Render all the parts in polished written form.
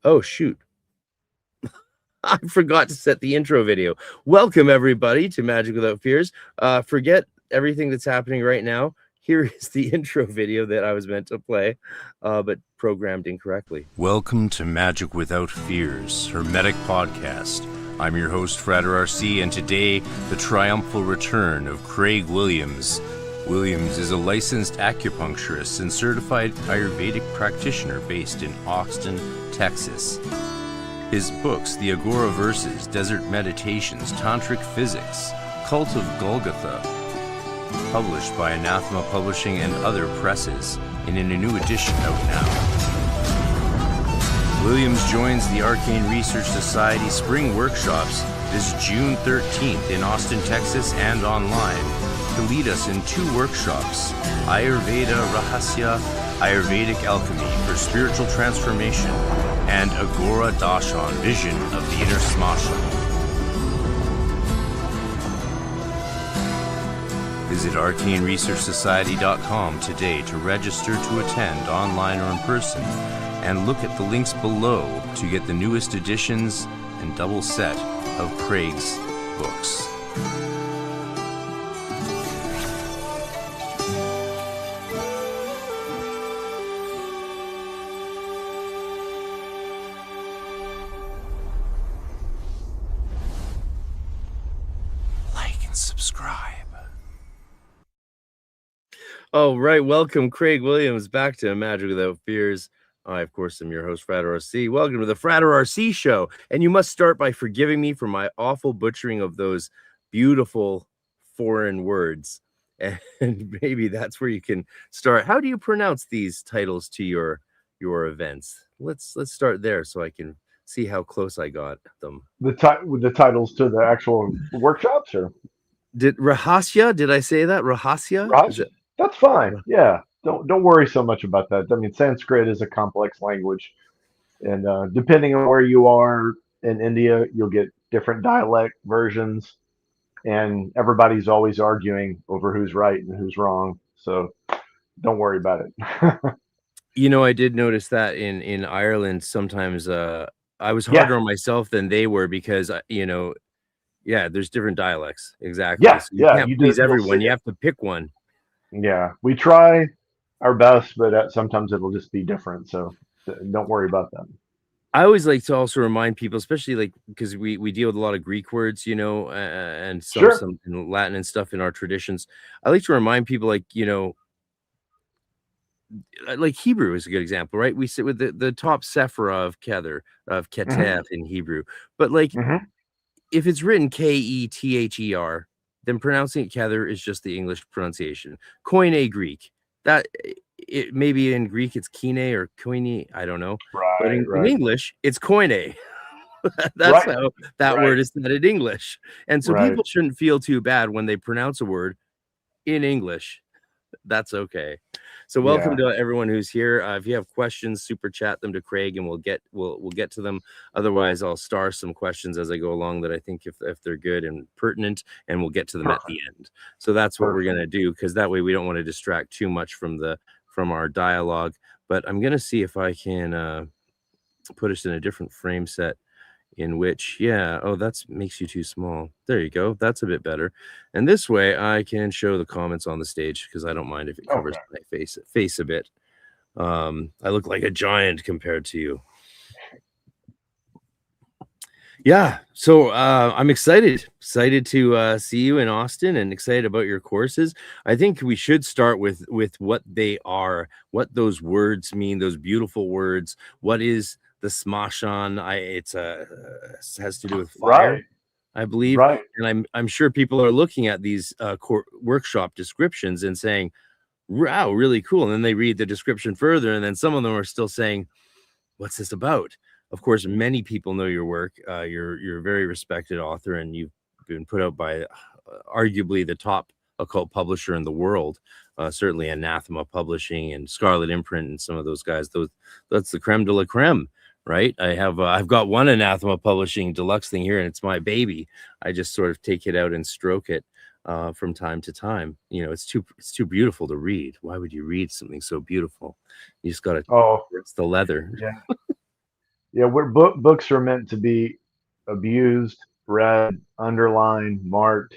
Oh, shoot. I forgot to set the intro video. Welcome, everybody, to Magic Without Fears. Forget everything that's happening right now. Here is the intro video that I was meant to play, but programmed incorrectly. Welcome to Magic Without Fears, Hermetic Podcast. I'm your host, A.R.S, and today, the triumphal return of Craig Williams. Williams is a licensed acupuncturist and certified Ayurvedic practitioner based in Austin, Texas. His books, The Agora Verses, Desert Meditations, Tantric Physics, Cult of Golgotha, published by Anathema Publishing and other presses, and in a new edition out now. Williams joins the Arcane Research Society Spring Workshops this June 13th in Austin, Texas, and online to lead us in 2 workshops, Ayurveda Rahasya, Ayurvedic Alchemy for Spiritual Transformation, and Aghora Dashan, Vision of the Inner Smashan. Visit arcaneresearchsociety.com today to register to attend online or in person, and look at the links below to get the newest editions and double set of Craig's books. Like and subscribe. All right, welcome, Craig Williams, back to Magic Without Fears. I, of course, am your host, A.R.S. Welcome to the A.R.S. Show. And you must start by forgiving me for my awful butchering of those beautiful foreign words. And maybe that's where you can start. How do you pronounce these titles to your events? Let's start there so I can see how close I got them. The titles to the actual workshops, or Did Rahasya? Did I say that? Rahasya? Rahasya? That's fine. Yeah. Don't worry so much about that. I mean, Sanskrit is a complex language, and depending on where you are in India, you'll get different dialect versions, and everybody's always arguing over who's right and who's wrong. So don't worry about it. You know, I did notice that in Ireland sometimes I was harder on myself than they were because there's different dialects. Exactly. Yeah, so you can't please you'll everyone. see You it. have to pick one. Yeah, we try our best, but sometimes it'll just be different. So don't worry about that. I always like to also remind people, especially like because we deal with a lot of Greek words, and some in Latin and stuff in our traditions. I like to remind people, like Hebrew is a good example, right? We sit with the top sephira of Kether, of Keter in Hebrew, but like if it's written Kether, then pronouncing it Kether is just the English pronunciation. Koine Greek, that it maybe in Greek it's kine or koine, I don't know. Right, but in English, it's koine. That's how that word is said in English. And so people shouldn't feel too bad when they pronounce a word in English. That's okay. So welcome to everyone who's here. If you have questions, super chat them to Craig, and we'll get to them. Otherwise, I'll star some questions as I go along that I think if they're good and pertinent, and we'll get to them at the end. So that's what we're gonna do, because that way we don't want to distract too much from our dialogue. But I'm gonna see if I can put us in a different frame set. In which, that makes you too small. There you go. That's a bit better. And this way I can show the comments on the stage, because I don't mind if it covers my face a bit. I look like a giant compared to you. Yeah, so I'm excited to see you in Austin, and excited about your courses. I think we should start with what they are, what those words mean, those beautiful words. What is the Smashan? It has to do with fire, I believe. Right. And I'm sure people are looking at these workshop descriptions and saying, "Wow, really cool." And then they read the description further, and then some of them are still saying, "What's this about?" Of course, many people know your work. You're a very respected author, and you've been put out by arguably the top occult publisher in the world. Certainly Anathema Publishing and Scarlet Imprint and some of those guys. That's the creme de la creme. Right. I've got one Anathema Publishing deluxe thing here, and it's my baby. I just sort of take it out and stroke it from time to time. It's too beautiful to read. Why would you read something so beautiful? You just got to, it's the leather. Yeah. Yeah, books are meant to be abused, read, underlined, marked.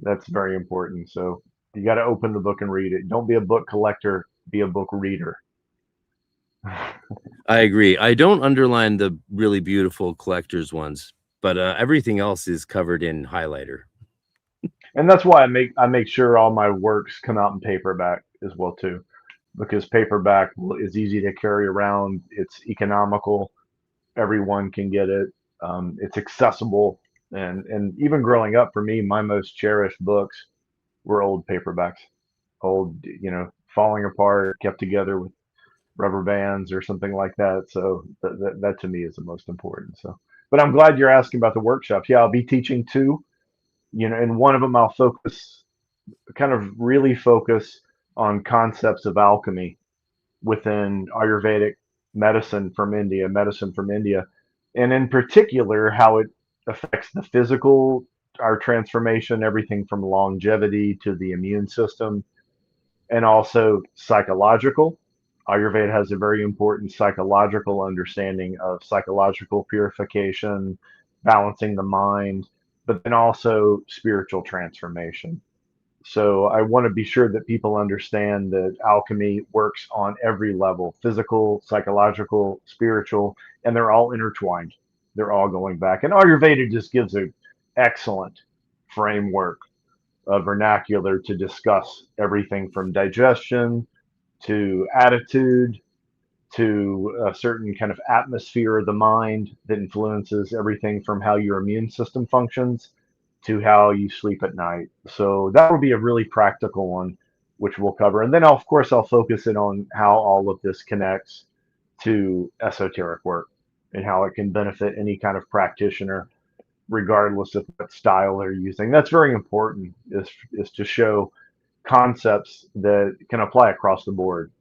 That's very important. So you got to open the book and read it. Don't be a book collector, be a book reader. I agree. I don't underline the really beautiful collector's ones, but everything else is covered in highlighter. And that's why I make sure all my works come out in paperback as well too, because paperback is easy to carry around. It's economical. Everyone can get it. It's accessible, and even growing up for me, my most cherished books were old paperbacks, old, falling apart, kept together with rubber bands or something like that. So that to me is the most important. So, but I'm glad you're asking about the workshops. Yeah, I'll be teaching two. And one of them I'll kind of really focus on concepts of alchemy within Ayurvedic medicine from India, and in particular how it affects the physical, our transformation, everything from longevity to the immune system, and also psychological. Ayurveda has a very important psychological understanding of psychological purification, balancing the mind, but then also spiritual transformation. So I want to be sure that people understand that alchemy works on every level: physical, psychological, spiritual, and they're all intertwined. They're all going back. And Ayurveda just gives an excellent framework, a vernacular to discuss everything from digestion to attitude to a certain kind of atmosphere of the mind that influences everything from how your immune system functions to how you sleep at night. So that will be a really practical one, which we'll cover. And then, of course, I'll focus it on how all of this connects to esoteric work and how it can benefit any kind of practitioner, regardless of what style they're using. That's very important, is to show concepts that can apply across the board.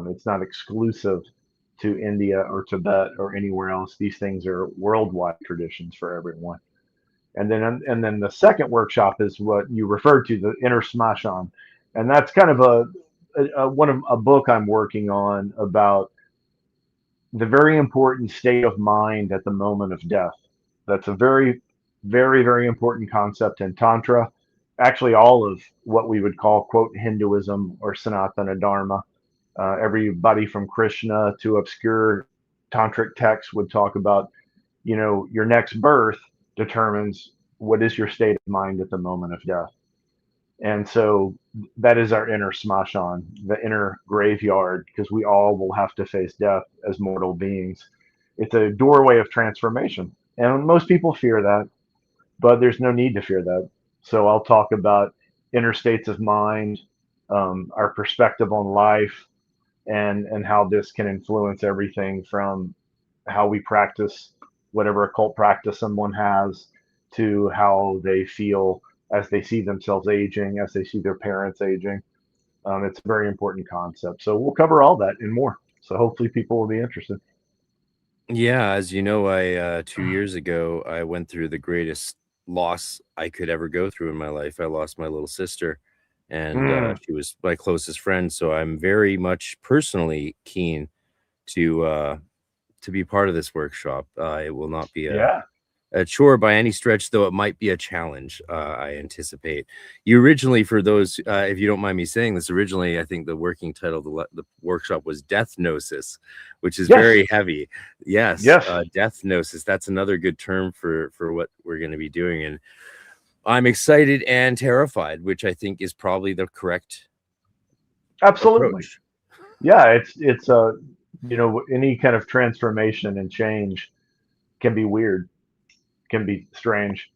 It's not exclusive to India or Tibet or anywhere else. These things are worldwide traditions for everyone. And then the second workshop is what you referred to, the inner Smashan, and that's kind of a book I'm working on about the very important state of mind at the moment of death. That's a very, very, very important concept in Tantra. Actually, all of what we would call, quote, Hinduism or Sanatana Dharma. Everybody from Krishna to obscure tantric texts would talk about, your next birth determines what is your state of mind at the moment of death. And so that is our inner Smashan, the inner graveyard, because we all will have to face death as mortal beings. It's a doorway of transformation. And most people fear that, but there's no need to fear that. So I'll talk about inner states of mind, our perspective on life, and how this can influence everything from how we practice whatever occult practice someone has to how they feel as they see themselves aging, as they see their parents aging. It's a very important concept. So we'll cover all that and more. So hopefully people will be interested. Yeah, as you know, I 2 years ago, I went through the greatest loss I could ever go through in my life. I lost my little sister, and she was my closest friend. So I'm very much personally keen to be part of this workshop. It will not be Yeah. a chore by any stretch, though it might be a challenge. I anticipate. You originally, for those, if you don't mind me saying this, originally I think the working title of the workshop was Death Gnosis, which is very heavy. Yes, Death Gnosis. That's another good term for what we're going to be doing, and I'm excited and terrified, which I think is probably the correct approach. Yeah, it's any kind of transformation and change can be weird, can be strange.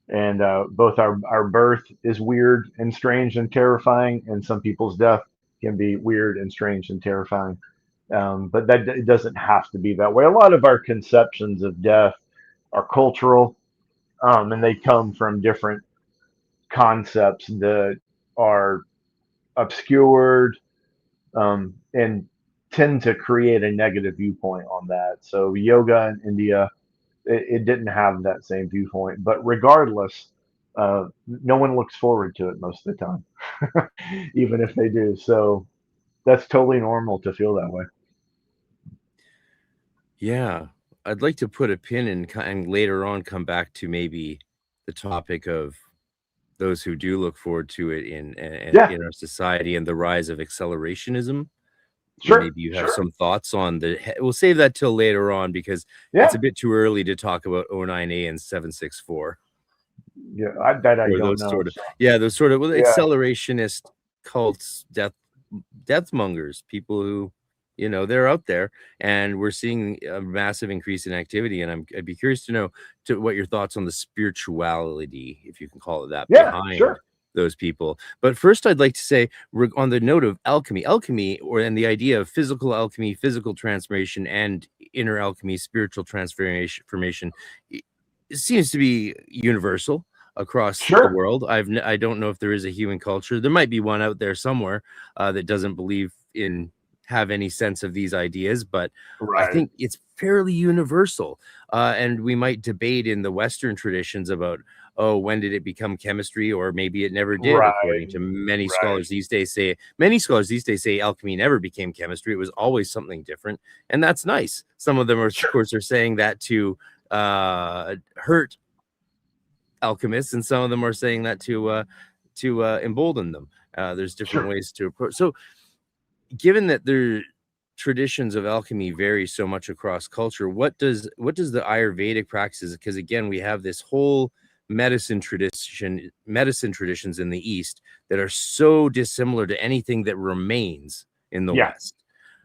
And both our birth is weird and strange and terrifying, and some people's death can be weird and strange and terrifying. But that it doesn't have to be that way. A lot of our conceptions of death are cultural, and they come from different concepts that are obscured, and tend to create a negative viewpoint on that. So yoga in India, it didn't have that same viewpoint. But regardless, no one looks forward to it most of the time, even if they do. So that's totally normal to feel that way. Yeah. I'd like to put a pin in and later on come back to maybe the topic of those who do look forward to it in our society and the rise of accelerationism. Sure. Maybe you have some thoughts on we'll save that till later on, because it's a bit too early to talk about 09A and 764. Yeah, I don't know. Those sort of accelerationist cults, deathmongers, people who, they're out there, and we're seeing a massive increase in activity. And I'd be curious to know what your thoughts on the spirituality, if you can call it that, behind those people. But first, I'd like to say, on the note of alchemy, and the idea of physical alchemy, physical transformation, and inner alchemy, spiritual transformation, it seems to be universal across the world. I don't know if there is a human culture. There might be one out there somewhere that doesn't have any sense of these ideas, but I think it's fairly universal. And we might debate in the Western traditions about, when did it become chemistry, or maybe it never did, according to many scholars these days say alchemy never became chemistry. It was always something different, and that's nice. Some of them are, of course, are saying that to hurt alchemists, and some of them are saying that to embolden them. There's different ways to approach. So given that their traditions of alchemy vary so much across culture, what does the Ayurvedic practices, because again, we have this whole medicine traditions in the East that are so dissimilar to anything that remains in the West.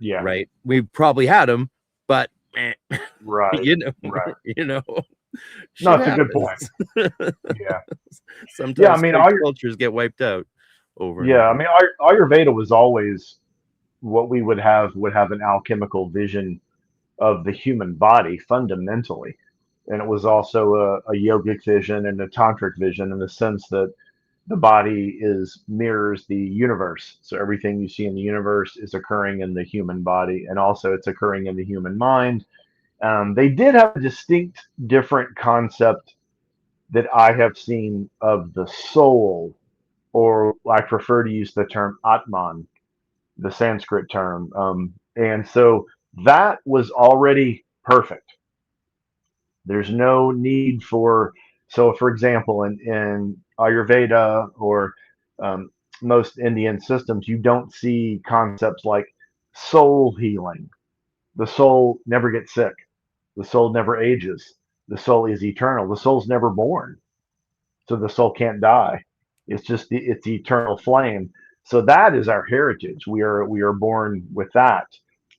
Yeah. Right. We probably had them, but No, it's a good point. Sometimes cultures get wiped out over. I mean, Ayurveda was always what we would have an alchemical vision of the human body fundamentally. And it was also a yogic vision and a tantric vision, in the sense that the body mirrors the universe. So everything you see in the universe is occurring in the human body, and also it's occurring in the human mind. They did have a distinct different concept that I have seen of the soul, or I prefer to use the term Atman, the Sanskrit term. And so that was already perfect. There's no need for example, in Ayurveda or most Indian systems, you don't see concepts like soul healing. The soul never gets sick. The soul never ages. The soul is eternal. The soul's never born. So the soul can't die. It's just it's the eternal flame. So that is our heritage. We are born with that.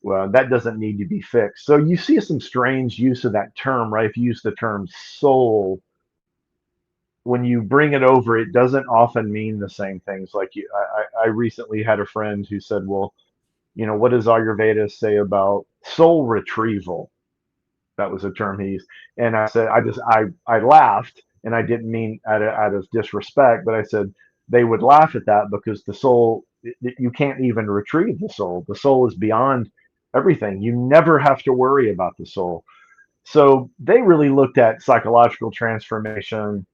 Well, that doesn't need to be fixed. So you see some strange use of that term, right? If you use the term soul, when you bring it over, it doesn't often mean the same things. Like I recently had a friend who said, well, what does Ayurveda say about soul retrieval? That was a term he used. And I said, I laughed, and I didn't mean out of disrespect, but I said they would laugh at that because the soul, you can't even retrieve the soul. The soul is beyond everything. You never have to worry about the soul. So they really looked at psychological transformation,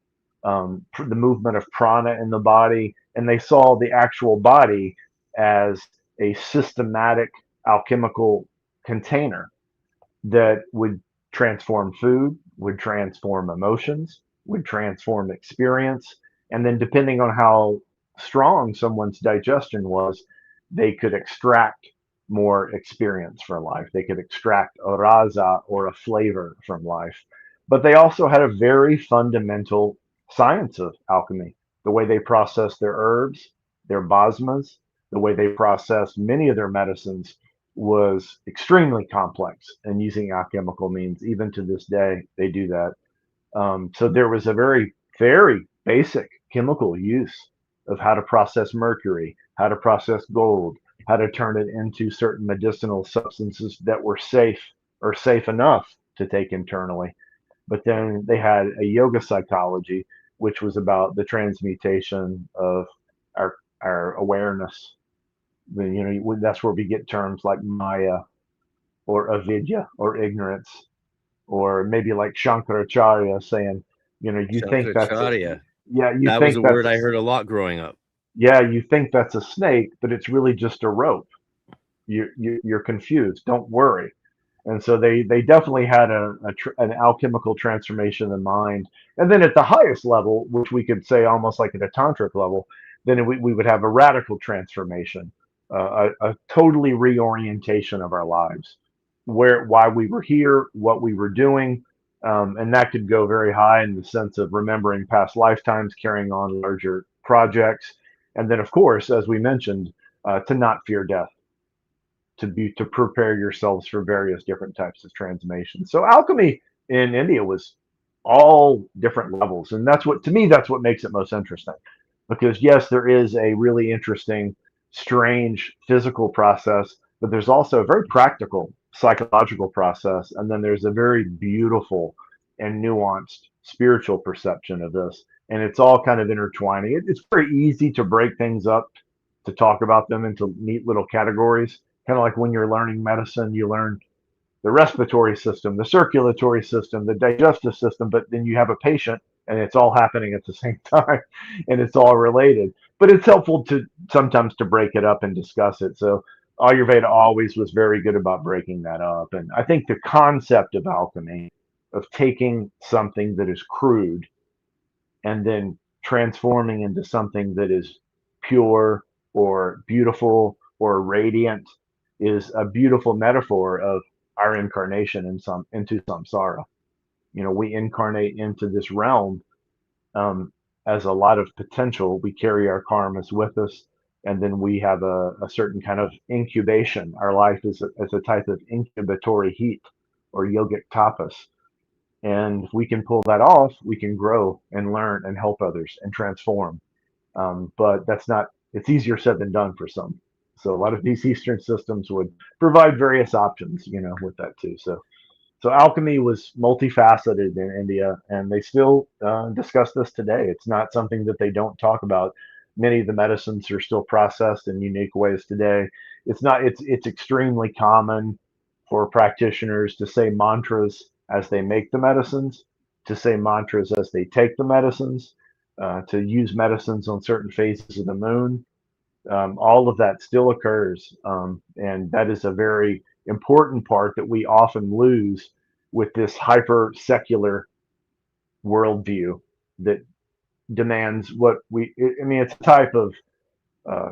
the movement of prana in the body, and they saw the actual body as a systematic alchemical container that would transform food, would transform emotions, would transform experience. And then depending on how strong someone's digestion was, they could extract more experience from life. They could extract a rasa, or a flavor, from life. But they also had a very fundamental science of alchemy. The way they processed their herbs, their basmas, the way they processed many of their medicines was extremely complex, and using alchemical means. Even to this day, they do that. So there was a very, very basic chemical use of how to process mercury, how to process gold, how to turn it into certain medicinal substances that were safe, or safe enough to take internally. But then they had a yoga psychology, which was about the transmutation of our awareness. That's where we get terms like Maya, or avidya, or ignorance, or maybe like Shankaracharya saying, you think that's that was a word I heard a lot growing up. Yeah, you think that's a snake, but it's really just a rope. You're confused. Don't worry. And so they definitely had an alchemical transformation of the mind. And then at the highest level, which we could say almost like at a tantric level, then we would have a radical transformation, a totally reorientation of our lives, why we were here, what we were doing. And that could go very high in the sense of remembering past lifetimes, carrying on larger projects. And then, of course, as we mentioned, to not fear death, to prepare yourselves for various different types of transformations. So alchemy in India was all different levels, and that's what, to me, that's what makes it most interesting. Because yes, there is a really interesting, strange physical process, but there's also a very practical psychological process, and then there's a very beautiful and nuanced spiritual perception of this, and it's all kind of intertwining. It's very easy to break things up, to talk about them into neat little categories. Kind of like when you're learning medicine, you learn the respiratory system, the circulatory system, the digestive system, but then you have a patient and it's all happening at the same time and it's all related. But it's helpful to sometimes to break it up and discuss it. So Ayurveda always was very good about breaking that up. And I think the concept of alchemy, of taking something that is crude and then transforming into something that is pure or beautiful or radiant, is a beautiful metaphor of our incarnation into samsara. We incarnate into this realm as a lot of potential. We carry our karmas with us, and then we have a certain kind of incubation. Our life is a type of incubatory heat or yogic tapas. And if we can pull that off, we can grow and learn and help others and transform. But it's easier said than done for some. So a lot of these Eastern systems would provide various options, with that too. So alchemy was multifaceted in India, and they still discuss this today. It's not something that they don't talk about. Many of the medicines are still processed in unique ways today. It's extremely common for practitioners to say mantras as they make the medicines, to say mantras as they take the medicines, to use medicines on certain phases of the moon. All of that still occurs, and that is a very important part that we often lose with this hyper secular worldview that demands it's a type of uh,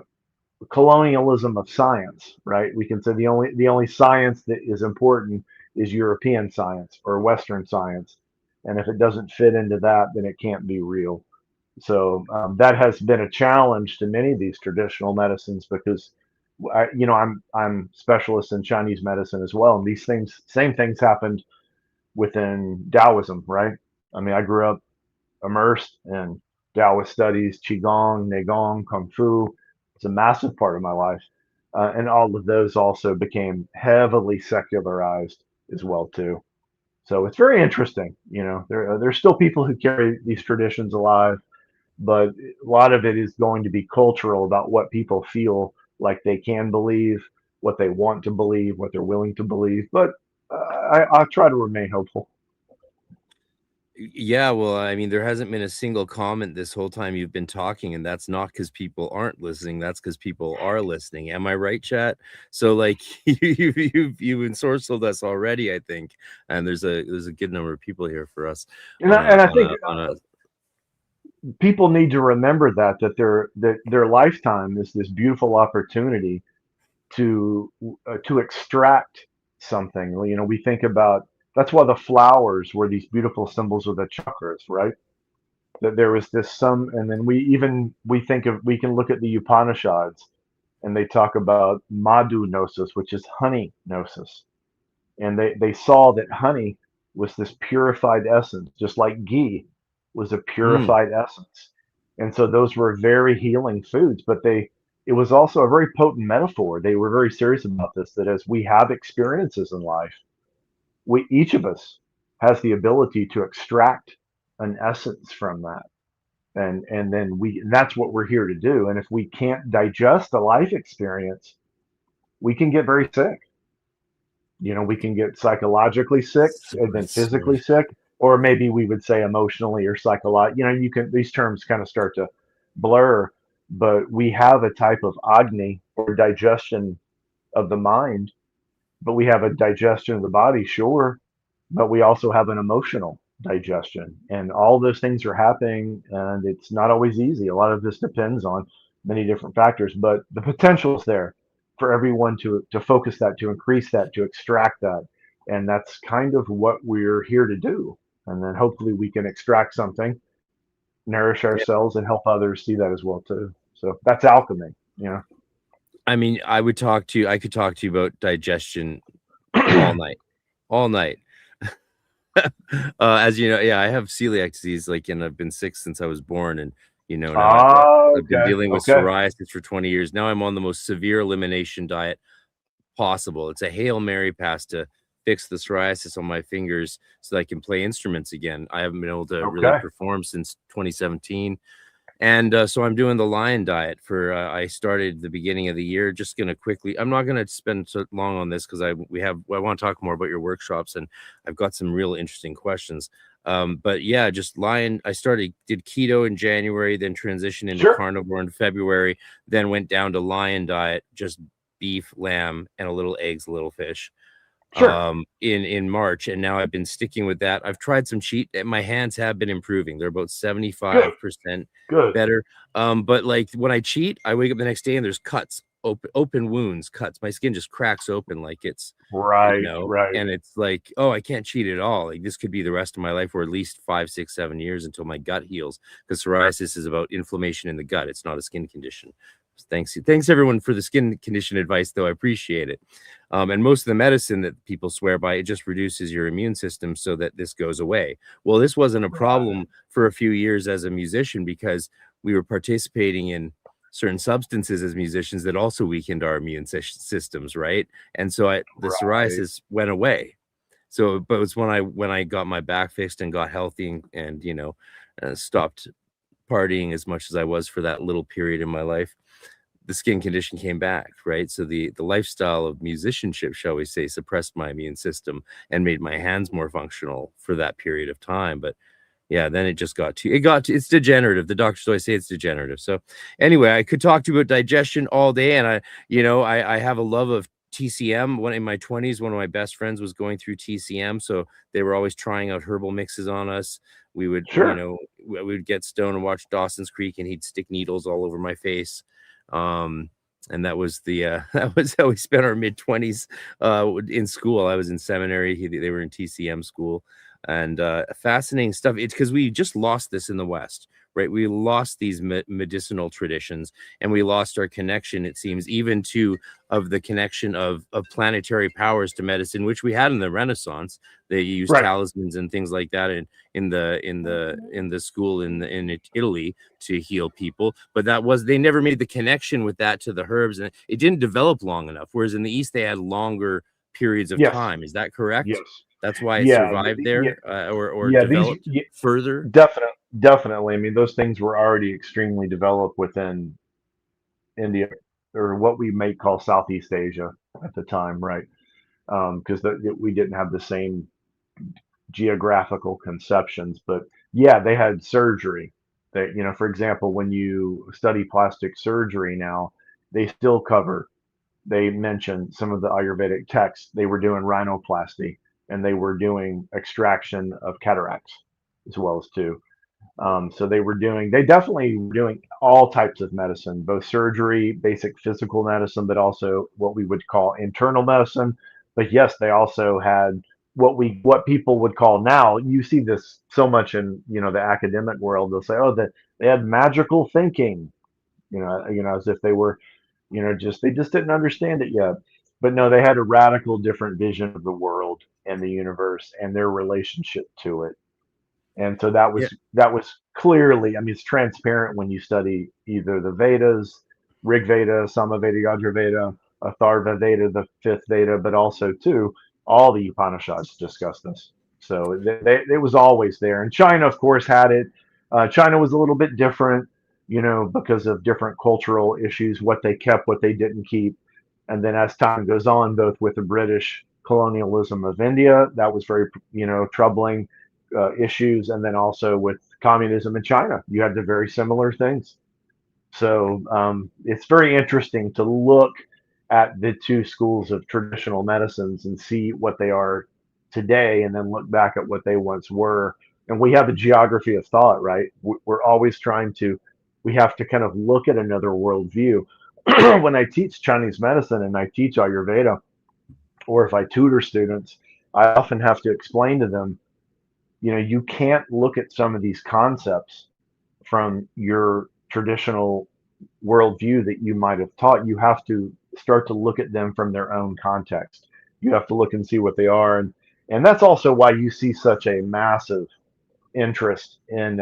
colonialism of science, right? We can say the only science that is important is European science or Western science, and if it doesn't fit into that, then it can't be real. So that has been a challenge to many of these traditional medicines, because I'm specialist in Chinese medicine as well, and these same things happened within Taoism, right? I mean, I grew up immersed in Taoist studies, Qigong, Neigong, Kung Fu. It's a massive part of my life, and all of those also became heavily secularized as well too. So it's very interesting. There's still people who carry these traditions alive, but a lot of it is going to be cultural about what people feel like they can believe, what they want to believe, what they're willing to believe. But I try to remain hopeful. Yeah, well, I mean, there hasn't been a single comment this whole time you've been talking, and that's not because people aren't listening. That's because people are listening. Am I right, chat? So, like, you've ensorcelled us already, I think, and there's a good number of people here for us. And I think people need to remember that their lifetime is this beautiful opportunity to extract something. We think about, that's why the flowers were these beautiful symbols of the chakras, right? That there was and then we can look at the Upanishads, and they talk about Madhu Gnosis, which is honey Gnosis. And they saw that honey was this purified essence, just like ghee was a purified essence. And so those were very healing foods, but it was also a very potent metaphor. They were very serious about this, that as we have experiences in life, each of us has the ability to extract an essence from that. And then that's what we're here to do. And if we can't digest a life experience, we can get very sick. We can get psychologically sick and then physically sick, or maybe we would say emotionally or psychologically. These terms kind of start to blur, but we have a type of Agni or digestion of the mind but we have a digestion of the body, sure, but we also have an emotional digestion, and all those things are happening, and it's not always easy. A lot of this depends on many different factors, but the potential is there for everyone to focus that, to increase that, to extract that, and that's kind of what we're here to do. And then hopefully we can extract something, nourish Yeah. ourselves, and help others see that as well too. So that's alchemy, you know. I mean, I could talk to you about digestion all night. As you know, yeah, I have celiac disease, like, and I've been sick since I was born, and now I've been dealing with psoriasis for 20 years. Now I'm on the most severe elimination diet possible. It's a Hail Mary pass to fix the psoriasis on my fingers so that I can play instruments again. I haven't been able to really perform since 2017. And so I'm doing the lion diet for, I started the beginning of the year. Just going to quickly, I'm not going to spend so long on this because I want to talk more about your workshops, and I've got some real interesting questions. But yeah, just lion. I did keto in January, then transitioned into carnivore in February, then went down to lion diet, just beef, lamb, and a little eggs, a little fish. In March, and now I've been sticking with that. I've tried some my hands have been improving. They're about 75% better. But like when I cheat, I wake up the next day and there's cuts, open wounds, cuts. My skin just cracks open like it's right. And it's like, oh, I can't cheat at all. Like this could be the rest of my life, or at least 5, 6, 7 years until my gut heals, because psoriasis is about inflammation in the gut. It's not a skin condition. Thanks everyone for the skin condition advice, though. I appreciate it. And most of the medicine that people swear by, it just reduces your immune system so that this goes away. Well, this wasn't a problem for a few years as a musician, because we were participating in certain substances as musicians that also weakened our immune systems, right? And so the psoriasis went away. So, but it was when I got my back fixed and got healthy and stopped partying as much as I was for that little period in my life, the skin condition came back, right? So the lifestyle of musicianship, shall we say, suppressed my immune system and made my hands more functional for that period of time. But yeah, then it just it's degenerative. The doctors always say it's degenerative. So anyway, I could talk to you about digestion all day, and I have a love of TCM. In my 20s, one of my best friends was going through TCM, so they were always trying out herbal mixes on us. We would, we would get stoned and watch Dawson's Creek, and he'd stick needles all over my face. And that was that was how we spent our mid-20s in school. I was in seminary. They were in TCM school, and fascinating stuff. It's because we just lost this in the West, right? We lost these medicinal traditions, and we lost our connection, it seems, even of the connection of planetary powers to medicine, which we had in the Renaissance. They used talismans and things like that in the school in Italy to heal people, but they never made the connection with that to the herbs, and it didn't develop long enough. Whereas in the East, they had longer periods of time. Is that correct? Yes. That's why it survived there, or developed further. Definitely. I mean, those things were already extremely developed within India, or what we may call Southeast Asia at the time, right? Because we didn't have the same geographical conceptions. But yeah, they had surgery. That, for example, when you study plastic surgery now, they mention some of the Ayurvedic texts. They were doing rhinoplasty, and they were doing extraction of cataracts as well as too. So they definitely were doing all types of medicine, both surgery, basic physical medicine, but also what we would call internal medicine. But yes, they also had what people would call now. You see this so much in the academic world. They'll say, oh, that they had magical thinking, as if they were, they just didn't understand it yet. But no, they had a radical different vision of the world and the universe and their relationship to it. And so that was clearly, I mean, it's transparent when you study either the Vedas, Rig Veda, Samaveda, Yajurveda, Atharva Veda, the fifth Veda, but also too, all the Upanishads discuss this. So it was always there. And China, of course, had it. China was a little bit different, because of different cultural issues, what they kept, what they didn't keep. And then as time goes on, both with the British colonialism of India, that was very, troubling. Issues, and then also with communism in China, you had the very similar things. So it's very interesting to look at the two schools of traditional medicines and see what they are today, and then look back at what they once were. And we have a geography of thought, right? We're always trying to, we have to kind of look at another worldview. When I teach Chinese medicine and I teach Ayurveda, or if I tutor students, I often have to explain to them, you can't look at some of these concepts from your traditional worldview that you might have taught. You have to start to look at them from their own context. You have to look and see what they are. And that's also why you see such a massive interest in,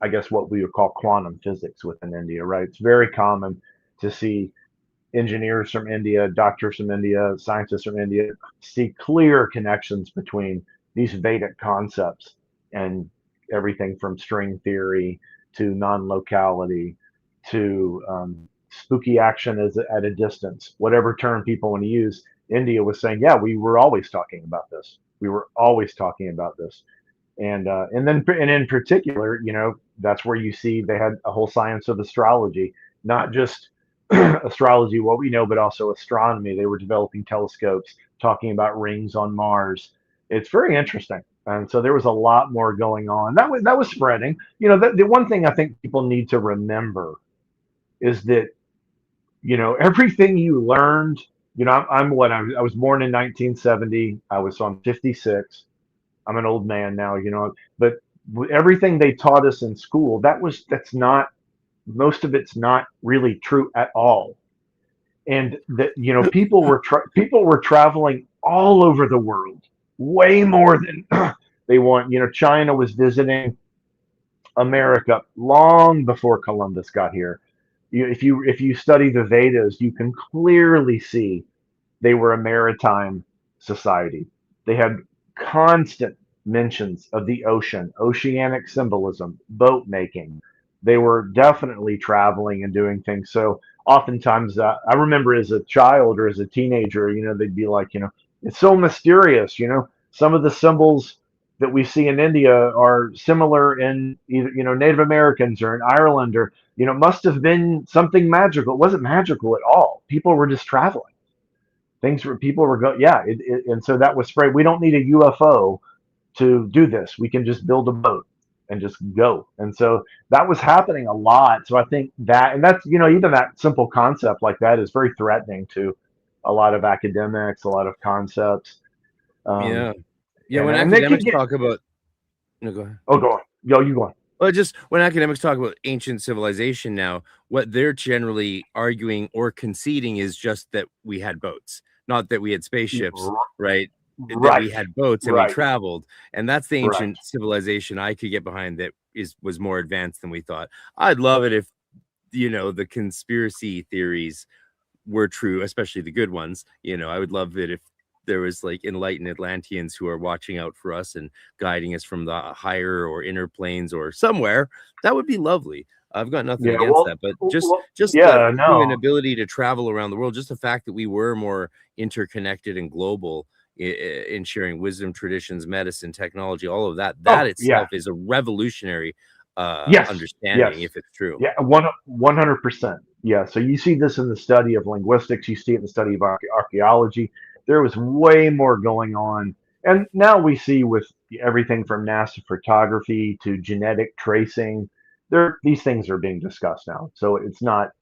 I guess, what we would call quantum physics within India, right? It's very common to see engineers from India, doctors from India, scientists from India, see clear connections between these Vedic concepts and everything from string theory to non-locality to spooky action as at a distance, whatever term people want to use. India was saying, yeah, we were always talking about this. We were always talking about this. And in particular, that's where you see they had a whole science of astrology, not just astrology, what we know, but also astronomy. They were developing telescopes, talking about rings on Mars. It's very interesting. And so there was a lot more going on. That was spreading. The one thing I think people need to remember is that, everything you learned, I was born in 1970. I'm 56. I'm an old man now, but everything they taught us in school, that's not, most of it's not really true at all. And that, people were traveling all over the world, way more than they want. China was visiting America long before Columbus got here. If you study the Vedas, you can clearly see they were a maritime society. They had constant mentions of the ocean, oceanic symbolism, boat making. They were definitely traveling and doing things. So oftentimes, I remember as a child or as a teenager, they'd be like, it's so mysterious. Some of the symbols that we see in India are similar in either, Native Americans or in Ireland, or, must have been something magical. It wasn't magical at all. People were just traveling. People were going, yeah. And so that was spread. We don't need a UFO to do this. We can just build a boat and just go. And so that was happening a lot. So I think that, and that's, even that simple concept like that is very threatening to a lot of academics, a lot of concepts. Yeah. When academics talk about, no, go ahead. Oh, go on. Yo, you go on. Well, just when academics talk about ancient civilization now, what they're generally arguing or conceding is just that we had boats, not that we had spaceships, right? That we had boats and we traveled, and that's the ancient civilization I could get behind. That was more advanced than we thought. I'd love it if the conspiracy theories were true, especially the good ones. I would love it if there was like enlightened Atlanteans who are watching out for us and guiding us from the higher or inner planes or somewhere. That would be lovely. I've got nothing against that, but just the human ability to travel around the world, just the fact that we were more interconnected and global in sharing wisdom, traditions, medicine, technology, all of that, itself is a revolutionary understanding, if it's true. Yeah, 100%. Yeah, so you see this in the study of linguistics, you see it in the study of archaeology. There was way more going on. And now we see with everything from NASA photography to genetic tracing, these things are being discussed now. So it's not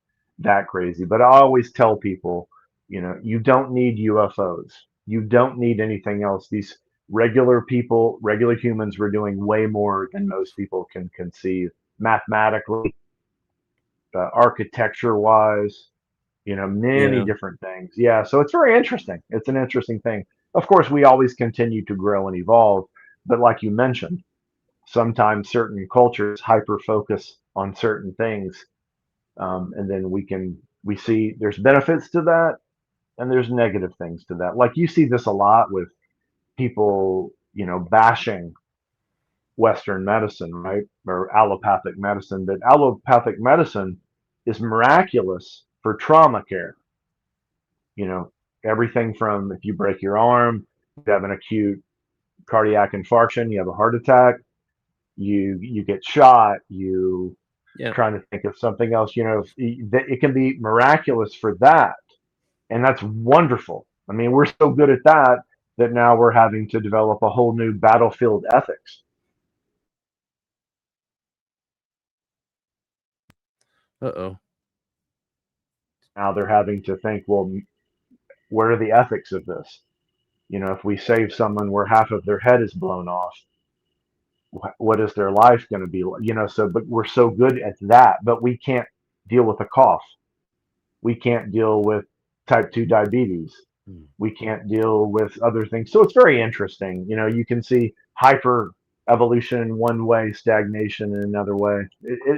that crazy. But I always tell people, you don't need UFOs. You don't need anything else. These regular people, regular humans were doing way more than most people can conceive mathematically, architecture-wise. Many different things. Yeah, so it's very interesting. It's an interesting thing. Of course, we always continue to grow and evolve, but like you mentioned, sometimes certain cultures hyper-focus on certain things, and then we see there's benefits to that, and there's negative things to that. Like you see this a lot with people, bashing Western medicine, right, or allopathic medicine. But allopathic medicine is miraculous for trauma care. Everything from if you break your arm, you have an acute cardiac infarction, you have a heart attack, you get shot, trying to think of something else, it can be miraculous for that. And that's wonderful. I mean, we're so good at that now we're having to develop a whole new battlefield ethics. Uh-oh. Now they're having to think, well, what are the ethics of this? You know, if we save someone where half of their head is blown off, what is their life going to be like? You know, so, but we're so good at that, but we can't deal with a cough. We can't deal with type 2 diabetes. We can't deal with other things. So it's very interesting. You know, you can see hyper evolution in one way, stagnation in another way.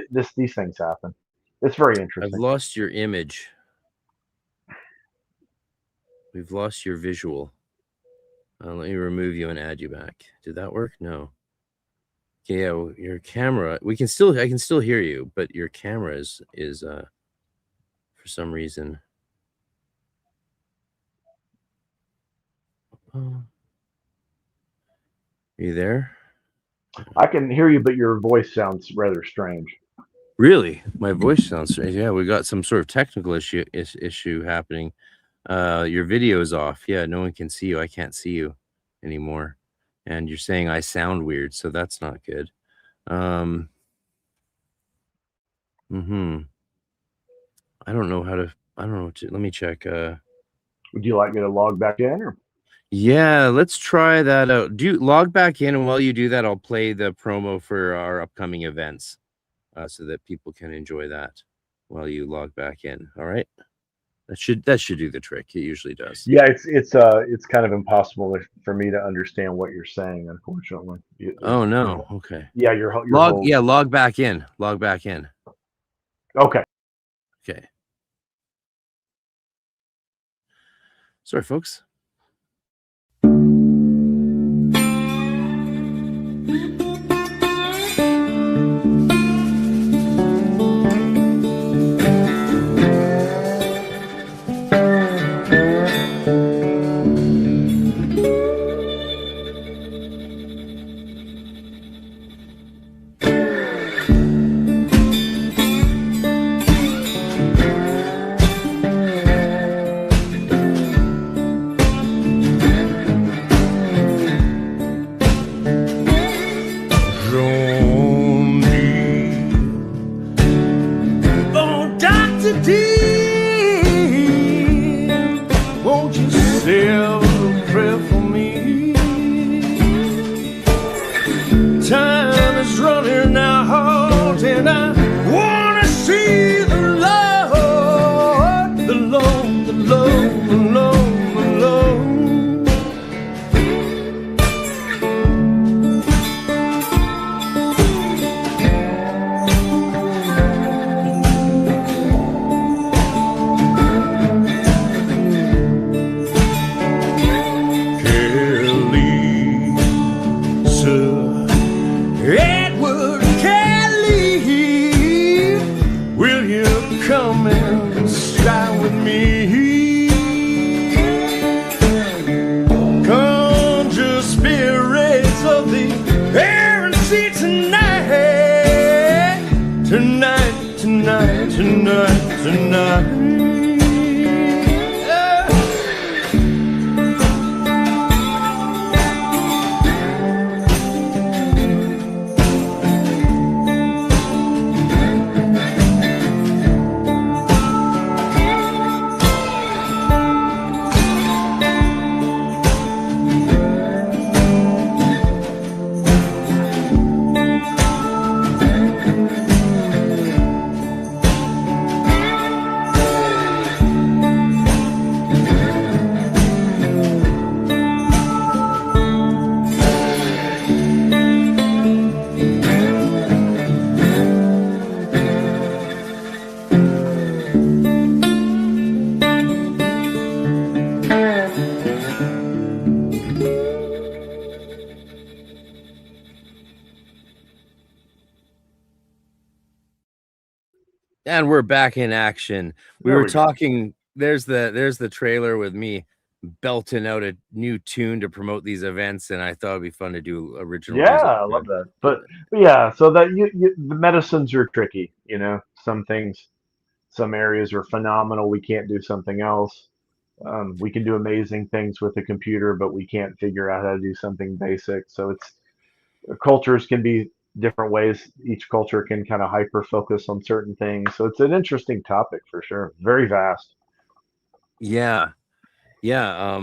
These things happen. It's very interesting. I've lost your image. We've lost your visual. Let me remove you and add you back. Did that work? No. Okay, yeah, well, your camera. I can still hear you, but your camera is for some reason. Are you there? I can hear you, but your voice sounds rather strange. Really? My voice sounds strange. Yeah, we got some sort of technical issue happening. Your video is off. Yeah, no one can see you. I can't see you anymore. And you're saying I sound weird, so that's not good. I don't know how to. I don't know. Let me check. Would you like me to log back in? Or? Yeah, let's try that out. Log back in, and while you do that, I'll play the promo for our upcoming events, so that people can enjoy that while you log back in. All right, that should do the trick. It usually does. Yeah, it's kind of impossible for me to understand what you're saying, unfortunately. Oh no. Okay. Yeah, your log back in. Log back in. Okay. Okay. Sorry, folks. And we're back in action. We were talking. There's the trailer with me belting out a new tune to promote these events, and I thought it'd be fun to do original. Yeah, music. I love that. But yeah, so that the medicines are tricky. You know, some things, some areas are phenomenal. We can't do something else. We can do amazing things with a computer, but we can't figure out how to do something basic. So it's cultures can be different ways. Each culture can kind of hyper focus on certain things. So it's an interesting topic for sure. Very vast. Yeah. Yeah.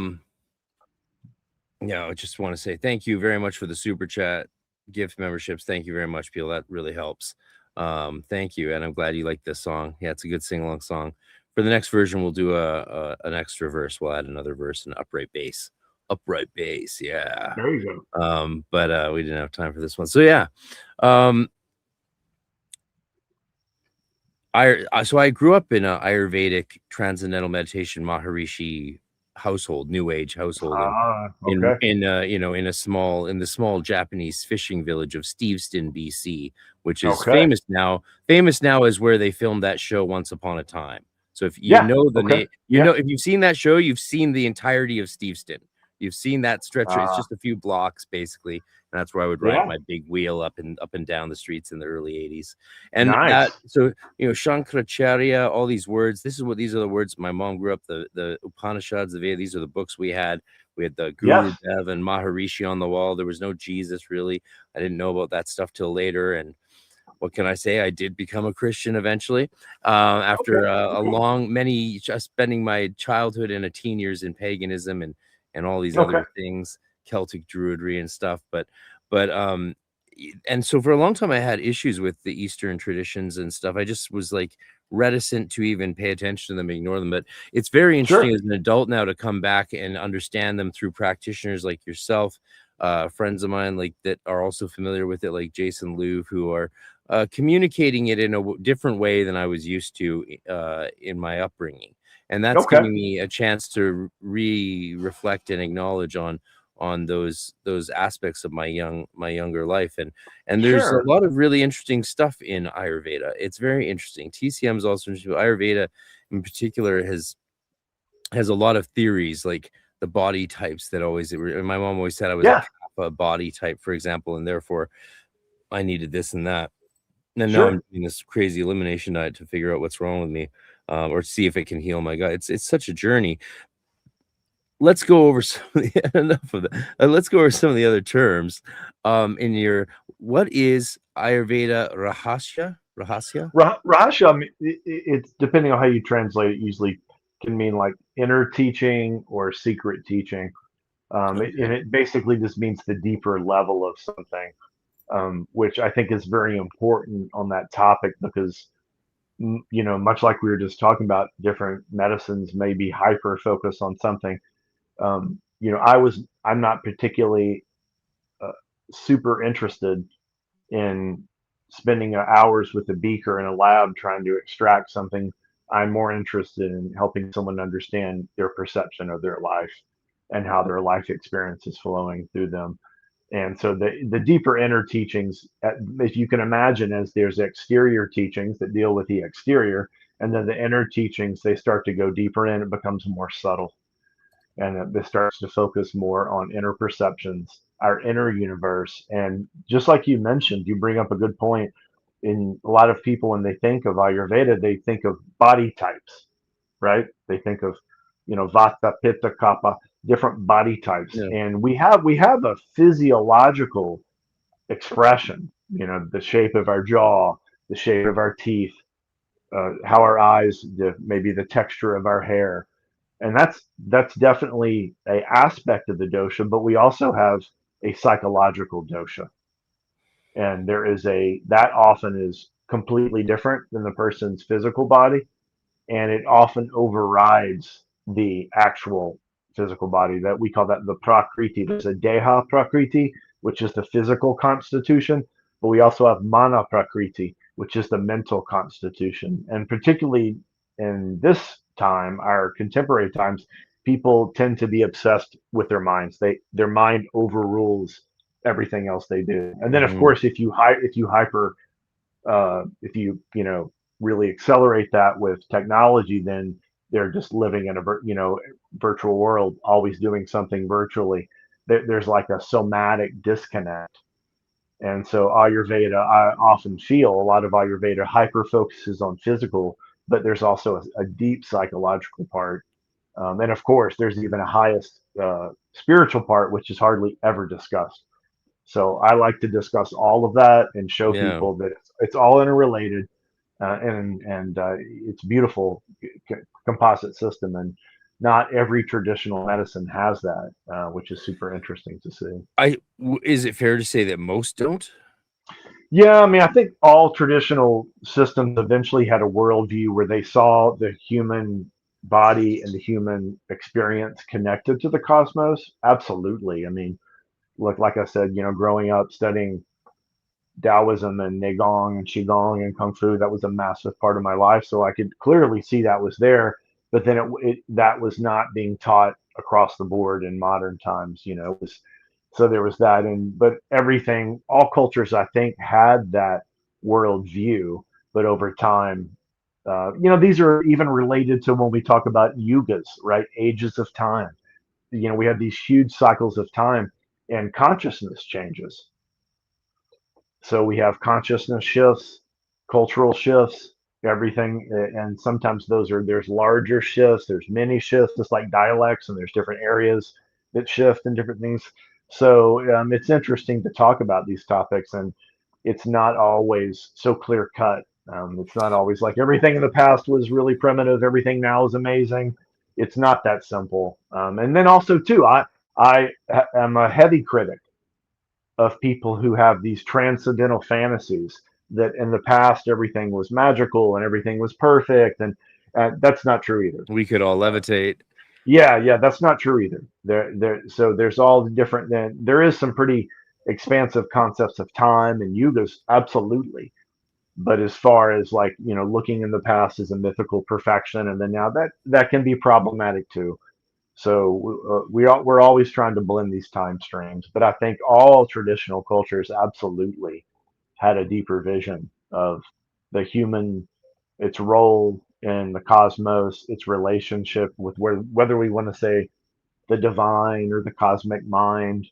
I just want to say thank you very much for the super chat gift memberships. Thank you very much, people. That really helps. Thank you. And I'm glad you like this song. Yeah, it's a good sing-along song. For the next version, we'll do an extra verse. We'll add another verse and upright bass. Upright bass, yeah. There you go. But we didn't have time for this one. So yeah. I grew up in an Ayurvedic transcendental meditation Maharishi household, new age household, okay. in the small Japanese fishing village of Steveston, BC, which is famous now as where they filmed that show Once Upon a Time. So if you know the name, if you've seen that show, you've seen the entirety of Steveston. You've seen that stretch. It's just a few blocks basically, and that's where I would ride my big wheel up and down the streets in the early 80s. And Shankaracharya, all these words. These are the words my mom grew up. The Upanishads, the Vedas. These are the books we had. We had the Guru Dev and Maharishi on the wall. There was no Jesus really. I didn't know about that stuff till later. And what can I say? I did become a Christian eventually after spending my childhood and teen years in paganism and all these other things, Celtic druidry and stuff. But and so for a long time I had issues with the Eastern traditions and stuff. I just was like reticent to even pay attention to them, ignore them. But it's very interesting as an adult now to come back and understand them through practitioners like yourself, friends of mine like that are also familiar with it, like Jason Louv, who are communicating it in a different way than I was used to in my upbringing. And that's giving me a chance to reflect and acknowledge on those aspects of my younger life. And there's a lot of really interesting stuff in Ayurveda. It's very interesting. TCM is also interesting. Ayurveda in particular has a lot of theories, like the body types that my mom always said I was a Kapha body type, for example, and therefore I needed this and that. And now I'm doing this crazy elimination diet to figure out what's wrong with me, or see if it can heal my gut. It's such a journey. Let's go over enough of that. Let's go over some of the other terms. What is Ayurveda Rahasya? Rahasya, I mean, it's depending on how you translate it, usually can mean like inner teaching or secret teaching. And it basically just means the deeper level of something. Which I think is very important on that topic because, much like we were just talking about, different medicines may be hyper focused on something. I'm not particularly super interested in spending hours with a beaker in a lab trying to extract something. I'm more interested in helping someone understand their perception of their life and how their life experience is flowing through them. And so the deeper inner teachings, if you can imagine, as there's exterior teachings that deal with the exterior, and then the inner teachings, they start to go deeper in, it becomes more subtle. And it starts to focus more on inner perceptions, our inner universe. And just like you mentioned, you bring up a good point. In a lot of people, when they think of Ayurveda, they think of body types, right? They think of, Vata, Pitta, Kapha, different body types. And we have a physiological expression, the shape of our jaw, the shape of our teeth, how our eyes, maybe the texture of our hair. And that's definitely an aspect of the dosha, but we also have a psychological dosha. And that often is completely different than the person's physical body. And it often overrides the actual physical body. That we call that the prakriti. There's a deha prakriti, which is the physical constitution, but we also have mana prakriti, which is the mental constitution. And particularly in this time, our contemporary times, people tend to be obsessed with their minds. Their mind overrules everything else they do. And then, of course, if you really accelerate that with technology, then they're just living in a virtual world, always doing something virtually. There's like a somatic disconnect. And so Ayurveda, I often feel a lot of Ayurveda hyper focuses on physical, but there's also a deep psychological part. And of course, there's even a highest spiritual part, which is hardly ever discussed. So I like to discuss all of that and show people that it's all interrelated, and it's beautiful composite system. And not every traditional medicine has that, which is super interesting to see. Is it fair to say that most don't? Yeah, I mean, I think all traditional systems eventually had a worldview where they saw the human body and the human experience connected to the cosmos. Absolutely. I mean, look, like I said, growing up studying Taoism and Neigong and Qigong and Kung Fu, that was a massive part of my life. So I could clearly see that was there, but then that was not being taught across the board in modern times. So there was that, but everything, all cultures, I think, had that worldview, but over time, these are even related to when we talk about yugas, right? Ages of time. We have these huge cycles of time, and consciousness changes. So we have consciousness shifts, cultural shifts, everything, and sometimes there's larger shifts, there's many shifts, just like dialects, and there's different areas that shift and different things. So it's interesting to talk about these topics, and it's not always so clear cut. It's not always like everything in the past was really primitive, everything now is amazing. It's not that simple. And then also too, I am a heavy critic of people who have these transcendental fantasies that in the past everything was magical and everything was perfect, and that's not true either. We could all levitate. Yeah, that's not true either. So there's all the different. There is some pretty expansive concepts of time and yugas, absolutely. But as far as like looking in the past as a mythical perfection, and then now that can be problematic too. So we're always trying to blend these time streams, but I think all traditional cultures absolutely had a deeper vision of the human, its role in the cosmos, its relationship with whether we want to say the divine or the cosmic mind,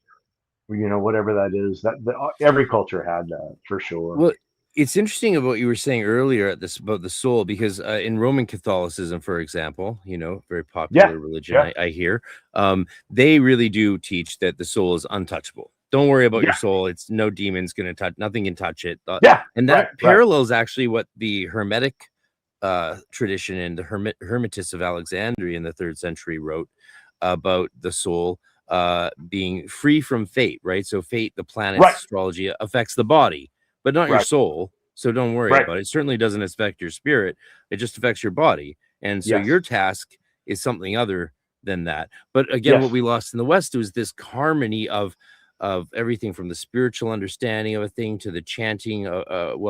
whatever that is. Every culture had that for sure. Well, it's interesting about what you were saying earlier about the soul, because in Roman Catholicism, for example, very popular religion, I hear, they really do teach that the soul is untouchable. Don't worry about your soul. It's no demon's going to touch, nothing can touch it. And that parallels actually what the Hermetic tradition and the Hermetists of Alexandria in the 3rd century wrote about the soul being free from fate, right? So fate, the planet's astrology, affects the body, but not your soul. So don't worry about it. It certainly doesn't affect your spirit. It just affects your body. And so your task is something other than that. But again, what we lost in the West was this harmony of everything from the spiritual understanding of a thing to the chanting,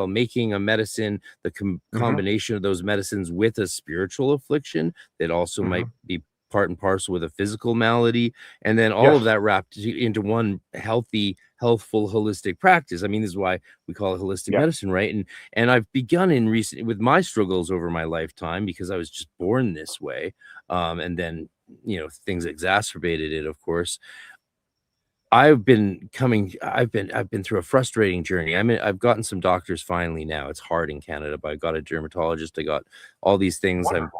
making a medicine, the combination of those medicines with a spiritual affliction that also might be part and parcel with a physical malady, and then all of that wrapped into one healthful, holistic practice. I mean, this is why we call it holistic medicine, right? And I've begun with my struggles over my lifetime, because I was just born this way, and then things exacerbated it, of course. I've been through a frustrating journey. I've gotten some doctors finally now. It's hard in Canada, but I got a dermatologist. I got all these things I'm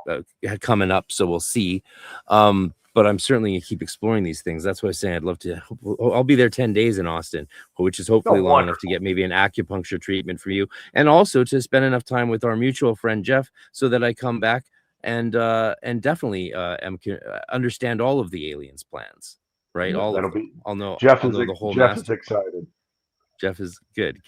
coming up, so we'll see. But I'm certainly going to keep exploring these things. That's why I'm saying I'd love to. I'll be there 10 days in Austin, which is hopefully long enough to get maybe an acupuncture treatment for you, and also to spend enough time with our mutual friend Jeff, so that I come back and definitely understand all of the aliens' plans. Right, all of them. I'll know the whole. Jeff is excited. Jeff is good.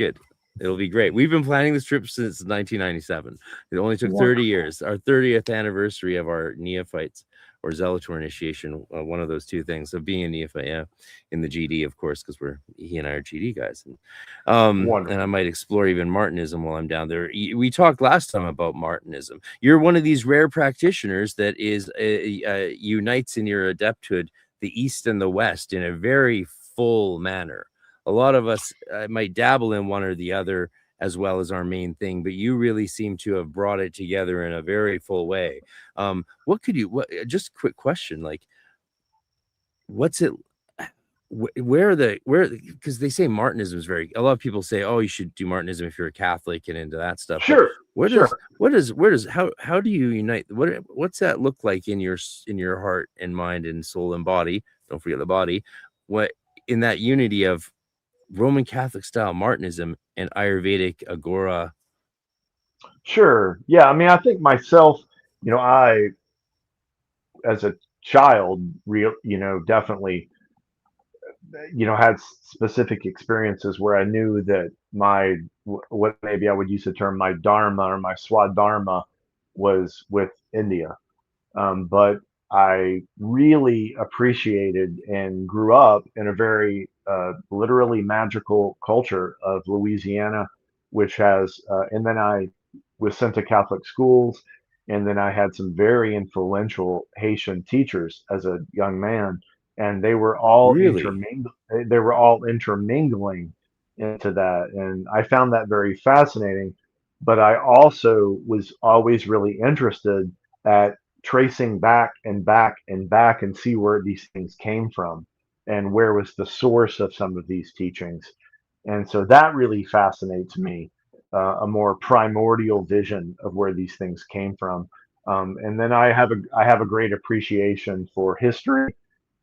It'll be great. We've been planning this trip since 1997. It only took 30 years. Our 30th anniversary of our neophytes or Zelator initiation. One of those two things of being a neophyte, in the GD, of course, because he and I are GD guys. And I might explore even Martinism while I'm down there. We talked last time about Martinism. You're one of these rare practitioners that is unites in your adepthood the East and the West in a very full manner. A lot of us might dabble in one or the other as well as our main thing, but you really seem to have brought it together in a very full way. Just a quick question, like, what's it, because they say Martinism is a lot of people say, oh, you should do Martinism if you're a Catholic and into that stuff. Sure. Where does how do you unite? What's that look like in your heart and mind and soul and body? Don't forget the body. What in that unity of Roman Catholic style Martinism and Ayurvedic Aghora? Sure. Yeah. I mean, I think myself, I, as a child, definitely, had specific experiences where I knew that what maybe I would use the term my Dharma or my Swadharma was with India. But I really appreciated and grew up in a very literally magical culture of Louisiana, which has, and then I was sent to Catholic schools, and then I had some very influential Haitian teachers as a young man, and they were all Really? intermingling into that, and I found that very fascinating. But I also was always really interested at tracing back and back and back and see where these things came from and where was the source of some of these teachings. And so that really fascinates me, a more primordial vision of where these things came from. And then I have a great appreciation for history.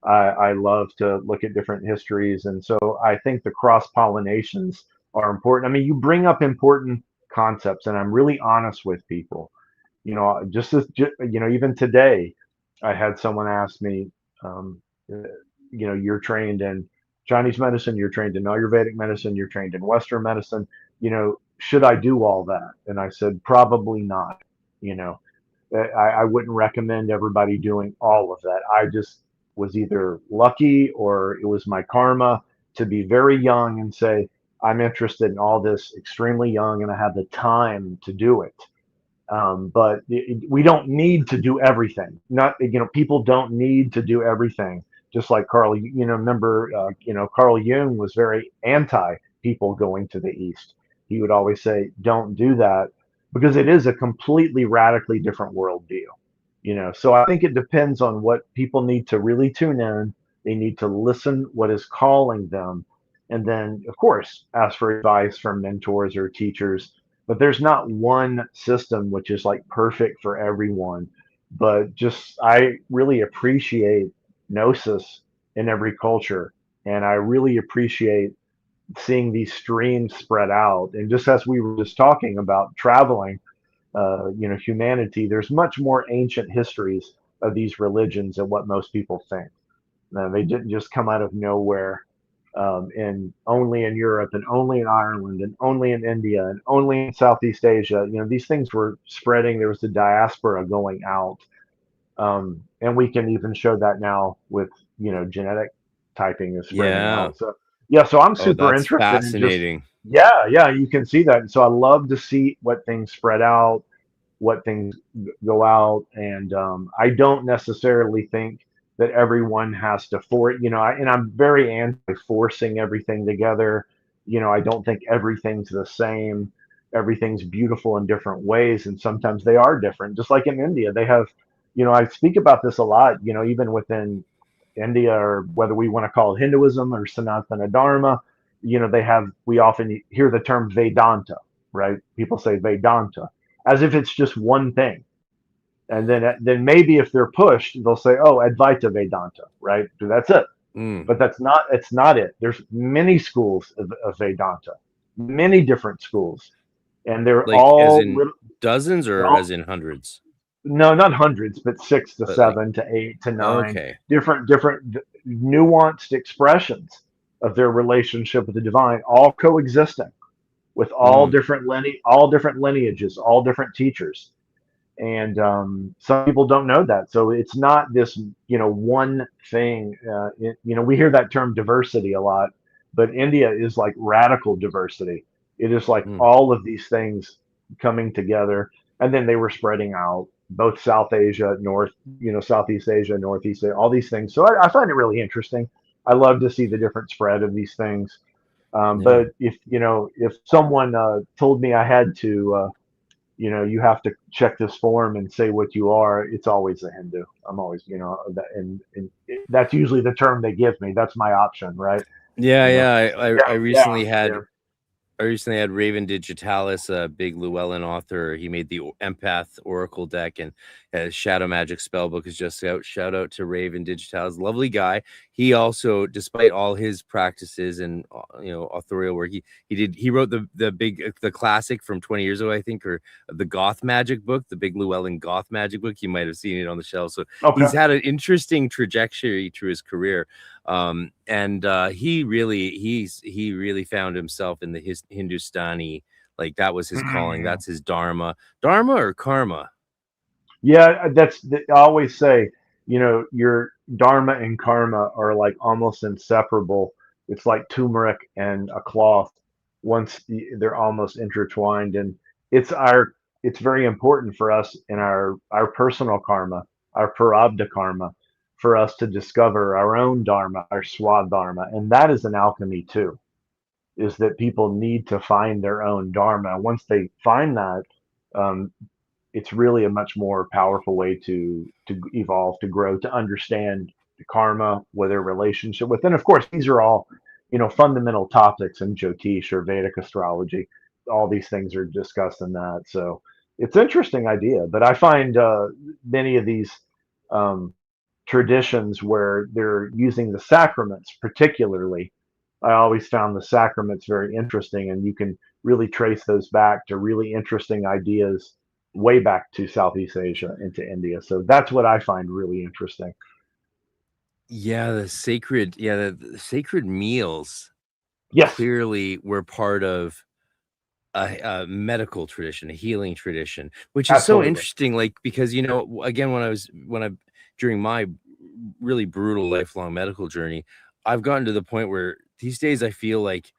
I love to look at different histories, and so I think the cross pollinations are important. I mean, you bring up important concepts, and I'm really honest with people. Even today, I had someone ask me, you're trained in Chinese medicine, you're trained in Ayurvedic medicine, you're trained in Western medicine. Should I do all that? And I said, probably not. You know, I wouldn't recommend everybody doing all of that. I just was either lucky or it was my karma to be very young and say, I'm interested in all this extremely young and I have the time to do it. But we don't need to do everything. People don't need to do everything. Just like Carl, remember, Carl Jung was very anti people going to the East. He would always say, don't do that because it is a completely radically different worldview. So I think it depends on what people need to really tune in. They need to listen what is calling them. And then, of course, ask for advice from mentors or teachers, but there's not one system which is like perfect for everyone. But just I really appreciate Gnosis in every culture, and I really appreciate seeing these streams spread out. And just as we were just talking about traveling, humanity, there's much more ancient histories of these religions than what most people think. They didn't just come out of nowhere, and only in Europe and only in Ireland and only in India and only in Southeast Asia. These things were spreading. There was a diaspora going out. And we can even show that now with, genetic typing is spreading out. So, yeah, so I'm super interested fascinating. in you can see that. And so I love to see what things spread out, what things go out. And I don't necessarily think that everyone has to and I'm very anti forcing everything together. I don't think everything's the same. Everything's beautiful in different ways. And sometimes they are different. Just like in India, they have, I speak about this a lot, even within India, or whether we want to call it Hinduism or Sanatana Dharma, we often hear the term Vedanta, right? People say Vedanta as if it's just one thing. And then maybe if they're pushed, they'll say, oh, Advaita Vedanta, right? So that's it. But it's not it. There's many schools of Vedanta, many different schools. And they're like all as in dozens or as in hundreds? No, not hundreds, but 6 to 7 to 8 to 9. Okay. Different nuanced expressions of their relationship with the divine, all coexisting with all different lineages, all different teachers. And some people don't know that. So it's not this, one thing. We hear that term diversity a lot, but India is like radical diversity. It is like all of these things coming together, and then they were spreading out both South Asia, Southeast Asia, Northeast Asia, all these things. So I find it really interesting. I love to see the different spread of these things. But if someone told me I had to, you have to check this form and say what you are, it's always a Hindu. I'm always, and that's usually the term they give me. That's my option, right? I recently had I recently had Raven Digitalis, a big Llewellyn author. He made the Empath Oracle deck, and his Shadow Magic Spellbook is just out. Shout out to Raven Digitalis, lovely guy. He also, despite all his practices and authorial work, he wrote the classic from 20 years ago, I think, or the Goth Magic book, the big Llewellyn Goth Magic book. You might have seen it on the shelf. So he's had an interesting trajectory through his career. And he really found himself in the Hindustani, like that was his calling. That's his Dharma or karma. Yeah, I always say, your Dharma and karma are like almost inseparable. It's like turmeric and a cloth. Once they're almost intertwined, and it's very important for us in our personal karma, our prarabdha karma, for us to discover our own Dharma, our Swadharma. And that is an alchemy too, is that people need to find their own Dharma. Once they find that, it's really a much more powerful way to evolve, to grow, to understand the karma, with their relationship with. And of course, these are all, fundamental topics in Jyotish or Vedic astrology. All these things are discussed in that. So it's an interesting idea. But I find many of these traditions where they're using the sacraments, particularly, I always found the sacraments very interesting, and you can really trace those back to really interesting ideas way back to Southeast Asia into India. So that's what I find really interesting. Yeah, the sacred meals, yes, clearly were part of a medical tradition, a healing tradition, which is Absolutely. So interesting. Like, because again, during my really brutal lifelong medical journey, I've gotten to the point where these days I feel like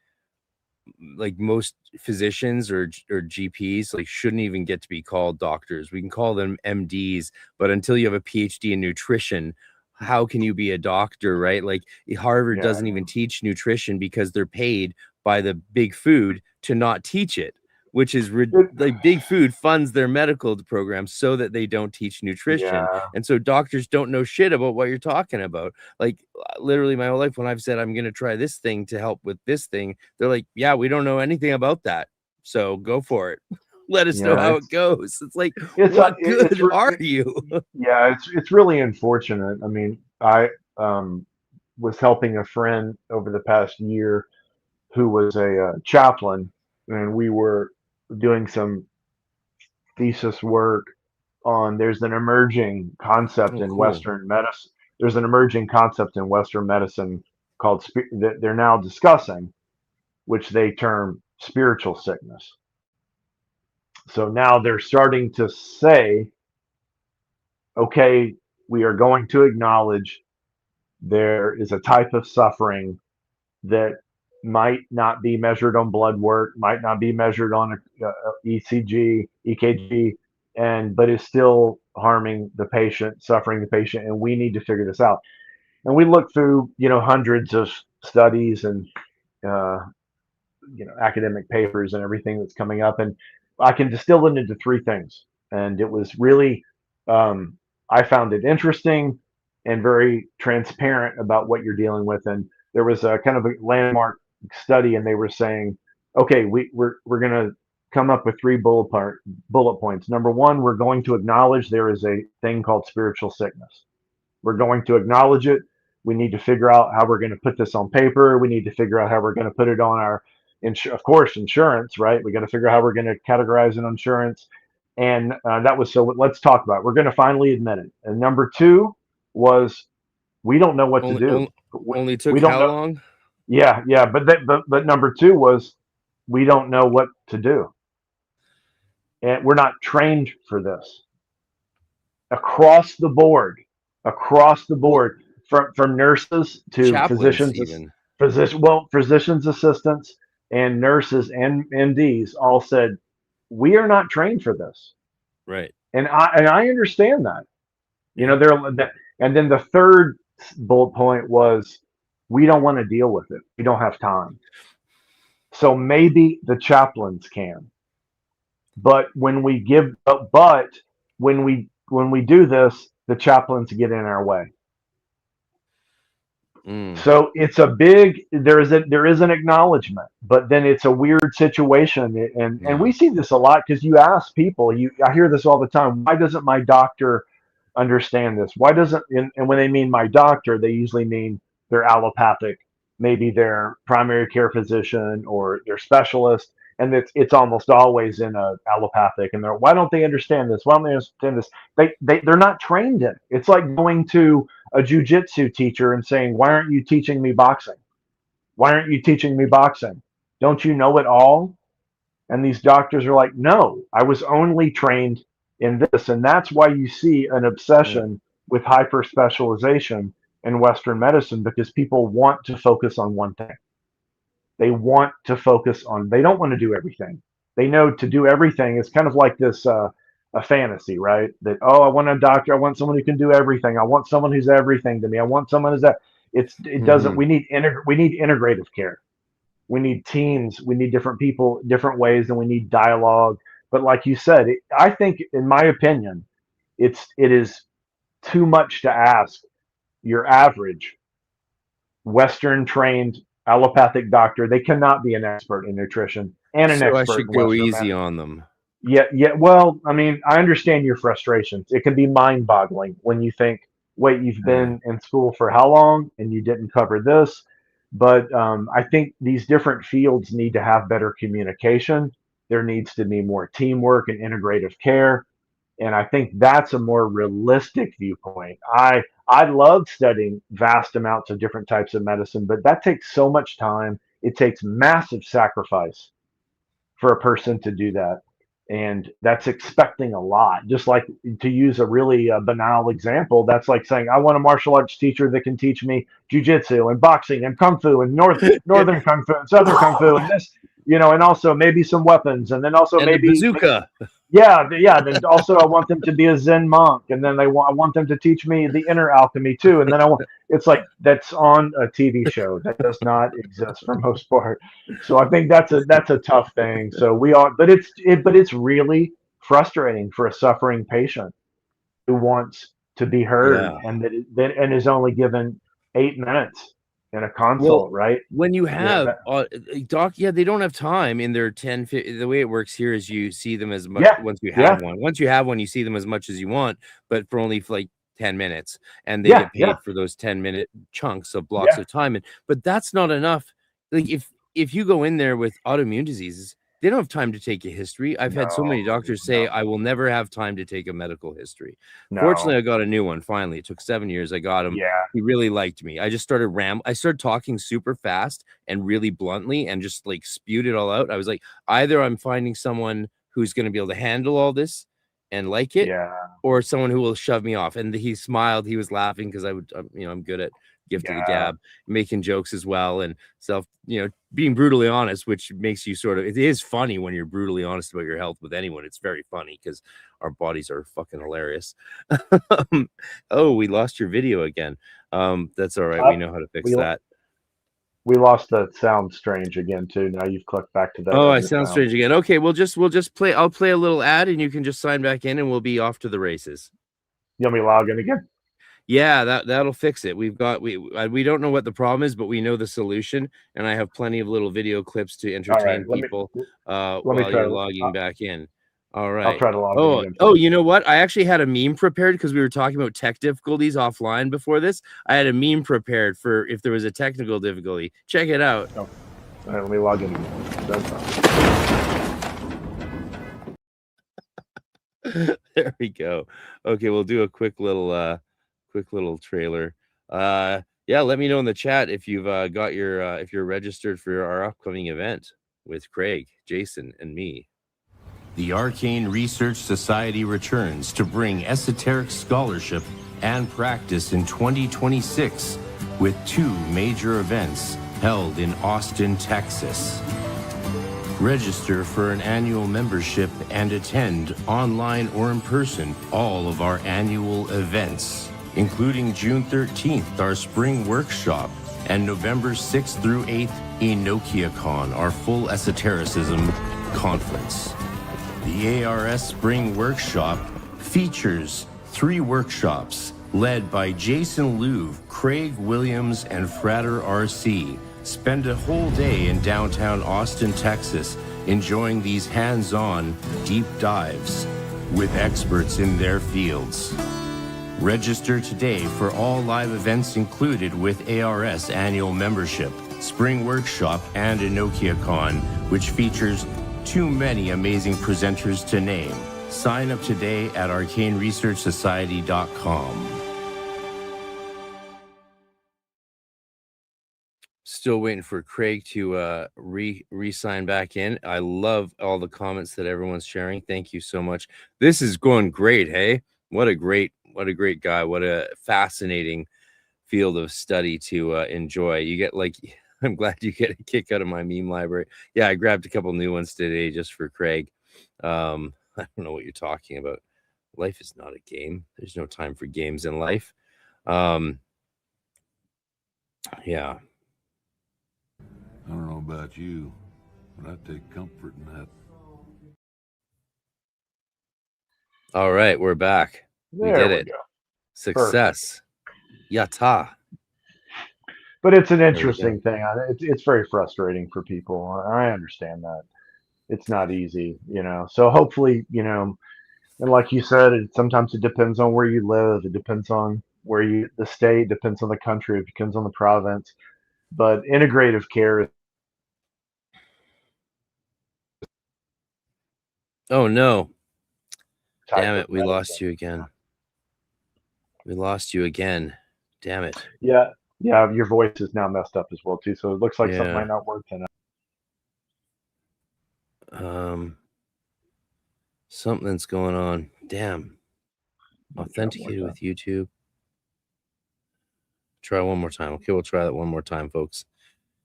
most physicians or GPs shouldn't even get to be called doctors. We can call them MDs, but until you have a PhD in nutrition, how can you be a doctor, right? Like Harvard doesn't even teach nutrition because they're paid by the big food to not teach it, which is like big food funds their medical programs so that they don't teach nutrition. And so doctors don't know shit about what you're talking about. Like literally my whole life, when I've said I'm going to try this thing to help with this thing, they're like, yeah, we don't know anything about that. So go for it. Let us know how it goes. It's like, what good are you? Yeah, it's really unfortunate. I mean, I was helping a friend over the past year who was a chaplain, and we were doing some thesis work on there's an emerging concept in Western medicine. There's an emerging concept in Western medicine called that they're now discussing, which they term spiritual sickness. So now they're starting to say, okay, we are going to acknowledge there is a type of suffering that might not be measured on blood work, might not be measured on ECG, EKG, but is still harming the patient, suffering the patient, and we need to figure this out. And we look through, hundreds of studies and academic papers and everything that's coming up, and I can distill it into three things. And it was really, I found it interesting and very transparent about what you're dealing with. And there was a kind of a landmark study, and they were saying, okay, we're going to come up with three bullet points. Number one, we're going to acknowledge there is a thing called spiritual sickness. We're going to acknowledge it. We need to figure out how we're going to put this on paper. We need to figure out how we're going to put it on our, of course, insurance, right? We got to figure out how we're going to categorize an insurance. And that was, so let's talk about it. We're going to finally admit it. And number two was, we don't know what to do. Only took how long? Yeah. But number two was, we don't know what to do. And we're not trained for this. Across the board, from nurses to Chaplains, physicians assistants and nurses and MDs all said, we are not trained for this. Right. And I understand that. And then the third bullet point was, we don't want to deal with it. We don't have time. So maybe the chaplains can. But when we do this, the chaplains get in our way. So it's a big, there is an acknowledgement, but then it's a weird situation. And we see this a lot because you ask people, I hear this all the time. Why doesn't my doctor understand this? Why doesn't, and when they mean my doctor, they usually mean their allopathic, maybe their primary care physician or their specialist. And it's almost always in a allopathic. And why don't they understand this? Why don't they understand this? They're not trained in it. It's like going to a jujitsu teacher and saying, why aren't you teaching me boxing? Why aren't you teaching me boxing? Don't you know it all? And these doctors are like, no, I was only trained in this. And that's why you see an obsession with hyper specialization in Western medicine, because people want to focus on one thing. They want to focus on, they don't want to do everything. They know to do everything is kind of like this, a fantasy, right? That, oh, I want a doctor. I want someone who can do everything. I want someone who's everything to me. I want someone who's that. It doesn't, we need integrative care. We need teams. We need different people, different ways, and we need dialogue. But like you said, I think, in my opinion, it is too much to ask your average Western trained allopathic doctor. They cannot be an expert in nutrition and an expert. I should go easy on them. Yeah. Well, I mean, I understand your frustrations. It can be mind-boggling when you think, wait, you've been in school for how long and you didn't cover this? But I think these different fields need to have better communication. There needs to be more teamwork and integrative care. And I think that's a more realistic viewpoint. I love studying vast amounts of different types of medicine, but that takes so much time. It takes massive sacrifice for a person to do that. And that's expecting a lot. Just like, to use a really banal example, that's like saying, I want a martial arts teacher that can teach me jujitsu and boxing and kung fu and northern kung fu and southern kung fu and this, and also maybe some weapons, and then also and maybe a bazooka. Yeah. Then also I want them to be a Zen monk, and then I want them to teach me the inner alchemy too. And then it's like, that's on a TV show that does not exist for most part. So I think that's a tough thing. So but it's really frustrating for a suffering patient who wants to be heard and is only given 8 minutes in a consult, right? When you have doc, they don't have time in their 10, 50, the way it works here is you see them as much once you have one. Once you have one, you see them as much as you want, but for only like 10 minutes, and they get paid for those 10-minute chunks of blocks of time. But that's not enough. Like if you go in there with autoimmune diseases, they don't have time to take a history. I've had so many doctors say, I will never have time to take a medical history. Fortunately, I got a new one. Finally, it took 7 years. I got him. Yeah. He really liked me. I just started I started talking super fast and really bluntly and just like spewed it all out. I was like, either I'm finding someone who's going to be able to handle all this and like it, or someone who will shove me off. And he smiled. He was laughing because I'm good at gift of the gab, making jokes as well, and being brutally honest, which makes you it is funny when you're brutally honest about your health with anyone. It's very funny because our bodies are fucking hilarious. Oh, we lost your video again. That's all right. We know how to fix that. We lost that sound strange again too. Now you've clicked back to that. Oh, I sound strange again. Okay, we'll just play. I'll play a little ad and you can just sign back in and we'll be off to the races. You want me to log in again? Yeah, that'll fix it. We don't know what the problem is, but we know the solution, and I have plenty of little video clips to entertain people while you're logging back in. All right. I'll try to log in. Oh, you know what? I actually had a meme prepared because we were talking about tech difficulties offline before this. I had a meme prepared for if there was a technical difficulty. Check it out. Oh. All right, let me log in again. There we go. Okay, we'll do a quick little trailer. Let me know in the chat if you've got your if you're registered for our upcoming event with Craig, Jason, and me. The Arcane Research Society returns to bring esoteric scholarship and practice in 2026 with 2 major events held in Austin, Texas. Register for an annual membership and attend online or in person all of our annual events, including June 13th, our spring workshop, and November 6th through 8th, EnokiaCon, our full esotericism conference. The A.R.S. Spring Workshop features 3 workshops Led by Jason Louv, Craig Williams, and Frater R.C., spend a whole day in downtown Austin, Texas, enjoying these hands-on deep dives with experts in their fields. Register today for all live events included with A.R.S. annual membership, Spring Workshop, and EnokiaCon, which features too many amazing presenters to name. Sign up today at arcaneresearchsociety.com. Still waiting for Craig to re-sign back in. I love all the comments that everyone's sharing. Thank you so much. This is going great. Hey, what a great guy. What a fascinating field of study to enjoy. You get like, I'm glad you get a kick out of my meme library. Yeah, I grabbed a couple new ones today just for Craig. I don't know what you're talking about. Life is not a game. There's no time for games in life. Yeah. I don't know about you, but I take comfort in that. All right, we're back. We did it. Success. Perfect. Yata. But it's an interesting thing. It's very frustrating for people. I understand that. It's not easy, So hopefully, and like you said, sometimes it depends on where you live. It depends on the state, depends on the country, it depends on the province. But integrative care. Oh no. Damn it, we lost you again. We lost you again. Damn it. Yeah, your voice is now messed up as well too. So it looks like something might not work tonight. Something's going on. Damn. Authenticated with YouTube. Try one more time. Okay, we'll try that one more time, folks.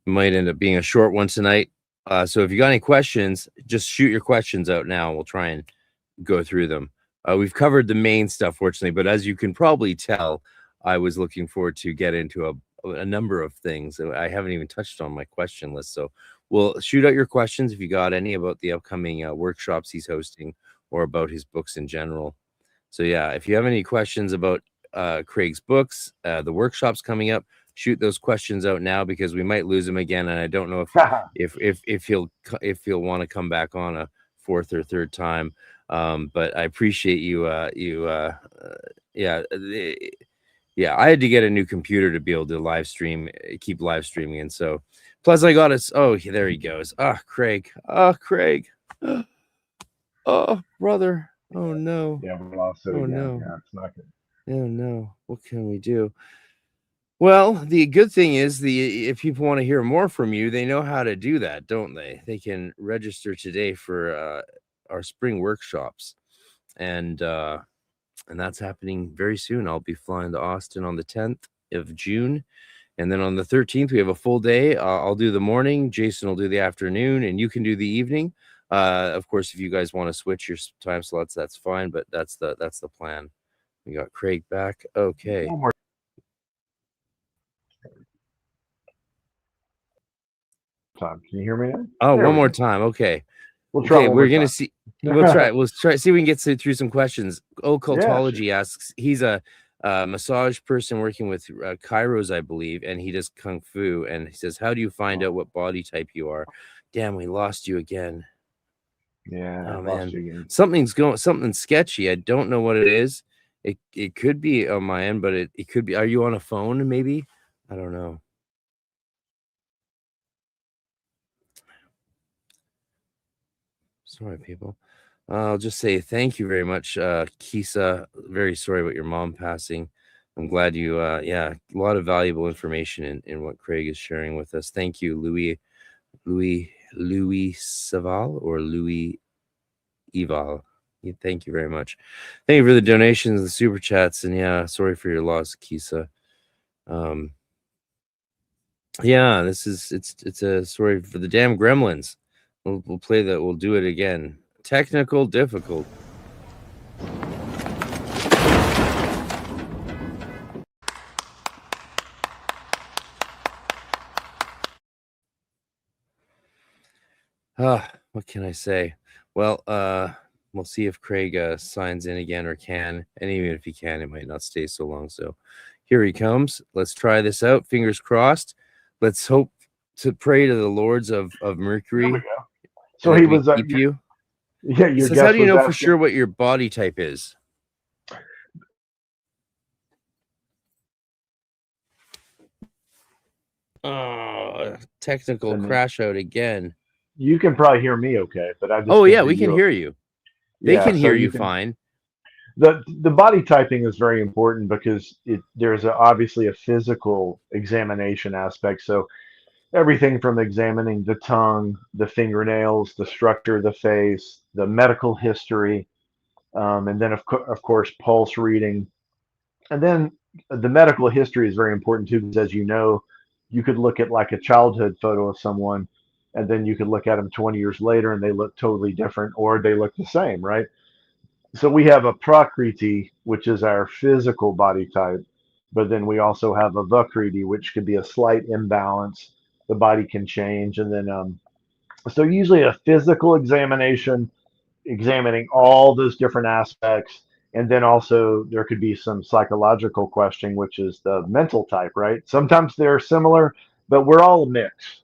It might end up being a short one tonight. So if you got any questions, just shoot your questions out now. We'll try and go through them. We've covered the main stuff, fortunately, but as you can probably tell, I was looking forward to get into a number of things. I haven't even touched on my question list. So we'll shoot out your questions if you got any about the upcoming workshops he's hosting or about his books in general. So yeah, if you have any questions about Craig's books, the workshops coming up, shoot those questions out now because we might lose him again, and I don't know if he'll want to come back on a fourth or third time. But I appreciate you. I had to get a new computer to be able to live stream, keep live streaming, and so plus I got us. Oh, there he goes. Craig. Craig. Oh, brother. Oh no. Yeah, we lost it again. No. Yeah, it's not good. Oh no. What can we do? Well, the good thing is if people want to hear more from you, they know how to do that, don't they? They can register today for our spring workshops, and that's happening very soon. I'll be flying to Austin on the 10th of June, and then on the 13th we have a full day. I'll do the morning, Jason will do the afternoon, and you can do the evening. Of course, if you guys want to switch your time slots, that's fine, but that's the plan. We got Craig back. Okay. One more time. Can you hear me now? Oh, one more time. Okay. We'll try. We're gonna see. We'll try. We'll try. See if we can get through some questions. Occultology asks. He's a massage person working with chiros, I believe, and he does kung fu. And he says, "How do you find out what body type you are?" Damn, we lost you again. Yeah. Oh man, something sketchy. I don't know what it is. It could be on my end, but it could be. Are you on a phone? Maybe. I don't know. Sorry, people. I'll just say thank you very much, Kisa. Very sorry about your mom passing. I'm glad you, a lot of valuable information in what Craig is sharing with us. Thank you, Louis Saval or Louis Eval. Thank you very much. Thank you for the donations, the super chats, and sorry for your loss, Kisa. It's a story for the damn gremlins. We'll play that. We'll do it again. Technical difficult. What can I say? Well, we'll see if Craig signs in again or can. And even if he can, it might not stay so long. So here he comes. Let's try this out. Fingers crossed. Let's hope to pray to the lords of Mercury. There we go. So he was keep you. Yeah, he says, how do you know for sure what your body type is? Oh, technical crash out again. You can probably hear me okay, but I just we can hear you. They can hear you fine. The body typing is very important because there's obviously a physical examination aspect. So everything from examining the tongue, the fingernails, the structure of the face, the medical history, and then of course pulse reading, and then the medical history is very important too, because as you know, you could look at like a childhood photo of someone, and then you could look at them 20 years later and they look totally different, or they look the same, right? So we have a prakriti, which is our physical body type, but then we also have a vakriti, which could be a slight imbalance. The body can change, and then so usually a physical examination, examining all those different aspects, and then also there could be some psychological questioning, which is the mental type, right? Sometimes they're similar, but we're all a mix.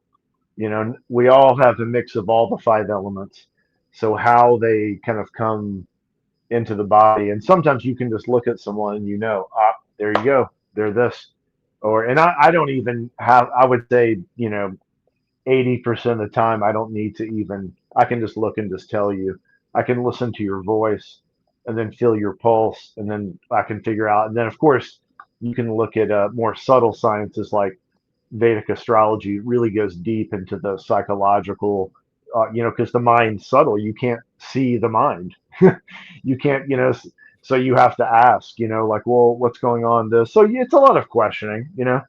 You know, we all have a mix of all the 5 elements. So how they kind of come into the body, and sometimes you can just look at someone and there you go, they're this. And I don't even have, I would say, 80% of the time, I don't need to even, I can just look and just tell you. I can listen to your voice and then feel your pulse, and then I can figure out. And then, of course, you can look at more subtle sciences like Vedic astrology. It really goes deep into the psychological, because the mind's subtle. You can't see the mind. You can't, so you have to ask, like, well, what's going on? So it's a lot of questioning, and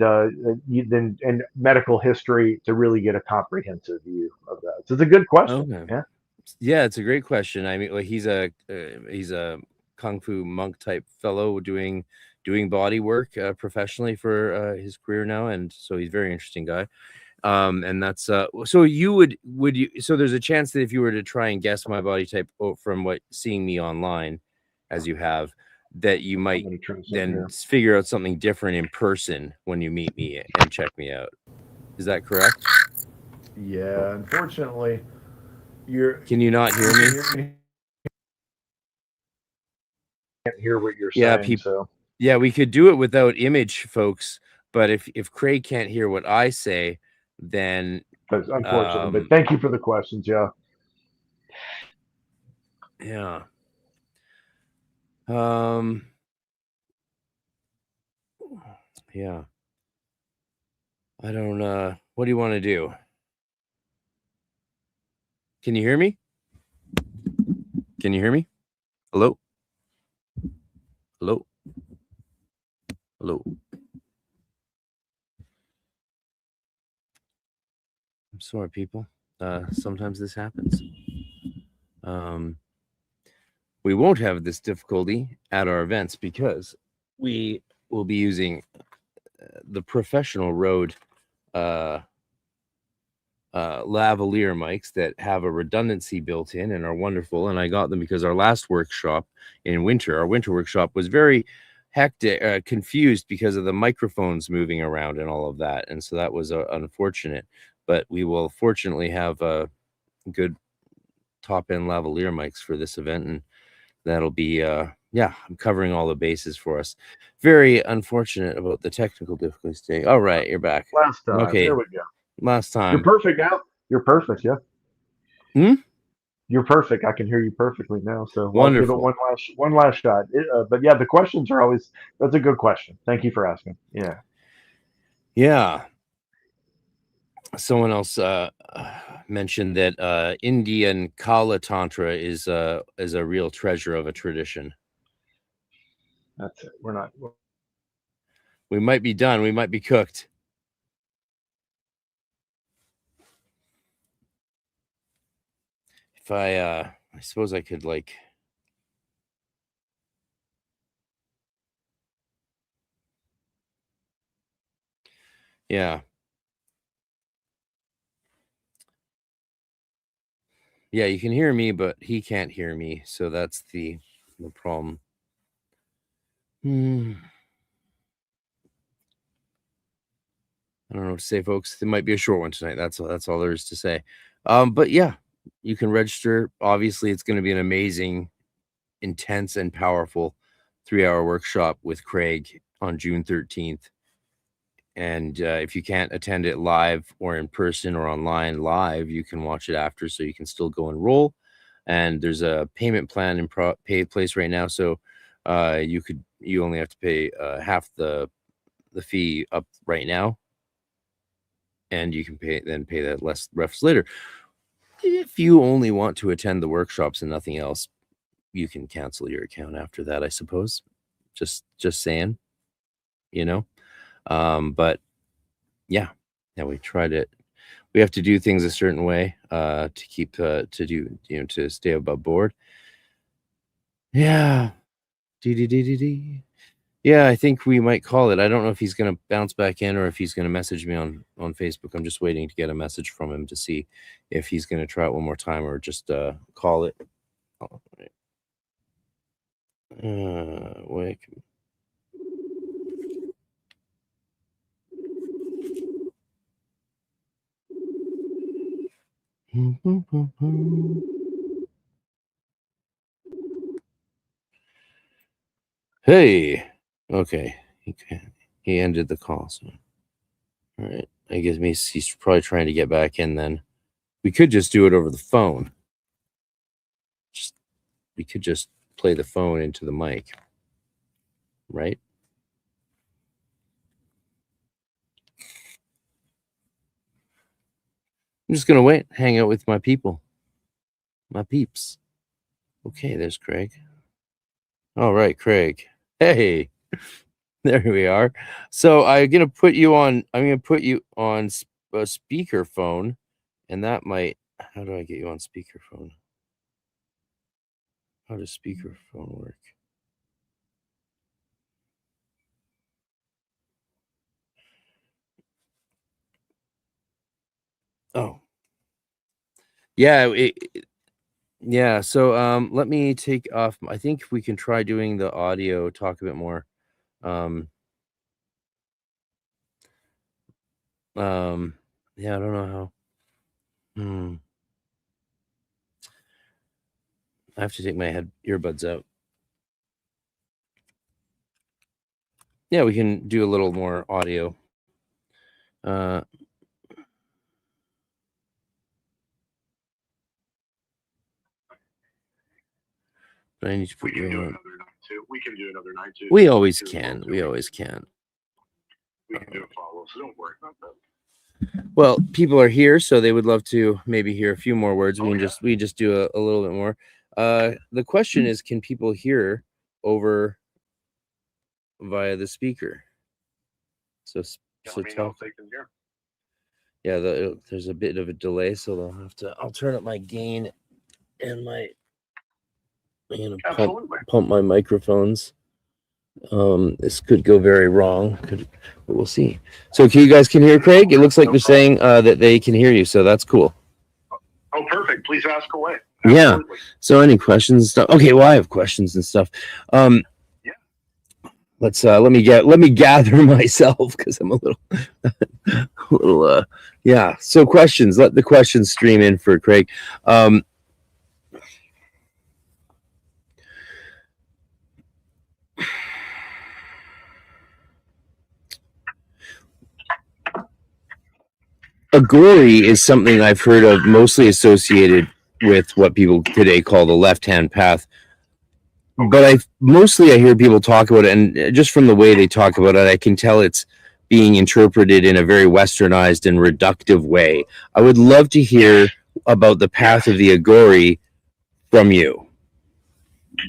and medical history to really get a comprehensive view of that. So it's a good question. Okay. Yeah, it's a great question. I mean, he's a kung fu monk type fellow doing body work professionally for his career now, and so he's a very interesting guy. And that's so you would you, so there's a chance that if you were to try and guess my body type from seeing me online, as you have, that you might then figure out something different in person when you meet me and check me out. Is that correct? Yeah, unfortunately, can you not hear me? Can't hear what you're saying. Yeah, we could do it without image, folks, but if Craig can't hear what I say, then unfortunately. But thank you for the questions. Yeah. Yeah. I don't what do you want to do? Can you hear me? Can you hear me? Hello? Hello? Hello? I'm sorry, people. Sometimes this happens. We won't have this difficulty at our events because we will be using the professional Rode lavalier mics that have a redundancy built in and are wonderful. And I got them because our last workshop in winter, our winter workshop, was very hectic, confused because of the microphones moving around and all of that. And so that was unfortunate. But we will fortunately have good top-end lavalier mics for this event, and that'll be I'm covering all the bases for us. Very unfortunate about the technical difficulties today. All right, you're back. Last time. Okay, there we go. Last time. You're perfect now. You're perfect. Yeah. You're perfect. I can hear you perfectly now. So wonderful. Give it one last shot. But yeah, the questions are always. That's a good question. Thank you for asking. Yeah. Yeah. Someone else mentioned that Indian Kala Tantra is a real treasure of a tradition. That's it. We're not. We might be done. We might be cooked. If I suppose I could yeah. Yeah, you can hear me, but he can't hear me. So that's the problem. I don't know what to say, folks. It might be a short one tonight. That's all there is to say. But yeah, you can register. Obviously, it's going to be an amazing, intense, and powerful 3-hour workshop with Craig on June 13th. And if you can't attend it live or in person or online live, you can watch it after, so you can still go enroll. And there's a payment plan in place right now, so you only have to pay half the fee up right now, and you can pay that less refs later. If you only want to attend the workshops and nothing else, you can cancel your account after that, I suppose. Just saying, but yeah, we tried it. We have to do things a certain way to keep to stay above board. Yeah. Yeah, I think we might call it. I don't know if he's going to bounce back in or if he's going to message me on Facebook. I'm just waiting to get a message from him to see if he's going to try it one more time or just call it. Wait. Hey. Okay. He ended the call. So. All right. I guess he's probably trying to get back in then. We could just do it over the phone. We could just play the phone into the mic. Right? I'm just going to wait, hang out with my people. My peeps. Okay, there's Craig. All right, Craig. Hey. There we are. So I'm going to put you on a speakerphone, and that might, how do I get you on speakerphone? How does speakerphone work? Oh. Yeah, yeah, so let me take off. I think we can try doing the audio, talk a bit more. Yeah, I don't know how. I have to take my earbuds out. Yeah, we can do a little more audio. I need to put you on. We can do another night too. We always can. We always can. We can do a follow, so don't worry about that. Well, people are here, so they would love to maybe hear a few more words. We just do a little bit more. The question is, can people hear over via the speaker? So talk. They can hear. Yeah, there's a bit of a delay, so I'll turn up my gain and pump my microphones. This could go very wrong, but we'll see. So you guys can hear Craig? It looks like they're saying that they can hear you, so that's cool. Oh, perfect. Please ask away. Absolutely. Yeah. So any questions and stuff? Okay, well, I have questions and stuff. Yeah. Let me gather myself because I'm a little yeah. So questions. Let the questions stream in for Craig. Agori is something I've heard of, mostly associated with what people today call the left-hand path. But I hear people talk about it, and just from the way they talk about it, I can tell it's being interpreted in a very westernized and reductive way. I would love to hear about the path of the Agori from you.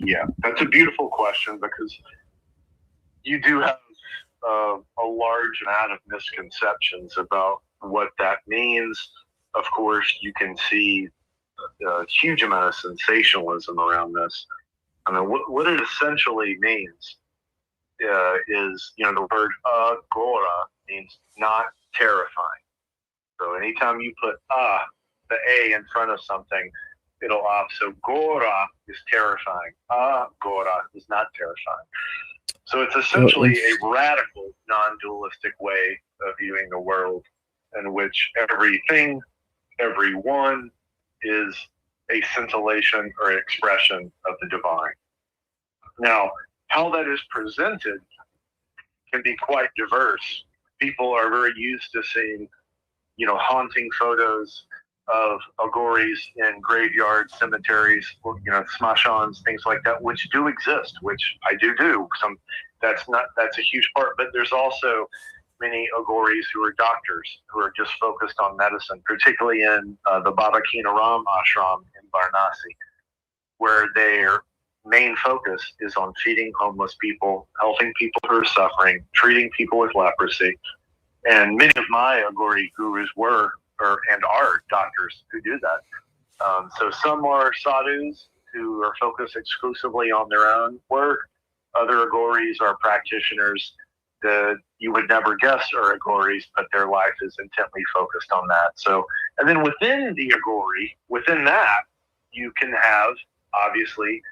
Yeah, that's a beautiful question because you do have a large amount of misconceptions about what that means. Of course, you can see a huge amount of sensationalism around this. I mean, what it essentially means is, the word Aghora means not terrifying. So anytime you put the A in front of something, it'll off. So Gora is terrifying. Agora is not terrifying. So it's essentially a radical, non-dualistic way of viewing the world, in which everything, everyone is a scintillation or expression of the divine. Now, how that is presented can be quite diverse. People are very used to seeing, haunting photos of Agoris in graveyards, cemeteries, Smashans, things like that, which do exist, which I do. That's a huge part, but there's also many Agoris who are doctors who are just focused on medicine, particularly in the Baba Kinaram ashram in Varanasi, where their main focus is on feeding homeless people, helping people who are suffering, treating people with leprosy. And many of my Agori gurus were and are doctors who do that. So some are sadhus who are focused exclusively on their own work. Other Agoris are practitioners that you would never guess are Agoris, but their life is intently focused on that. So, and then within the Agori, within that, you can have, obviously,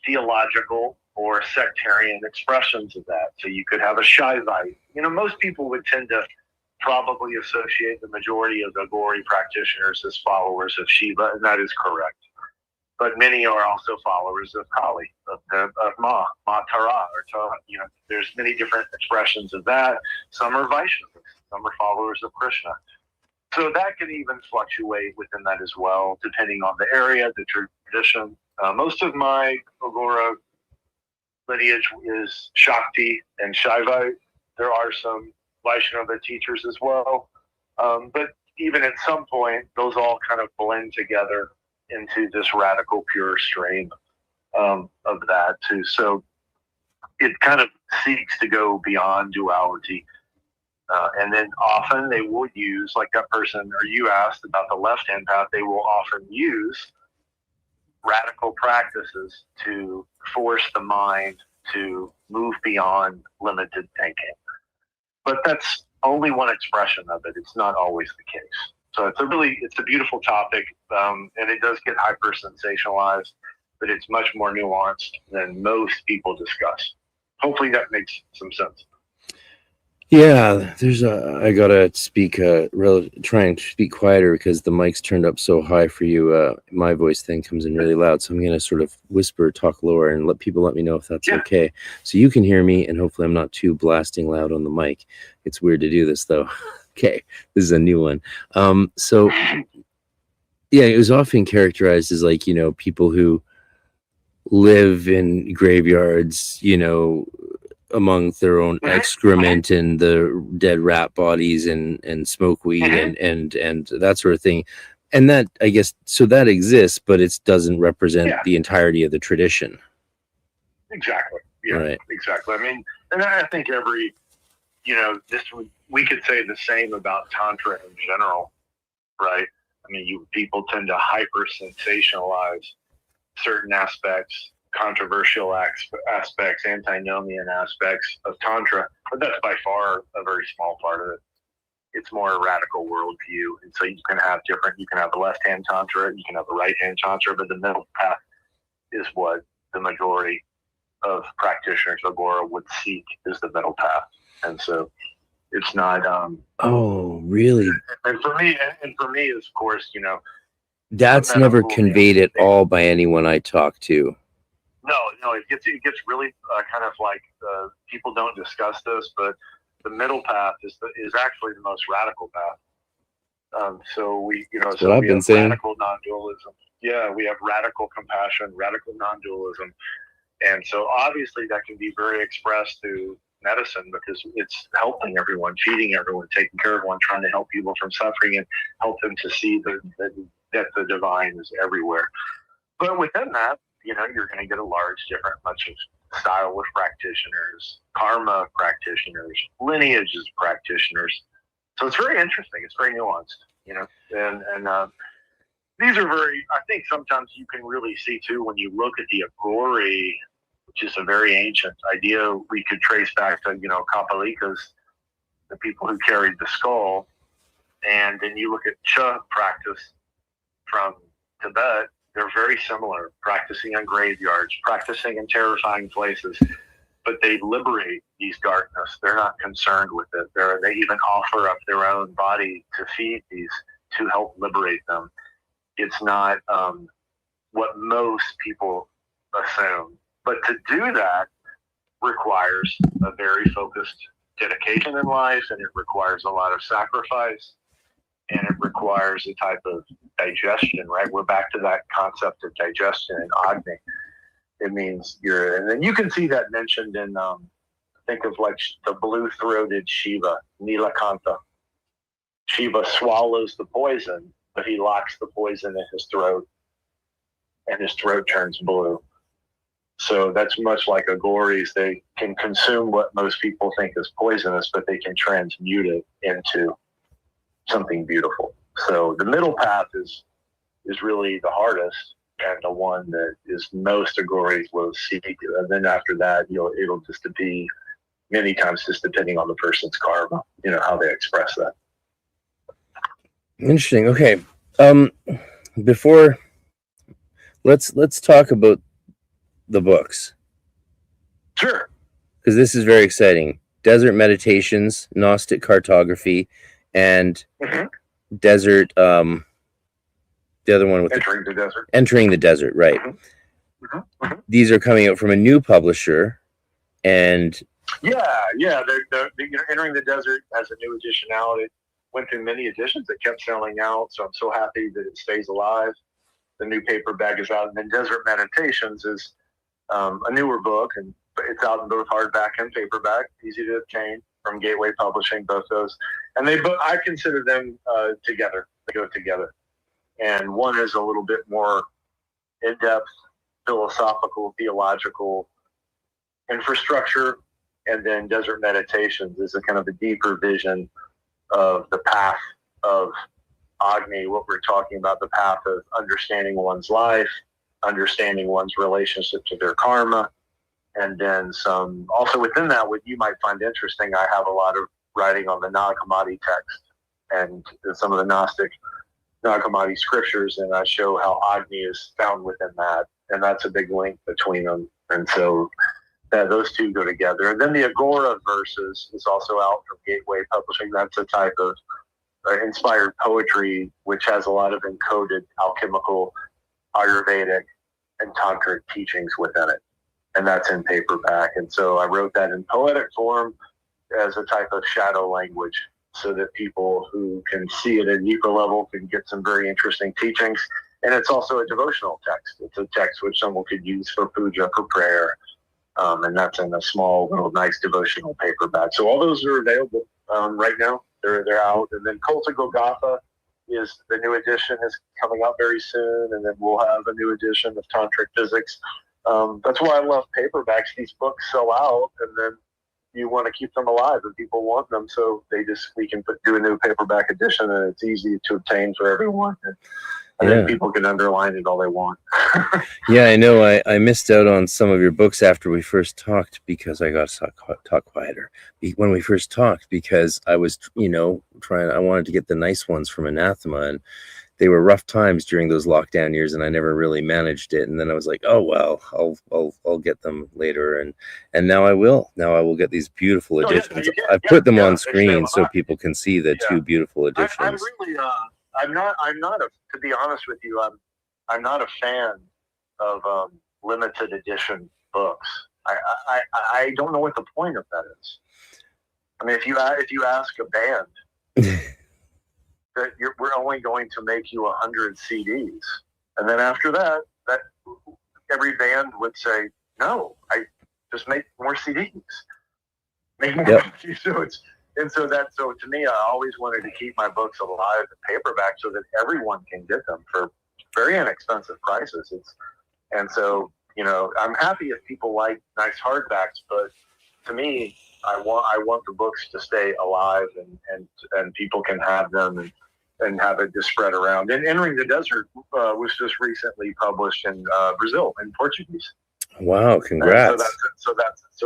theological or sectarian expressions of that. So you could have a Shaivite. Most people would tend to probably associate the majority of the Agori practitioners as followers of Shiva, and that is correct. But many are also followers of Kali, of Ma Tara, or Tara. There's many different expressions of that. Some are Vaishnavas, some are followers of Krishna. So that can even fluctuate within that as well, depending on the area, the tradition. Most of my Aghora lineage is Shakti and Shaivite. There are some Vaishnava teachers as well. But even at some point, those all kind of blend together into this radical pure stream of that too. So it kind of seeks to go beyond duality. And then often they will use, like that person, or you asked about the left-hand path, they will often use radical practices to force the mind to move beyond limited thinking. But that's only one expression of it. It's not always the case. So it's a beautiful topic, and it does get hyper-sensationalized, but it's much more nuanced than most people discuss. Hopefully that makes some sense. Yeah, I gotta speak, try and speak quieter because the mic's turned up so high for you. My voice thing comes in really loud, so I'm gonna sort of whisper, talk lower, and let me know if that's okay. So you can hear me, and hopefully I'm not too blasting loud on the mic. It's weird to do this though. Okay, this is a new one. So yeah, it was often characterized as like, people who live in graveyards, among their own excrement and the dead rat bodies and smoke weed and that sort of thing. And that, I guess, so that exists, but it doesn't represent the entirety of the tradition. Exactly. Yeah, right. Exactly. I mean, and I think we could say the same about Tantra in general, right? I mean, people tend to hyper-sensationalize certain aspects, controversial aspects, antinomian aspects of Tantra, but that's by far a very small part of it. It's more a radical worldview, and so you can have the left-hand Tantra, you can have the right-hand Tantra, but the middle path is what the majority of practitioners of Aghora would seek, is the middle path. And so it's not oh, really? And for me, of course, that's never conveyed at all by anyone I talk to. No, it gets really kind of like people don't discuss this, but the middle path is actually the most radical path. So we have radical non-dualism. Yeah, we have radical compassion, radical non-dualism, and so obviously that can be very expressed through medicine because it's helping everyone, feeding everyone, taking care of everyone, trying to help people from suffering and help them to see that the divine is everywhere. But within that, you're going to get a large different bunch of style of practitioners, karma practitioners, lineages practitioners. So it's very interesting. It's very nuanced, and these are I think sometimes you can really see too when you look at the Agori, which is a very ancient idea we could trace back to, Kapalikas, the people who carried the skull. And then you look at Cha practice from Tibet, They're very similar, practicing on graveyards, practicing in terrifying places, but they liberate these darkness. They're not concerned with it. They even offer up their own body to feed these, to help liberate them. It's not what most people assume. But to do that requires a very focused dedication in life, and it requires a lot of sacrifice, and it requires a type of digestion, right? We're back to that concept of digestion in Agni. It means and then you can see that mentioned in, think of like the blue-throated Shiva, Nilakanta. Shiva swallows the poison, but he locks the poison in his throat, and his throat turns blue. So that's much like Agoris. They can consume what most people think is poisonous, but they can transmute it into something beautiful. So the middle path is really the hardest, and the one that is most Agoris will seek. And then after that, it'll just be many times just depending on the person's karma, how they express that. Interesting. Okay. Before let's talk about the books. Sure. Because this is very exciting. Desert Meditations, Gnostic Cartography, and Desert, the other one with Entering the Desert. Entering the Desert, right. These are coming out from a new publisher, and they're Entering the Desert has a new edition out. It went through many editions. It kept selling out, so I'm so happy that it stays alive. The new paperback is out, and then Desert Meditations is a newer book, and it's out in both hardback and paperback, easy to obtain from Gateway Publishing, both those. And I consider them together. They go together. And one is a little bit more in-depth philosophical, theological infrastructure, and then Desert Meditations is a kind of a deeper vision of the path of Agni, what we're talking about, the path of understanding one's life, understanding one's relationship to their karma, and then some. Also within that, what you might find interesting, I have a lot of writing on the Nag Hammadi text and some of the Gnostic Nag Hammadi scriptures, and I show how Agni is found within that, and that's a big link between them. And so those two go together. And then the Aghora verses is also out from Gateway Publishing. That's a type of inspired poetry which has a lot of encoded alchemical, Ayurvedic, and tantric teachings within it, and that's in paperback. And so I wrote that in poetic form as a type of shadow language, so that people who can see it at a deeper level can get some very interesting teachings. And it's also a devotional text. It's a text which someone could use for puja, for prayer, and that's in a small, little, nice devotional paperback. So all those are available right now. They're out. And then Cult of Golgotha is the new edition, is coming out very soon, and then we'll have a new edition of Tantric Physics. That's why I love paperbacks. These books sell out, and then you want to keep them alive, and people want them, so we can do a new paperback edition, and it's easy to obtain for everyone. And then people can underline it all they want. Yeah, I know. I missed out on some of your books after we first talked because I got to talk quieter when we first talked, because I was, I wanted to get the nice ones from Anathema, and they were rough times during those lockdown years, and I never really managed it. And then I was like, oh well, I'll get them later, and now I will. Now I will get these beautiful editions. I've put them on screen so people can see the two beautiful editions. I'm really to be honest with you, I'm not a fan of limited edition books. I don't know what the point of that is. I mean, if you ask a band that we're only going to make you 100 CDs, and then after that every band would say, no, I just make more CDs, make more copies. So to me, I always wanted to keep my books alive in paperback so that everyone can get them for very inexpensive prices. I'm happy if people like nice hardbacks, but to me, I want the books to stay alive, and people can have them and have it just spread around. And Entering the Desert was just recently published in Brazil in Portuguese. Wow! Congrats. So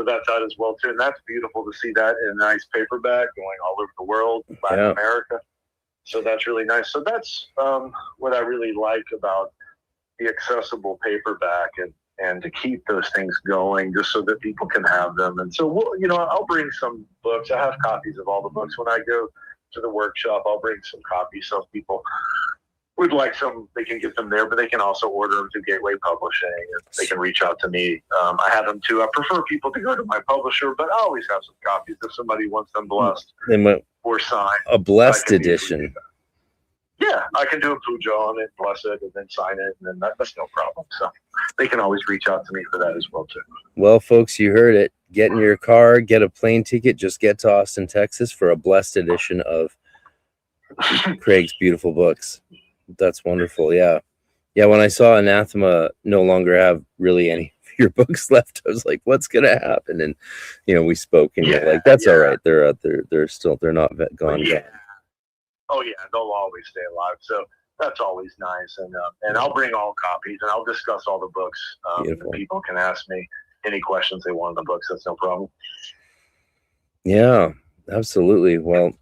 that's out as well too, and that's beautiful to see that in a nice paperback going all over the world, Latin America. So that's really nice. So that's what I really like about the accessible paperback and to keep those things going just so that people can have them. And so, I'll bring some books. I have copies of all the books. When I go to the workshop, I'll bring some copies. So if people would like some, they can get them there, but they can also order them through Gateway Publishing, and they can reach out to me. I have them too. I prefer people to go to my publisher, but I always have some copies if somebody wants them blessed or signed. A blessed edition. Yeah, I can do a puja on it, bless it, and then sign it, and then that's no problem. So they can always reach out to me for that as well too. Well, folks, you heard it. Get in your car, get a plane ticket, just get to Austin, Texas for a blessed edition of Craig's beautiful books. That's wonderful. Yeah. When I saw Anathema no longer have really any of your books left, I was like, what's going to happen? And, we spoke, and you're like, that's all right. They're out there. They're not gone. Yeah. Oh yeah, they'll always stay alive. So that's always nice. And I'll bring all copies, and I'll discuss all the books. And people can ask me any questions they want on the books. That's no problem. Yeah, absolutely. Well,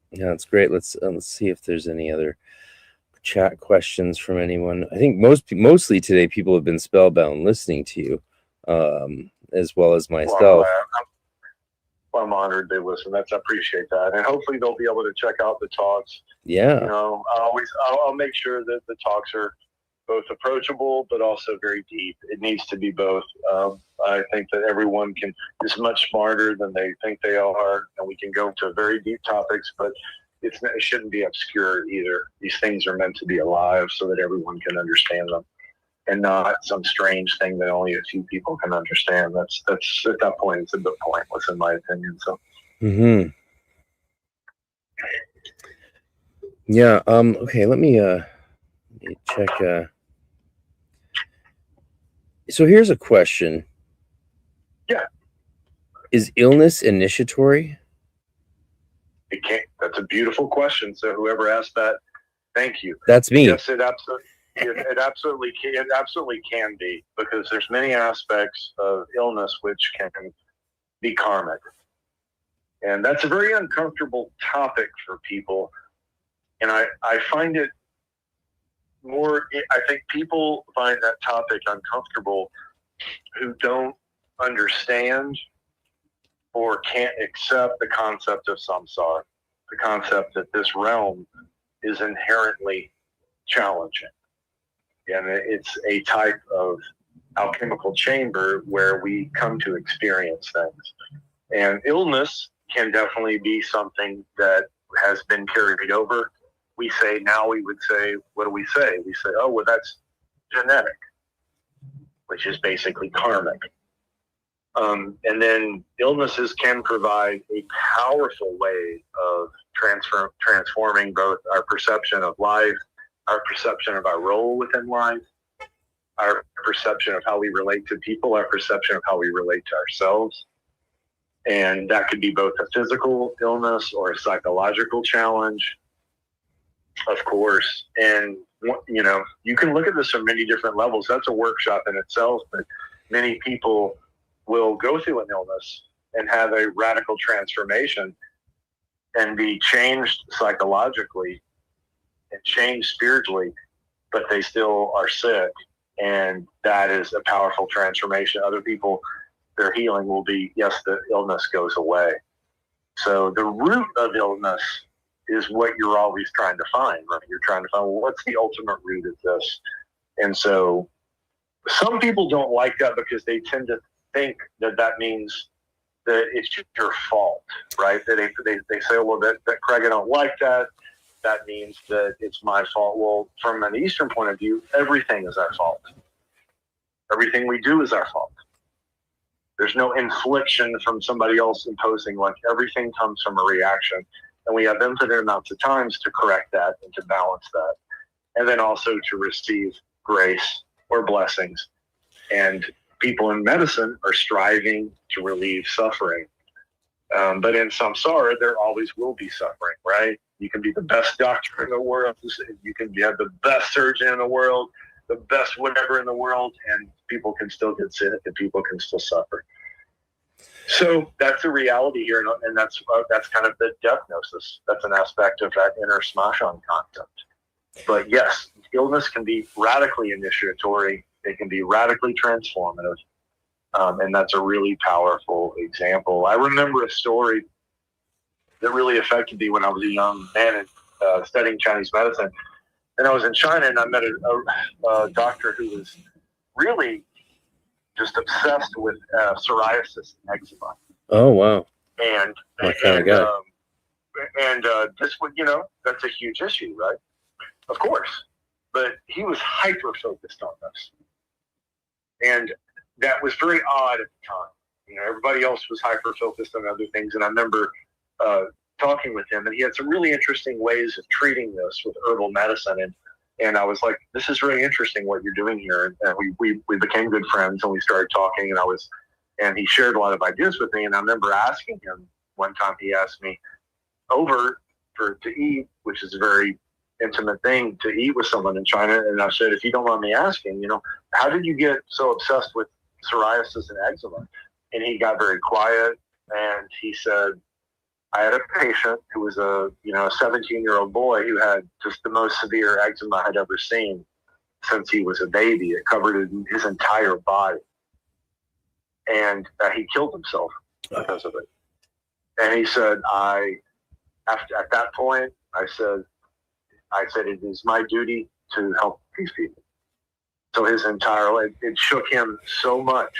yeah, it's great. Let's see if there's any other chat questions from anyone. I think mostly today people have been spellbound listening to you, as well as myself. Well, I'm honored they listen. I appreciate that, and hopefully they'll be able to check out the talks. Yeah, I'll make sure that the talks are both approachable but also very deep. It needs to be both. I think that everyone is much smarter than they think they are, and we can go into very deep topics, but it shouldn't be obscure either. These things are meant to be alive so that everyone can understand them, and not some strange thing that only a few people can understand. That's at that point, it's a bit pointless in my opinion. So. Mm-hmm. Yeah. Okay. Let me check. So here's a question. Yeah. Is illness initiatory? It can't. That's a beautiful question. So whoever asked that, thank you. That's me. Yes, it absolutely can be, because there's many aspects of illness which can be karmic, and that's a very uncomfortable topic for people. And I find it more. I think people find that topic uncomfortable who don't understand or can't accept the concept of samsara, the concept that this realm is inherently challenging. And it's a type of alchemical chamber where we come to experience things. And illness can definitely be something that has been carried over. We would say, what do we say? We say, oh, well, that's genetic, which is basically karmic. And then illnesses can provide a powerful way of transforming both our perception of life, our perception of our role within life, our perception of how we relate to people, our perception of how we relate to ourselves. And that could be both a physical illness or a psychological challenge, of course. And, you can look at this from many different levels. That's a workshop in itself, but many people will go through an illness and have a radical transformation and be changed psychologically and changed spiritually, but they still are sick. And that is a powerful transformation. Other people, their healing will be, yes, the illness goes away. So the root of illness is what you're always trying to find, right? You're trying to find, well, what's the ultimate root of this? And so some people don't like that because they tend to think that means that it's your fault, right? That they say, well, that Craig, I don't like that. That means that it's my fault. Well, from an Eastern point of view, everything is our fault. Everything we do is our fault. There's no infliction from somebody else imposing. Like, everything comes from a reaction. And we have infinite amounts of times to correct that and to balance that. And then also to receive grace or blessings. And people in medicine are striving to relieve suffering. But in samsara, there always will be suffering, right? You can be the best doctor in the world. You can have the best surgeon in the world, the best whatever in the world, and people can still get sick and people can still suffer. So that's the reality here, and that's kind of the death gnosis. That's an aspect of that inner Smashan concept. But yes, illness can be radically initiatory. It can be radically transformative. And that's a really powerful example. I remember a story that really affected me when I was a young man and studying Chinese medicine. And I was in China, and I met a doctor who was really just obsessed with psoriasis and eczema. Oh, wow. And this would, that's a huge issue, right? Of course. But he was hyper-focused on this. And that was very odd at the time. Everybody else was hyper-focused on other things. And I remember talking with him, and he had some really interesting ways of treating this with herbal medicine. And I was like, this is really interesting what you're doing here. And we became good friends, and we started talking, and he shared a lot of ideas with me. And I remember asking him one time, he asked me over to eat, which is a very intimate thing to eat with someone in China. And I said, if you don't mind me asking, how did you get so obsessed with psoriasis and eczema? And he got very quiet, and he said, I had a patient who was a 17-year-old boy who had just the most severe eczema I had ever seen since he was a baby. It covered his entire body. And he killed himself because of it. And he said, at that point, I said, it is my duty to help these people. So his entire life, it shook him so much.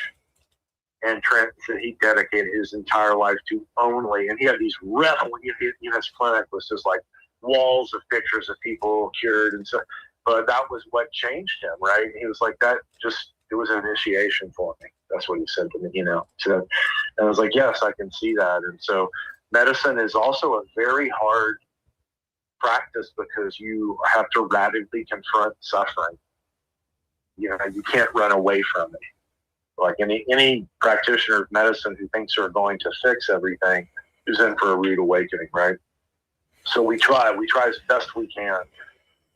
And Trent said he dedicated his entire life to only, and he had these his clinic was just like walls of pictures of people cured and so, but that was what changed him, right? He was like, it was an initiation for me. That's what he said to me, So, and I was like, yes, I can see that. And so medicine is also a very hard practice because you have to radically confront suffering. You can't run away from it. Like any practitioner of medicine who thinks they're going to fix everything is in for a rude awakening, right? So we try as best we can.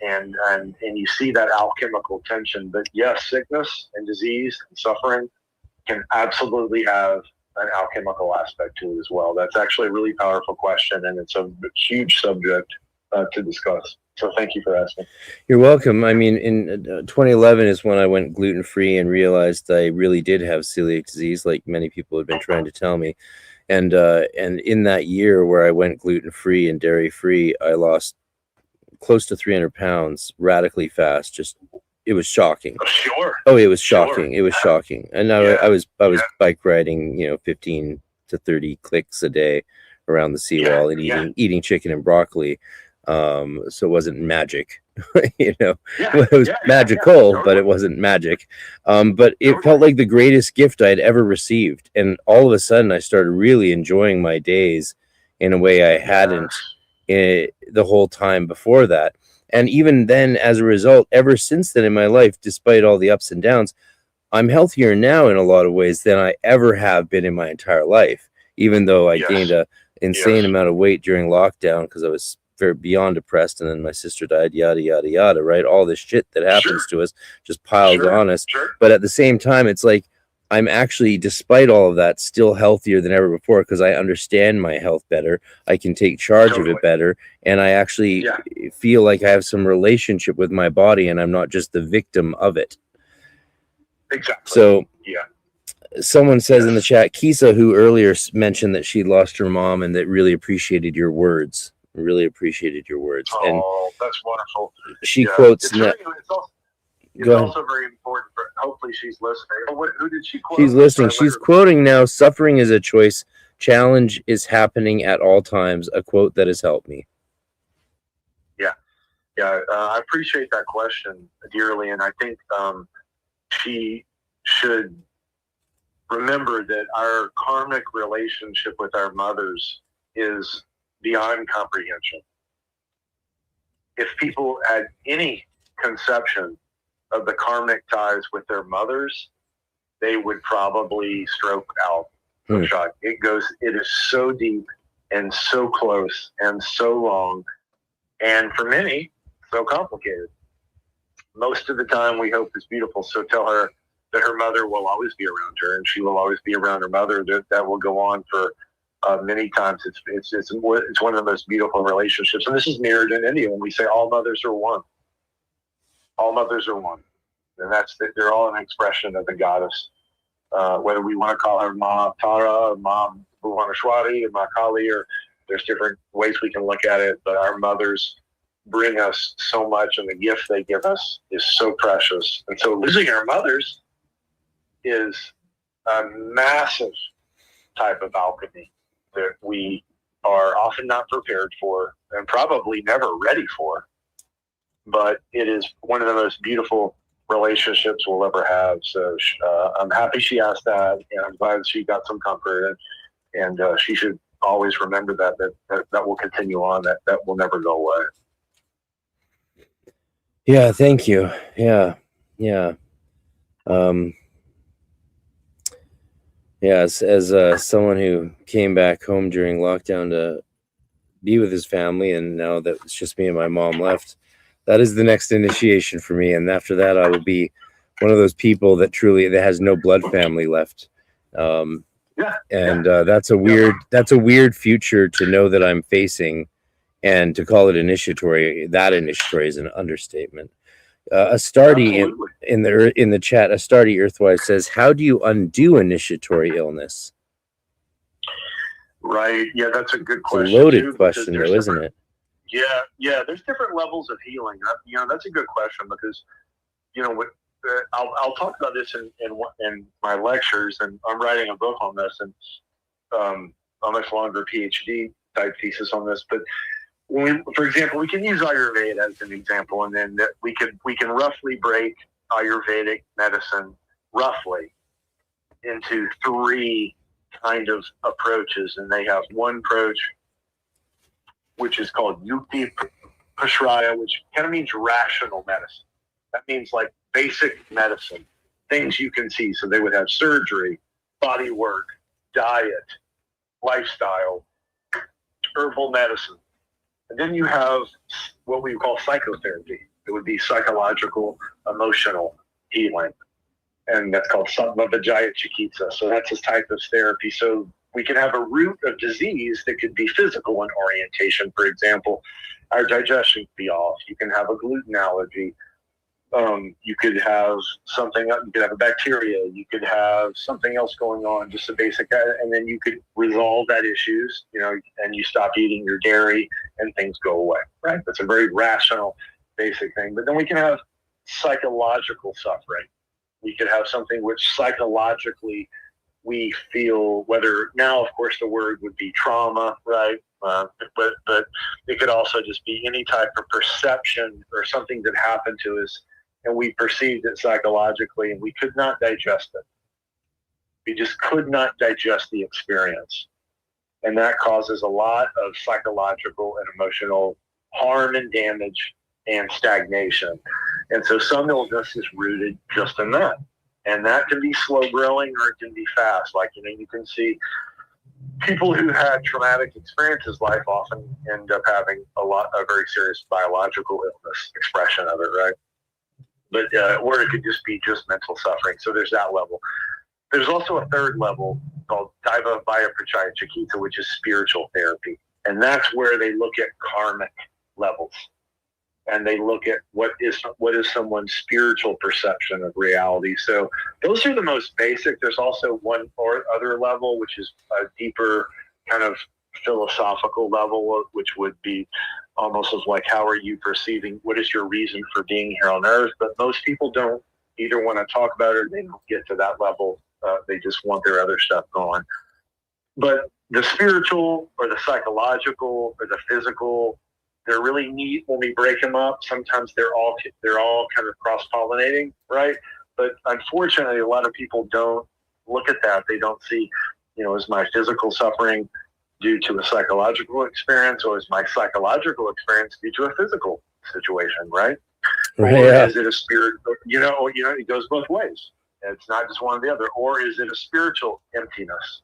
And you see that alchemical tension. But yes, sickness and disease and suffering can absolutely have an alchemical aspect to it as well. That's actually a really powerful question, and it's a huge subject to discuss. So thank you for asking. You're welcome. I mean, in 2011 is when I went gluten-free and realized I really did have celiac disease, like many people had been trying to tell me. And in that year where I went gluten-free and dairy-free, I lost close to 300 pounds radically fast. It was shocking. Sure. Oh, it was shocking. It was shocking. And I was bike riding, 15 to 30 clicks a day around the seawall and eating chicken and broccoli. So it wasn't magic, it was magical, but it wasn't magic. But it felt like the greatest gift I'd ever received. And all of a sudden I started really enjoying my days in a way I hadn't the whole time before that. And even then, as a result, ever since then in my life, despite all the ups and downs, I'm healthier now in a lot of ways than I ever have been in my entire life, even though I gained an insane amount of weight during lockdown because I was very beyond depressed, and then my sister died, yada yada yada, right? All this shit that happens to us just piled on us. But at the same time, it's like I'm actually, despite all of that, still healthier than ever before because I understand my health better. I can take charge of it better, and I actually feel like I have some relationship with my body, and I'm not just the victim of it. Exactly. So someone says in the chat, Kisa, who earlier mentioned that she lost her mom and that really appreciated your words. Really appreciated your words. Oh, and that's wonderful. She quotes. It's also very important for. Hopefully, she's listening. Who did she quote? She's listening. She's quoting now. Suffering is a choice. Challenge is happening at all times. A quote that has helped me. I appreciate that question dearly, and I think she should remember that our karmic relationship with our mothers is beyond comprehension. If people had any conception of the karmic ties with their mothers, they would probably stroke out the shot. It is so deep and so close and so long, and for many, so complicated. Most of the time we hope it's beautiful, so tell her that her mother will always be around her, and she will always be around her mother. That will go on for many times. It's one of the most beautiful relationships, and this is mirrored in India when we say all mothers are one. All mothers are one. And they're all an expression of the goddess. Whether we want to call her Ma Tara or Ma Bhuvaneshwari or Ma Kali, or there's different ways we can look at it, but our mothers bring us so much, and the gift they give us is so precious. And so losing our mothers is a massive type of alchemy that we are often not prepared for and probably never ready for. But it is one of the most beautiful relationships we'll ever have. So I'm happy she asked that, and I'm glad she got some comfort. And she should always remember that will continue on, that will never go away. Yeah, thank you. Yeah. As someone who came back home during lockdown to be with his family, and now that it's just me and my mom left, that is the next initiation for me. And after that, I will be one of those people that has no blood family left. That's a weird future to know that I'm facing, and to call it initiatory. That initiatory is an understatement. Astardi in the chat, Astardi Earthwise says, "How do you undo initiatory illness?" Right. Yeah, that's a good question. It's a loaded question, though, isn't it? Yeah. There's different levels of healing. That's a good question, because I'll talk about this in my lectures, and I'm writing a book on this, and a much longer PhD type thesis on this. But for example, we can use Ayurveda as an example, and then we can roughly break Ayurvedic medicine roughly into 3 kind of approaches. And they have one approach which is called Yukti Pashraya, which kind of means rational medicine. That means like basic medicine, things you can see. So they would have surgery, body work, diet, lifestyle, herbal medicine. And then you have what we call psychotherapy. It would be psychological, emotional healing. And that's called Sattva-Vijaya Chikitsa. So that's a type of therapy. So we can have a root of disease that could be physical in orientation. For example, our digestion could be off. You can have a gluten allergy. You could have something, you could have a bacteria, you could have something else going on, just a basic, and then you could resolve that issues, and you stop eating your dairy and things go away, right? That's a very rational, basic thing. But then we can have psychological suffering. We could have something which psychologically we feel, whether now, of course, the word would be trauma, right? But it could also just be any type of perception or something that happened to us, and we perceived it psychologically, and we could not digest it. We just could not digest the experience. And that causes a lot of psychological and emotional harm and damage and stagnation. And so some illness is rooted just in that. And that can be slow growing, or it can be fast. Like, you can see people who had traumatic experiences, life often end up having a very serious biological illness expression of it, right? But or it could just be mental suffering. So there's that level. There's also a third level called Daiva Vayapachaya Chikitsa, which is spiritual therapy. And that's where they look at karmic levels. And they look at what is someone's spiritual perception of reality. So those are the most basic. There's also one or other level, which is a deeper kind of philosophical level, which would be almost as like, how are you perceiving, what is your reason for being here on earth? But most people don't either want to talk about it, or they don't get to that level. They just want their other stuff going. But the spiritual or the psychological or the physical, they're really neat when we break them up. Sometimes they're all kind of cross-pollinating, right? But unfortunately, a lot of people don't look at that. They don't see, is my physical suffering due to a psychological experience, or is my psychological experience due to a physical situation, right? Or is it a spirit? It goes both ways. It's not just one or the other. Or is it a spiritual emptiness?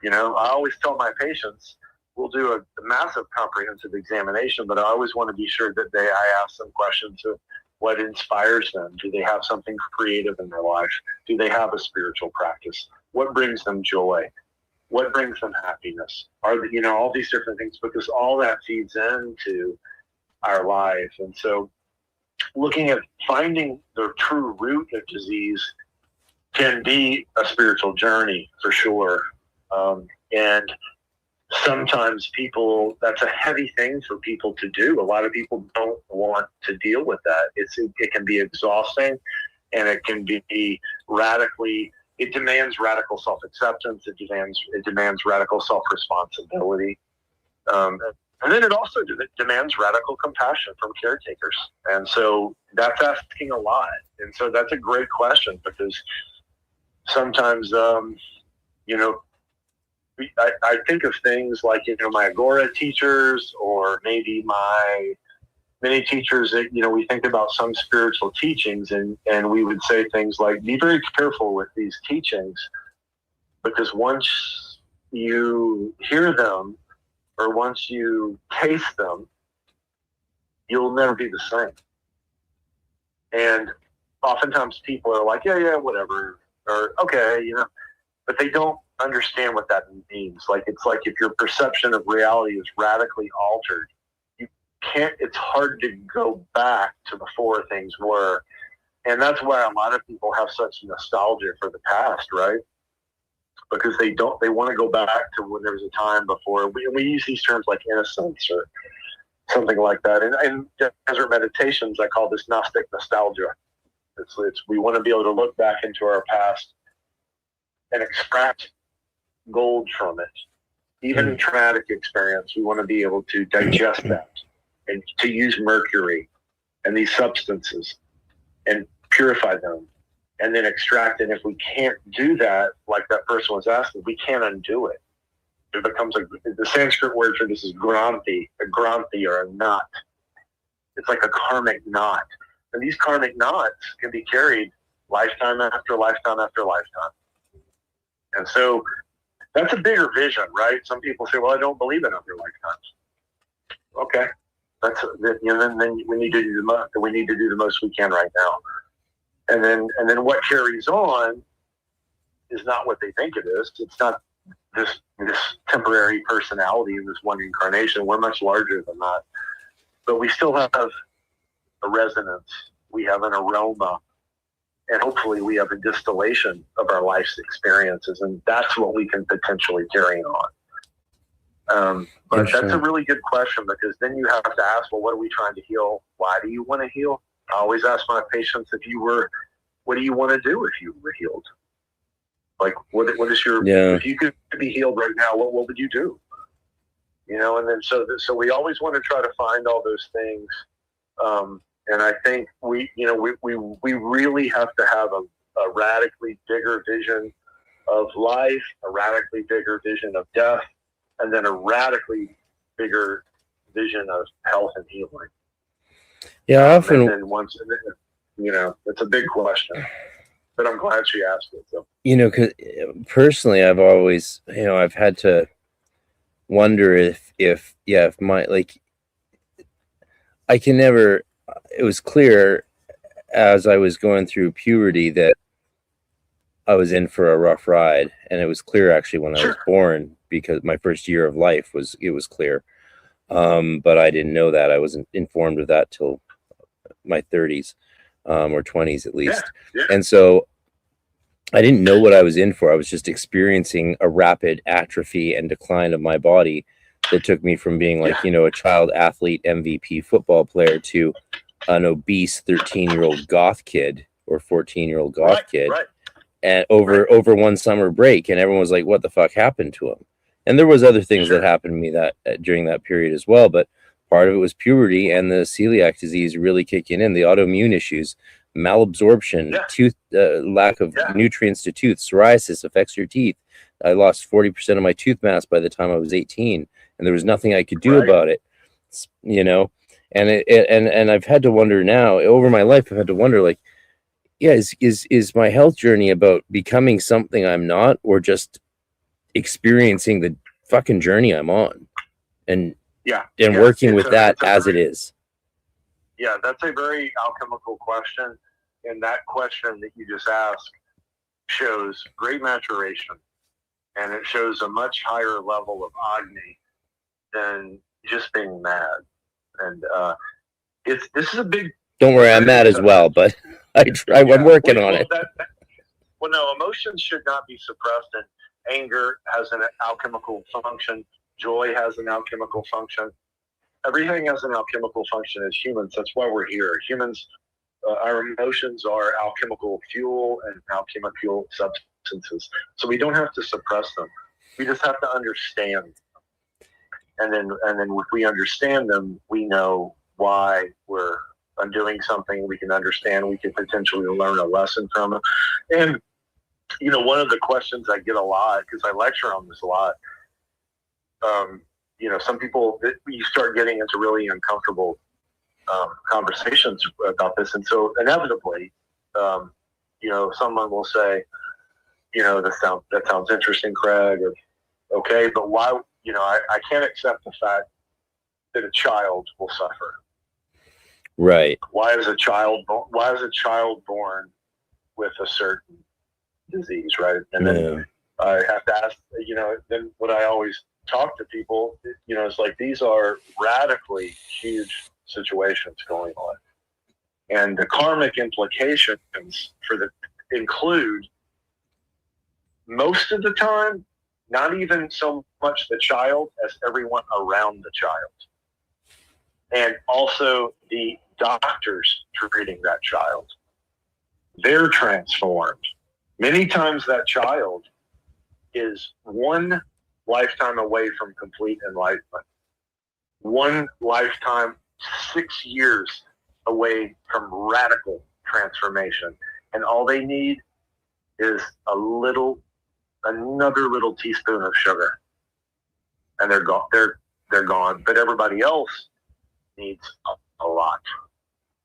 I always tell my patients, we'll do a massive comprehensive examination, but I always want to be sure that I ask them questions of what inspires them. Do they have something creative in their life? Do they have a spiritual practice? What brings them joy? What brings them happiness? All these different things, because all that feeds into our life. And so looking at finding the true root of disease can be a spiritual journey for sure. And sometimes that's a heavy thing for people to do. A lot of people don't want to deal with that. It can be exhausting, and it can be it demands radical self-acceptance. It demands radical self-responsibility. And then it also demands radical compassion from caretakers. And so that's asking a lot. And so that's a great question, because sometimes, I think of things like, my Aghora teachers, or maybe many teachers that, we think about some spiritual teachings, and we would say things like, be very careful with these teachings, because once you hear them, or once you taste them, you'll never be the same. And oftentimes people are like, yeah, whatever, or okay, but they don't understand what that means. It's like if your perception of reality is radically altered, it's hard to go back to before things were. And that's why a lot of people have such nostalgia for the past, right? Because they want to go back to when there was a time before. We use these terms like innocence or something like that. And in desert meditations, I call this Gnostic nostalgia. We want to be able to look back into our past and extract gold from it. Even in traumatic experience, we want to be able to digest that, and to use mercury and these substances and purify them, and then extract it. If we can't do that, like that person was asking, we can't undo it. It becomes the Sanskrit word for this is granthi, a granthi, or a knot. It's like a karmic knot. And these karmic knots can be carried lifetime after lifetime after lifetime. And so that's a bigger vision, right? Some people say, well, I don't believe in other lifetimes. Okay. Then we need to do the most we can right now. And then what carries on is not what they think it is. It's not this temporary personality in this one incarnation. We're much larger than that. But we still have a resonance. We have an aroma. And hopefully we have a distillation of our life's experiences. And that's what we can potentially carry on. But that's a really good question, because then you have to ask, well, what are we trying to heal? Why do you want to heal? I always ask my patients, what do you want to do if you were healed? Like, what is your, if you could be healed right now, what would you do? And then so we always want to try to find all those things. And I think we really have to have a radically bigger vision of life, a radically bigger vision of death, and then a radically bigger vision of health and healing. Yeah, often. And once, it's a big question, but I'm glad she asked it. So. Because personally, I've always, I've had to wonder if my, I can never. It was clear as I was going through puberty that I was in for a rough ride, and it was clear actually when I was born, because my first year of life was clear. But I didn't know that. I wasn't informed of that till my 30s or 20s at least. Yeah. And so I didn't know what I was in for. I was just experiencing a rapid atrophy and decline of my body that took me from being like, a child athlete, MVP football player, to an obese 13-year-old goth kid or 14-year-old goth kid. Right. And over one summer break, and everyone was like, what the fuck happened to him? And there was other things that happened to me that during that period as well, but part of it was puberty and the celiac disease really kicking in, the autoimmune issues, malabsorption, tooth lack of nutrients to tooth, psoriasis affects your teeth. I lost 40% of my tooth mass by the time I was 18, and there was nothing I could do about it, And I've had to wonder now over my life. I've had to wonder, is my health journey about becoming something I'm not, or just experiencing the fucking journey I'm on, and working with that as it is? Yeah, that's a very alchemical question, and that question that you just asked shows great maturation, and it shows a much higher level of Agni than just being mad. And this is a big Don't worry, I'm mad as well, but I'm working on it. Well, no, emotions should not be suppressed, and anger has an alchemical function. Joy has an alchemical function. Everything has an alchemical function as humans. That's why we're here. Humans, our emotions are alchemical fuel and alchemical substances. So we don't have to suppress them. We just have to understand. And then if we understand them, we know why we're undoing something. We can understand. We can potentially learn a lesson from it. And, you know, one of the questions I get a lot, because I lecture on this a lot, you know, some people, you start getting into really uncomfortable conversations about this. And so inevitably, you know, someone will say, you know, that sounds interesting, Craig, or okay, but why, you know, I can't accept the fact that a child will suffer. Right. Why is a child born with a certain disease, right? And then I have to ask, you know, then what I always talk to people, you know, it's like these are radically huge situations going on. And the karmic implications include most of the time, not even so much the child as everyone around the child. And also the doctors treating that child. They're transformed. Many times that child is one lifetime away from complete enlightenment. One lifetime, 6 years away from radical transformation. And all they need is another little teaspoon of sugar. And they're gone. They're gone. But everybody else needs a lot.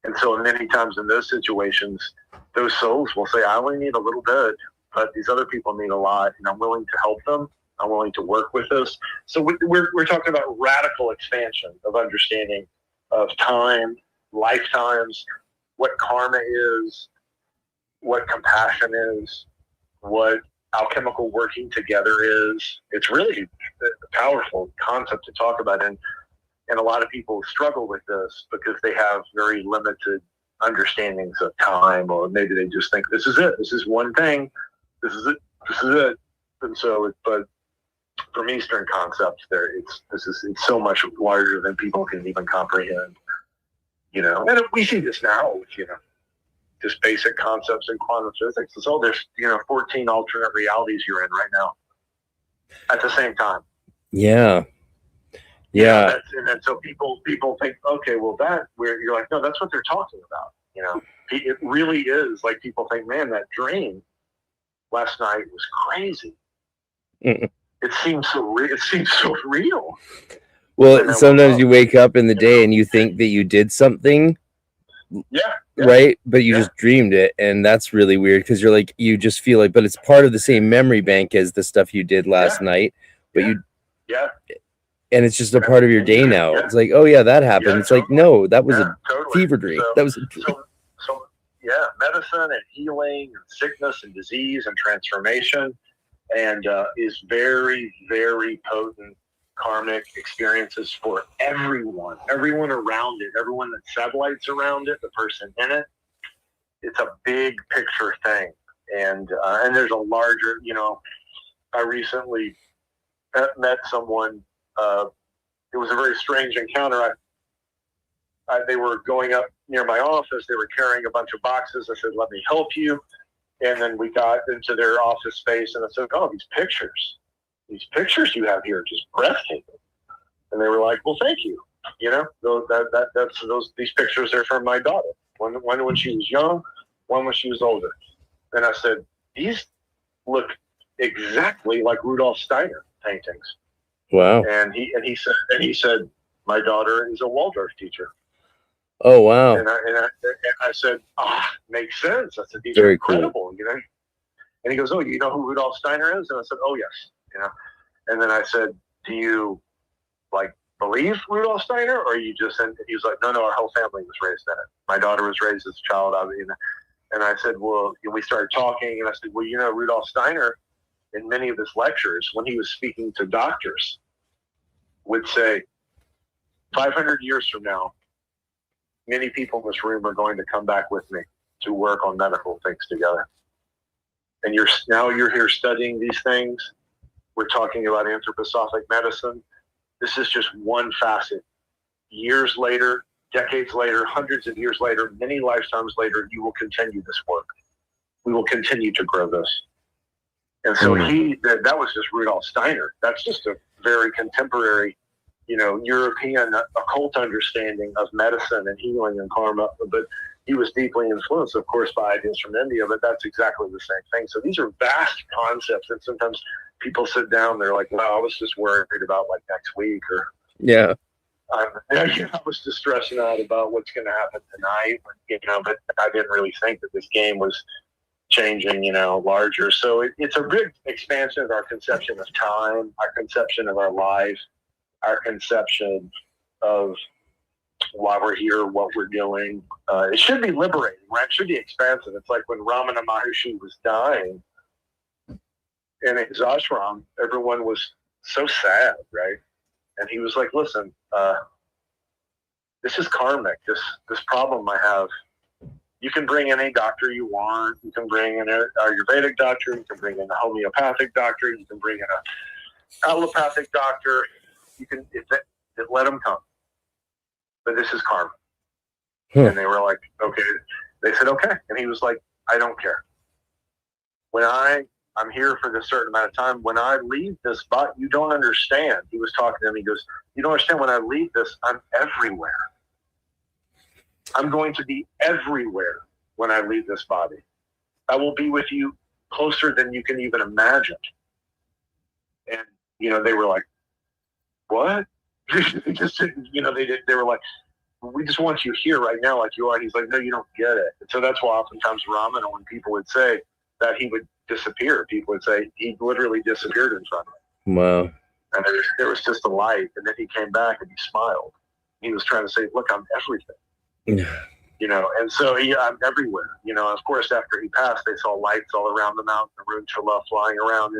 And so many times in those situations, those souls will say, I only need a little bit, but these other people need a lot, and I'm willing to help them. I'm willing to work with this. So we're talking about radical expansion of understanding of time, lifetimes, what karma is, what compassion is, what alchemical working together is. It's really a powerful concept to talk about. And a lot of people struggle with this because they have very limited understandings of time, or maybe they just think this is it. This is one thing. This is it. This is it. And so, but from Eastern concepts, it's so much larger than people can even comprehend. You know, and we see this now with, you know, just basic concepts in quantum physics. So there's, you know, 14 alternate realities you're in right now at the same time. Yeah. Yeah. You know, and so people think, okay, well, you're like, no, that's what they're talking about. You know, it really is like people think, man, that dream last night was crazy. It seems so real. Well, sometimes you wake up in the day and you think that you did something. Yeah. Right. But you just dreamed it. And that's really weird because you're like, you just feel like, but it's part of the same memory bank as the stuff you did last night. But and it's just a part of your day now. It's like, oh yeah, that happened. It's like, no, that was a fever dream. That was a dream. So medicine and healing and sickness and disease and transformation and is very, very potent karmic experiences for everyone around it, everyone that satellites around it, the person in it. It's a big picture thing. And there's a larger, you know, I recently met someone. It was a very strange encounter. They were going up near my office. They were carrying a bunch of boxes. I said, let me help you. And then we got into their office space, and I said, oh, these pictures you have here are just breathtaking. And they were like, well, thank you. You know, these pictures are from my daughter. One when she was young, one when she was older. And I said, these look exactly like Rudolf Steiner paintings. Wow. And he said, my daughter is a Waldorf teacher. Oh wow. And I said, makes sense. I said, these Very are incredible, cool. You know. And he goes, oh, you know who Rudolf Steiner is? And I said, oh yes, you know. And then I said, do you like believe Rudolf Steiner, or you just? And he was like, no, our whole family was raised in it. My daughter was raised as a child. And I said, well, we started talking, and I said, well, you know, Rudolf Steiner, in many of his lectures, when he was speaking to doctors, would say, 500 years from now, many people in this room are going to come back with me to work on medical things together. And now you're here studying these things. We're talking about anthroposophic medicine. This is just one facet. Years later, decades later, hundreds of years later, many lifetimes later, you will continue this work. We will continue to grow this. And so that was just Rudolf Steiner. That's just a very contemporary, European occult understanding of medicine and healing and karma. But he was deeply influenced, of course, by ideas from India, but that's exactly the same thing. So these are vast concepts. And sometimes people sit down, they're like, well, I was just worried about like next week, or I was just stressing out about what's going to happen tonight, but I didn't really think that this game was changing, larger. So it's a big expansion of our conception of time, our conception of our life, our conception of why we're here, what we're doing. It should be liberating, right? It should be expansive. It's like when Ramana Maharshi was dying in his ashram, everyone was so sad, right? And he was like, listen, this is karmic, this problem I have. You can bring any doctor you want. You can bring in an Ayurvedic doctor. You can bring in a homeopathic doctor. You can bring in an allopathic doctor. You can let them come. But this is karma. And they were like, okay. They said, okay. And he was like, I don't care. When I'm here for this certain amount of time. When I leave this body, you don't understand. He was talking to him. He goes, you don't understand. When I leave this, I'm everywhere. I'm going to be everywhere when I leave this body. I will be with you closer than you can even imagine. And, they were like, what? They just didn't, they were like, we just want you here right now like you are. And he's like, no, you don't get it. And so that's why oftentimes Ramana, when people would say that he would disappear, people would say he literally disappeared in front of him. Wow. And there was just a light. And then he came back and he smiled. He was trying to say, look, I'm everything. And so I'm everywhere. Of course, after he passed, they saw lights all around the mountain, the Runchala flying around.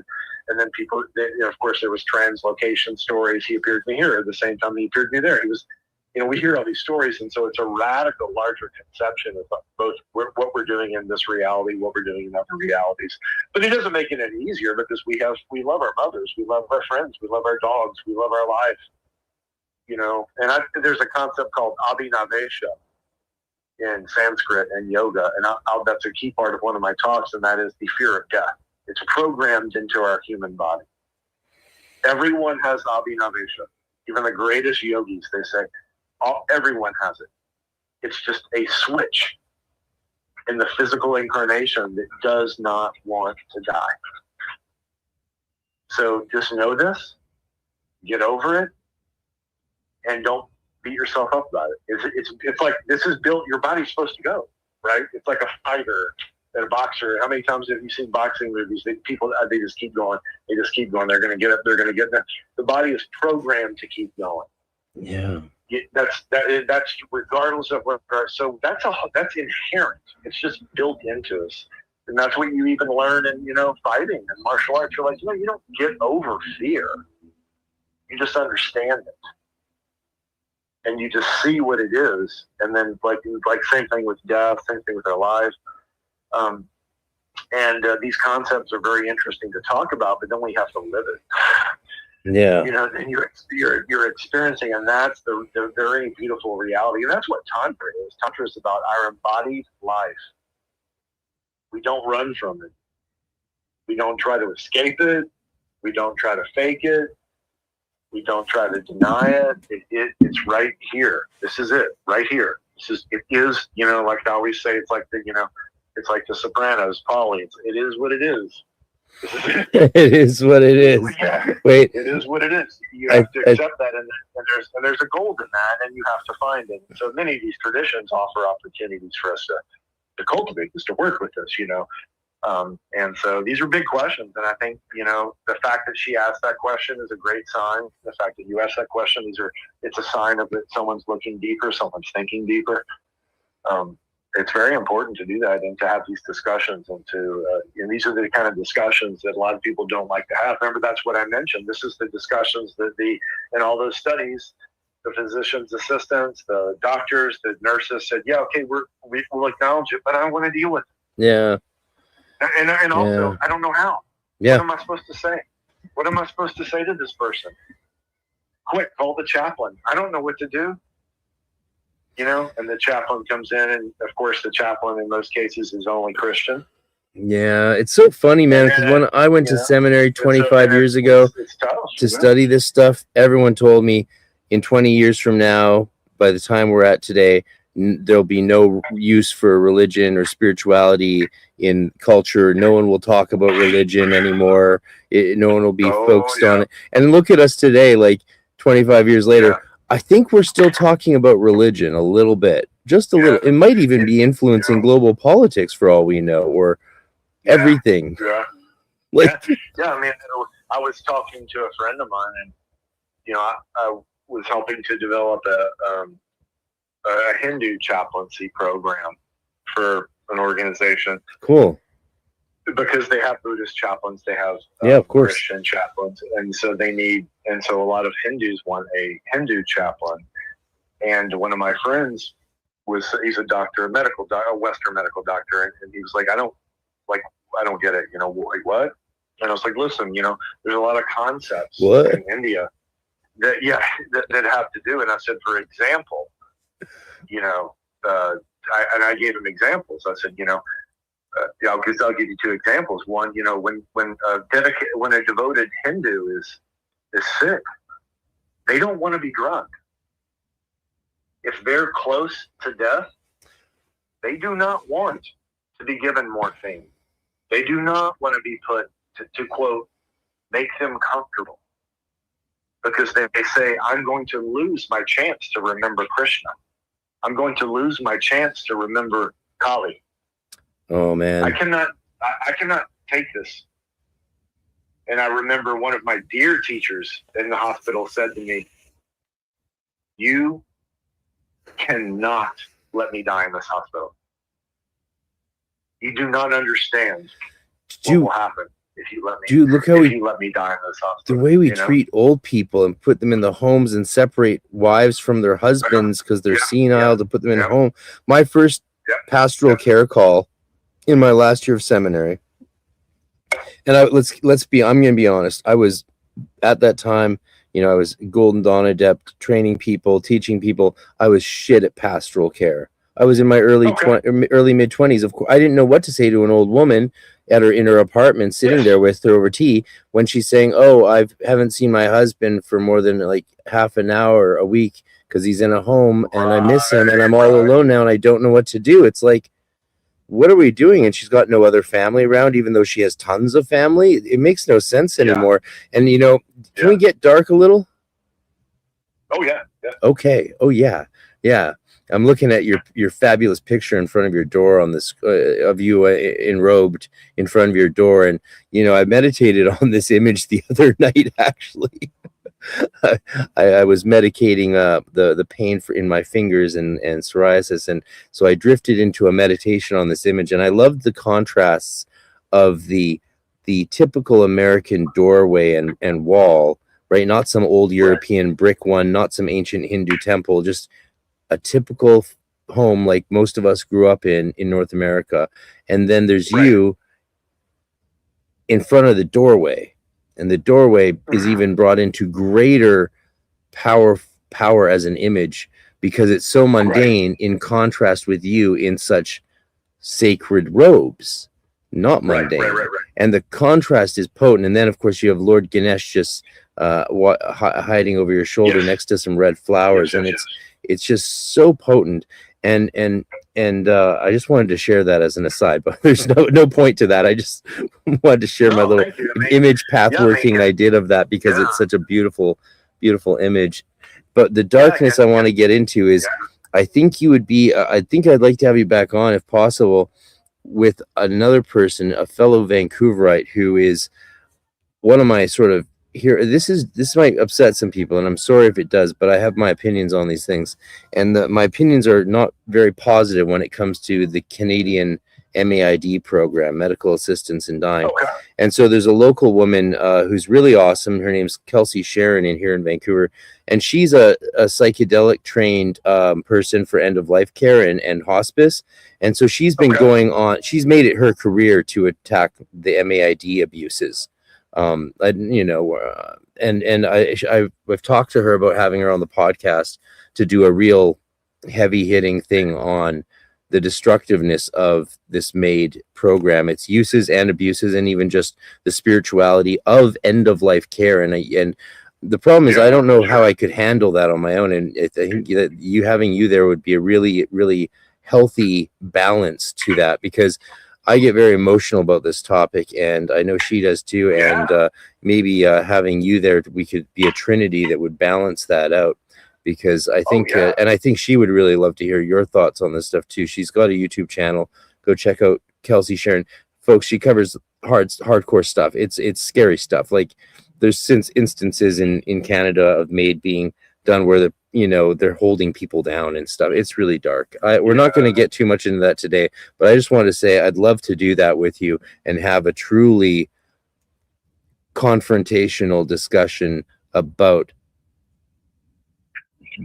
And then people, of course, there was translocation stories. He appeared to me here at the same time he appeared to me there. He was, we hear all these stories. And so it's a radical, larger conception of both what we're doing in this reality, what we're doing in other realities. But it doesn't make it any easier because we love our mothers, we love our friends, we love our dogs, we love our life. And there's a concept called abhinavesha in Sanskrit and yoga, and that's a key part of one of my talks, and that is the fear of death. It's programmed into our human body. Everyone has abhinavesha. Even the greatest yogis, they say, everyone has it. It's just a switch in the physical incarnation that does not want to die. So just know this, get over it, and don't beat yourself up about it. It's like this is built. Your body's supposed to go, right? It's like a fighter and a boxer. How many times have you seen boxing movies? They just keep going. They just keep going. They're going to get up. They're going to get there. The body is programmed to keep going. Yeah. That's regardless of what. So that's inherent. It's just built into us, and that's what you even learn in fighting and martial arts. You're like, you don't get over fear. You just understand it. And you just see what it is, and then like same thing with death, same thing with our lives, and these concepts are very interesting to talk about, but then we have to live it. Yeah. Then you're experiencing, and that's the very beautiful reality, and that's what Tantra is. Tantra is about our embodied life. We don't run from it. We don't try to escape it. We don't try to fake it. We don't try to deny it. It's right here. This is it, right here. It is, like I always say, it's like it's like the Sopranos, Paulie. It is what it is. This is it. It is what it is. Yeah. Wait. It is what it is. You have to accept that, and there's a gold in that, and you have to find it. So many of these traditions offer opportunities for us to cultivate this, to work with this, and so these are big questions. And I think, the fact that she asked that question is a great sign. The fact that you asked that question, it's a sign of that someone's looking deeper, someone's thinking deeper. It's very important to do that and to have these discussions and these are the kind of discussions that a lot of people don't like to have. Remember, that's what I mentioned. This is the discussions that in all those studies, the physician's assistants, the doctors, the nurses said, yeah, okay, we'll acknowledge it, but I don't want to deal with it. Yeah. And also, I don't know how. Yeah. What am I supposed to say? What am I supposed to say to this person? Quick, call the chaplain. I don't know what to do. You know, and the chaplain comes in, and of course the chaplain in most cases is only Christian. Yeah, it's so funny, man, because when I went to seminary 25 years ago to study this stuff, everyone told me in 20 years from now, by the time we're at today, there'll be no use for religion or spirituality in culture. No one will talk about religion anymore. No one will be focused on it. And look at us today, like 25 years later. I think we're still talking about religion a little bit, just a little. It might even be influencing global politics for all we know, or everything. Yeah. Like, I mean, I was talking to a friend of mine, and you know, I was helping to develop a Hindu chaplaincy program for an organization. Cool. Because they have Buddhist chaplains, they have of course Christian chaplains, and so a lot of Hindus want a Hindu chaplain. And one of my friends he's a doctor, a Western medical doctor, and he was like, I don't get it, you know, like what? And I was like, listen, you know, there's a lot of concepts in India that have to do. And I said, for example, you know, I gave him examples. I said, you know, I'll give you two examples. One, you know, when a devoted Hindu is sick, they don't want to be drugged. If they're close to death, they do not want to be given morphine. They do not want to be put to quote, make them comfortable, because they say, I'm going to lose my chance to remember Krishna. I'm going to lose my chance to remember Kali. Oh man, I cannot take this. And I remember one of my dear teachers in the hospital said to me, you cannot let me die in this hospital. You do not understand what will happen if you let me. Dude, look how you let me die in this hospital. The way we treat old people and put them in the homes and separate wives from their husbands because they're senile to put them in a home. My first pastoral care call in my last year of seminary, and I'm going to be honest. I was at that time, you know, I was Golden Dawn adept, training people, teaching people. I was shit at pastoral care. I was in my early mid-20s. Of course, I didn't know what to say to an old woman in her apartment, sitting there with her over tea, when she's saying, "Oh, I haven't seen my husband for more than like half an hour a week because he's in a home, and I miss him, and I'm all alone now, and I don't know what to do." It's like, what are we doing? And she's got no other family around, even though she has tons of family. It makes no sense anymore. And you know, can we get dark a little? Oh yeah. Okay. Oh yeah. Yeah. I'm looking at your fabulous picture in front of your door on this of you enrobed in front of your door, and you know, I meditated on this image the other night. Actually, I was medicating the pain in my fingers and psoriasis, and so I drifted into a meditation on this image, and I loved the contrasts of the typical American doorway and wall, right? Not some old European brick one, not some ancient Hindu temple, just a typical home like most of us grew up in North America. And then there's you in front of the doorway, and the doorway is even brought into greater power as an image because it's so mundane in contrast with you in such sacred robes, not mundane. And the contrast is potent. And then of course you have Lord Ganesh just hiding over your shoulder next to some red flowers, and it's just so potent. And I just wanted to share that as an aside, but there's no point to that. I just wanted to share my little image path working I did of that because it's such a beautiful image. But the darkness I want to get into is, I think you would be, I think I'd like to have you back on if possible with another person, a fellow Vancouverite who is one of my sort of here. This might upset some people, and I'm sorry if it does, but I have my opinions on these things, and my opinions are not very positive when it comes to the Canadian MAID program, medical assistance in dying. And so there's a local woman who's really awesome. Her name's Kelsey Sharon in here in Vancouver, and she's a psychedelic trained person for end of life care and hospice. And so she's been going on. She's made it her career to attack the MAID abuses. I've talked to her about having her on the podcast to do a real heavy hitting thing on the destructiveness of this MAID program, its uses and abuses, and even just the spirituality of end of life care. And the problem is, I don't know how I could handle that on my own. And I think that having you there would be a really, really healthy balance to that, because I get very emotional about this topic, and I know she does too. And maybe having you there, we could be a trinity that would balance that out. Because I think, and I think she would really love to hear your thoughts on this stuff too. She's got a YouTube channel. Go check out Kelsey Sharon, folks. She covers hardcore stuff. It's scary stuff. Like, there's since instances in Canada of MAID being done where they're holding people down and stuff. It's really dark. We're not going to get too much into that today, but I just wanted to say I'd love to do that with you and have a truly confrontational discussion about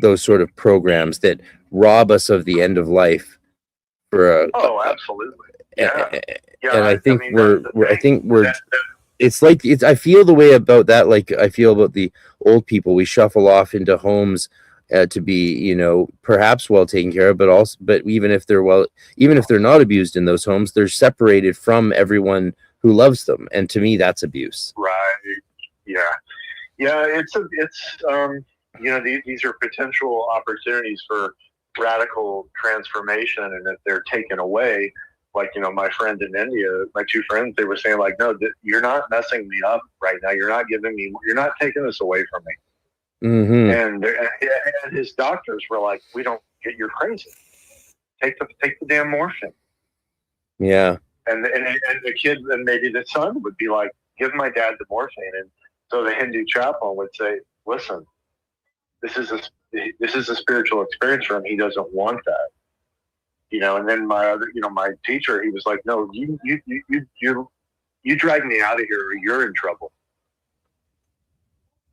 those sort of programs that rob us of the end of life for absolutely. And I think I feel the way about that, like I feel about the old people. We shuffle off into homes to be, perhaps well taken care of, but even if they're not abused in those homes, they're separated from everyone who loves them. And to me, that's abuse. Right. Yeah. These are potential opportunities for radical transformation, and if they're taken away, like, my friend in India, my two friends, they were saying, like, no, you're not messing me up right now. You're not taking this away from me. Mm-hmm. And his doctors were like, you're crazy. Take the damn morphine. Yeah. And the kid, and maybe the son would be like, give my dad the morphine. And so the Hindu chaplain would say, listen, this is a spiritual experience for him. He doesn't want that, And then my teacher, he was like, "No, you drag me out of here, or you're in trouble.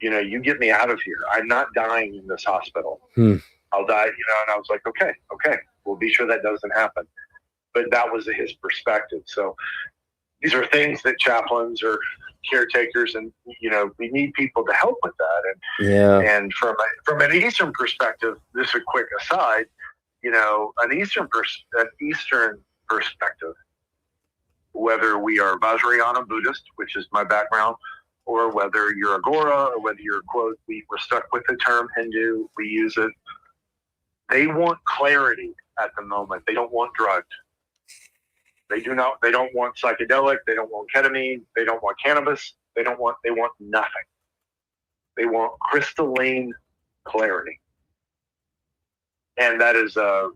You get me out of here. I'm not dying in this hospital. I'll die." And I was like, "Okay, we'll be sure that doesn't happen." But that was his perspective. So these are things that chaplains or caretakers, and we need people to help with that. And from an Eastern perspective, this is a quick aside, an Eastern perspective, whether we are Vajrayana Buddhist, which is my background, or whether you're Aghora, or whether you're, quote, we're stuck with the term Hindu, we use it. They want clarity at the moment. They don't want drugs. They don't want psychedelic. They don't want ketamine. They don't want cannabis. They want nothing. They want crystalline clarity. And that's a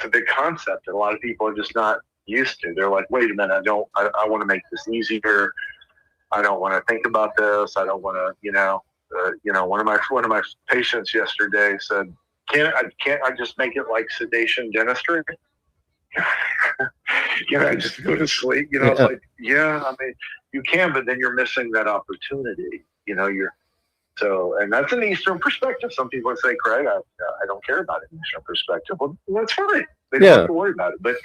big concept that a lot of people are just not used to. They're like, wait a minute, I want to make this easier. I don't want to think about this. I don't want to, one of my patients yesterday said, can't I just make it like sedation dentistry? I just go to sleep. I was like, you can, but then you're missing that opportunity. And that's an Eastern perspective. Some people would say, Craig, I don't care about an Eastern perspective. Well, that's fine. They don't have to worry about it. But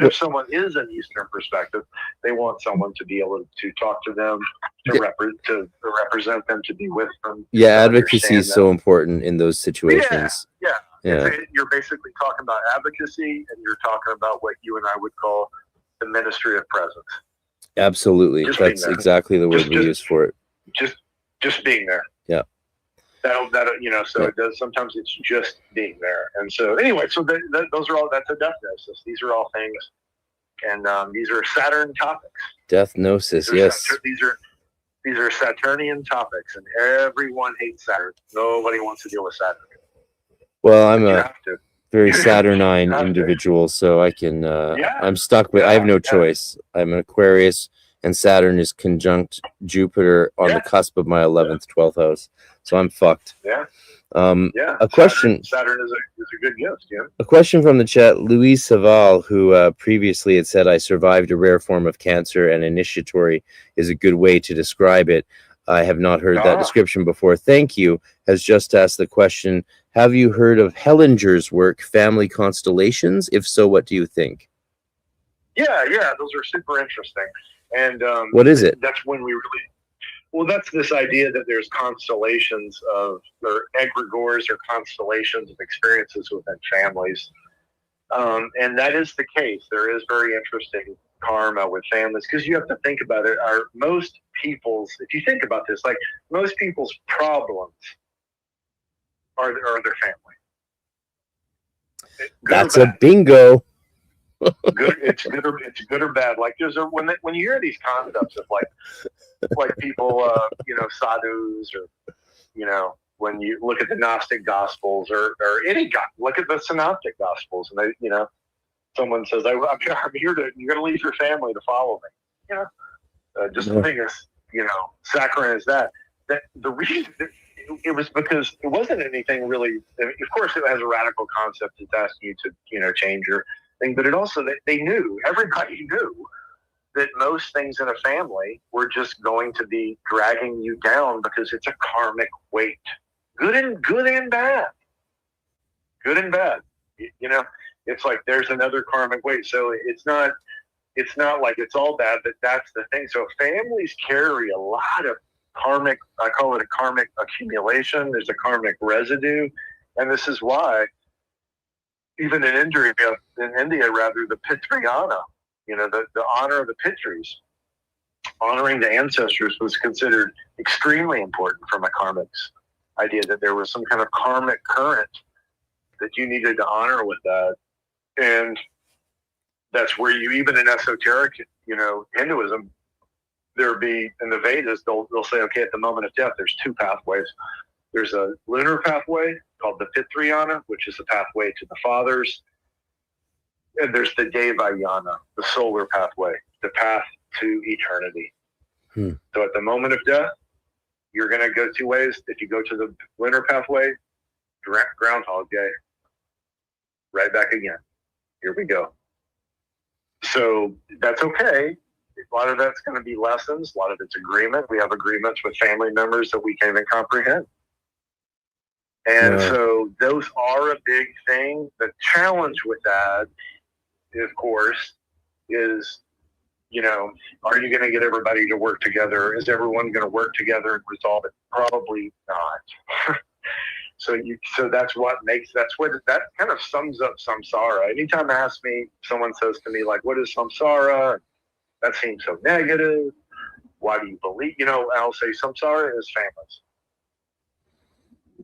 if someone is an Eastern perspective, they want someone to be able to talk to them, to represent them, to be with them. Yeah, advocacy is so important in those situations. Yeah. You're basically talking about advocacy, and you're talking about what you and I would call the ministry of presence. Absolutely. That's exactly the word we use for it. Just being there. Yeah. It does, sometimes it's just being there. And so anyway, so those are all, that's a death gnosis. These are all things. And these are Saturn topics. Death gnosis, yes. These are Saturnian topics, and everyone hates Saturn. Nobody wants to deal with Saturn. Well, I'm a very Saturnine individual, so I can, I'm stuck with, I have no choice. I'm an Aquarius, and Saturn is conjunct Jupiter on the cusp of my 11th, 12th house. So I'm fucked. Yeah. A question. Saturn is a good gift. Yeah. A question from the chat. Louise Saval, who previously had said, "I survived a rare form of cancer, and initiatory is a good way to describe it. I have not heard that description before. Thank you." Has just asked the question: have you heard of Hellinger's work, Family Constellations? If so, what do you think? Yeah, those are super interesting. And what is it? That's when we really. Well, that's this idea that there's constellations or egregores or constellations of experiences within families. And that is the case. There is very interesting karma with families, because you have to think about it. Most people's, if you think about this, like most people's problems are their family. That's a bingo. It's good or bad. Like when you hear these concepts of like people, sadhus, or when you look at the Gnostic Gospels or any look at the Synoptic Gospels, and they, someone says, I'm here to, you're going to leave your family to follow me. Just the thing is, Sacraments is that the reason it was because it wasn't anything really. I mean, of course, it has a radical concept. It's asking you to change your thing, but it also they knew, everybody knew that most things in a family were just going to be dragging you down because it's a karmic weight, good and bad, good and bad. It's like there's another karmic weight. So it's not like it's all bad, but that's the thing. So families carry a lot of karmic, I call it a karmic accumulation. There's a karmic residue. And this is why even in India, the Pitriyana, the honor of the Pitris, honoring the ancestors was considered extremely important from a karmic's idea, that there was some kind of karmic current that you needed to honor with that. And that's where you, even in esoteric, Hinduism, there be in the Vedas, they'll say, okay, at the moment of death, there's two pathways. There's a lunar pathway called the Pitriyana, which is the pathway to the fathers. And there's the Devayana, the solar pathway, the path to eternity. So at the moment of death, you're going to go two ways. If you go to the lunar pathway, Groundhog Day, right back again. Here we go. So that's okay. A lot of that's going to be lessons. A lot of it's agreement. We have agreements with family members that we can't even comprehend. And so those are a big thing. The challenge with that, of course, is, are you going to get everybody to work together? Is everyone going to work together and resolve it? Probably not. So that kind of sums up samsara. Anytime someone says to me, like, what is samsara? That seems so negative. Why do you believe? I'll say samsara is families.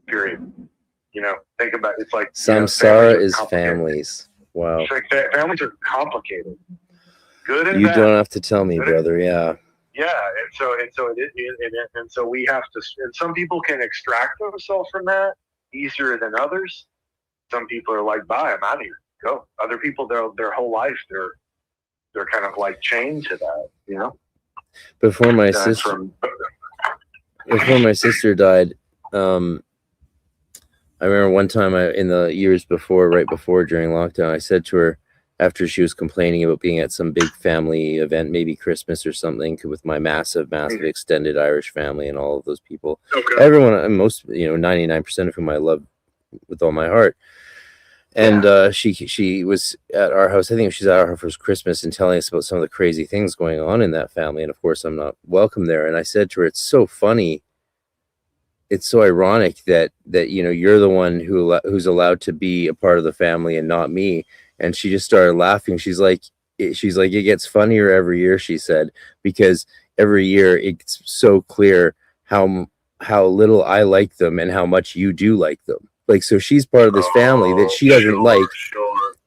Period. Think about it. It's like samsara is families. Wow. Families are complicated. Good and you bad. Don't have to tell me, brother. Yeah. Yeah, and so we have to. And some people can extract themselves from that easier than others. Some people are like, "Bye, I'm out of here. Go." Other people, their whole life, they're kind of like chained to that. Before my sister died, I remember one time in the years before, right before during lockdown, I said to her, after she was complaining about being at some big family event, maybe Christmas or something, with my massive extended Irish family and all of those people, everyone, most, 99% of whom I love with all my heart. And she was at our house. I think she's at our house for Christmas and telling us about some of the crazy things going on in that family. And of course, I'm not welcome there. And I said to her, it's so funny. It's so ironic that you're the one who's allowed to be a part of the family and not me. And she just started laughing. She's like, it gets funnier every year, she said, because every year it's so clear how little I like them and how much you do like them. Like, so she's part of this family that she doesn't like.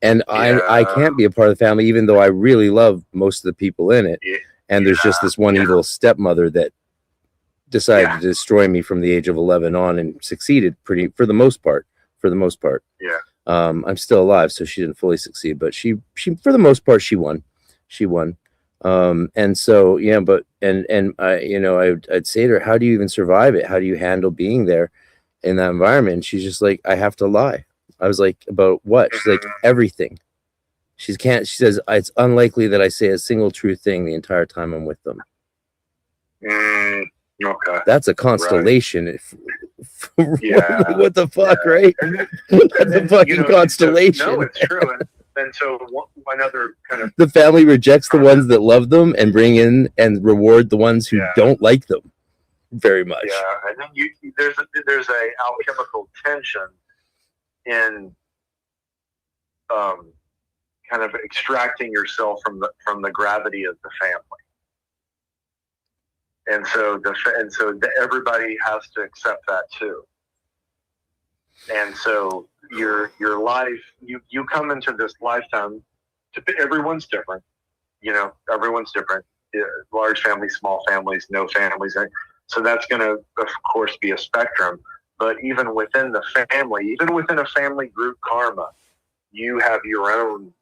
And I can't be a part of the family, even though I really love most of the people in it. And there's just this one evil stepmother that decided to destroy me from the age of 11 on, and succeeded for the most part. Yeah. I'm still alive, so she didn't fully succeed, but she for the most part she won. And so but I I'd say to her, how do you even survive it? How do you handle being there? in that environment. She's just like, I have to lie. I was like, about what? She's like, everything. She says, it's unlikely that I say a single true thing the entire time I'm with them. Okay. That's a constellation. Right. Yeah. What the fuck, yeah. right? That's a fucking constellation. So, no, it's true. And so another kind of... The family rejects the ones that love them and bring in and reward the ones who don't like them very much. Yeah, and then there's a alchemical tension in kind of extracting yourself from the gravity of the family. And so everybody has to accept that too. And so your life, you come into this lifetime. Everyone's different, everyone's different. Large families, small families, no families. So that's going to, of course, be a spectrum. But even within the family, even within a family group karma, you have your own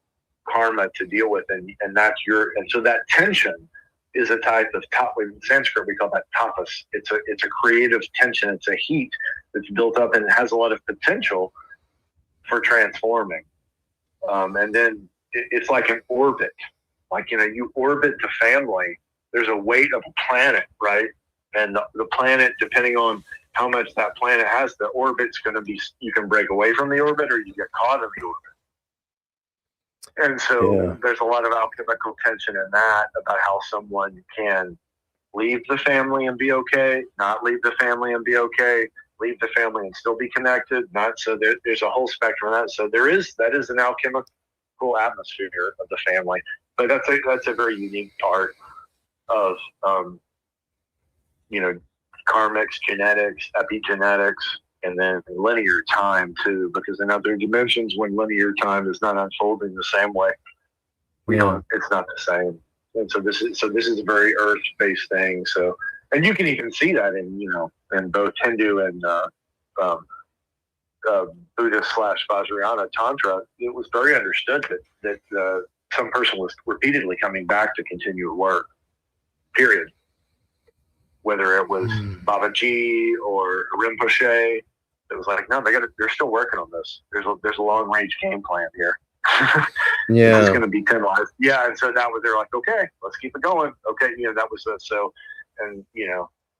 karma to deal with, and so that tension is a type of in Sanskrit we call that tapas. It's a creative tension. It's a heat that's built up, and it has a lot of potential for transforming. And then it's like an orbit. Like, you orbit the family. There's a weight of a planet, right? And the planet, depending on how much that planet has, the orbit's going to be, you can break away from the orbit or you get caught in the orbit. And so there's a lot of alchemical tension in that about how someone can leave the family and be okay, not leave the family and be okay, leave the family and still be connected. Not so there's a whole spectrum of that. So that is an alchemical atmosphere of the family. But that's a very unique part of karmics, genetics, epigenetics, and then linear time too, because in other dimensions, when linear time is not unfolding the same way, it's not the same. And so this is a very earth-based thing. So, and you can even see that in both Hindu and Buddhist / Vajrayana Tantra. It was very understood that some person was repeatedly coming back to continue work. Period. Whether it was Babaji or Rinpoche, it was like, no, they're still working on this. There's a long range game plan here. It's going to be 10 lives. Yeah, and so they're like, okay, let's keep it going. Okay, that was so, and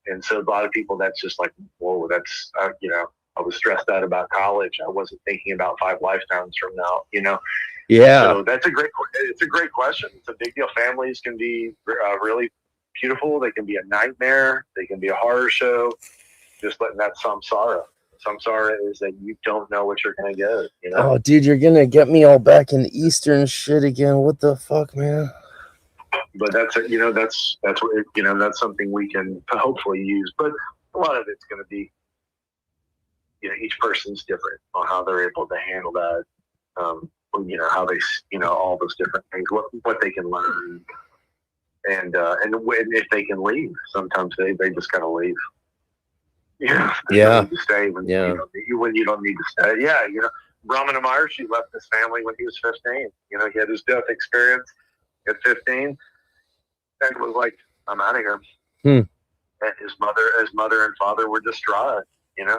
and so a lot of people, that's just like, whoa, that's I was stressed out about college. I wasn't thinking about 5 lifetimes from now. Yeah. So it's a great question. It's a big deal. Families can be really beautiful. They can be a nightmare. They can be a horror show. Just letting that samsara. Samsara is that you don't know what you're gonna get. Oh, dude, you're gonna get me all back in Eastern shit again. What the fuck, man? But that's what that's something we can hopefully use. But a lot of it's gonna be, each person's different on how they're able to handle that. How they, all those different things, what they can learn. And if they can leave, sometimes they just gotta leave. Yeah. To stay when you don't need to stay. Yeah. Ramana Maharshi left his family when he was 15. He had his death experience at 15, and was like, "I'm out of here." And his mother and father were distraught. And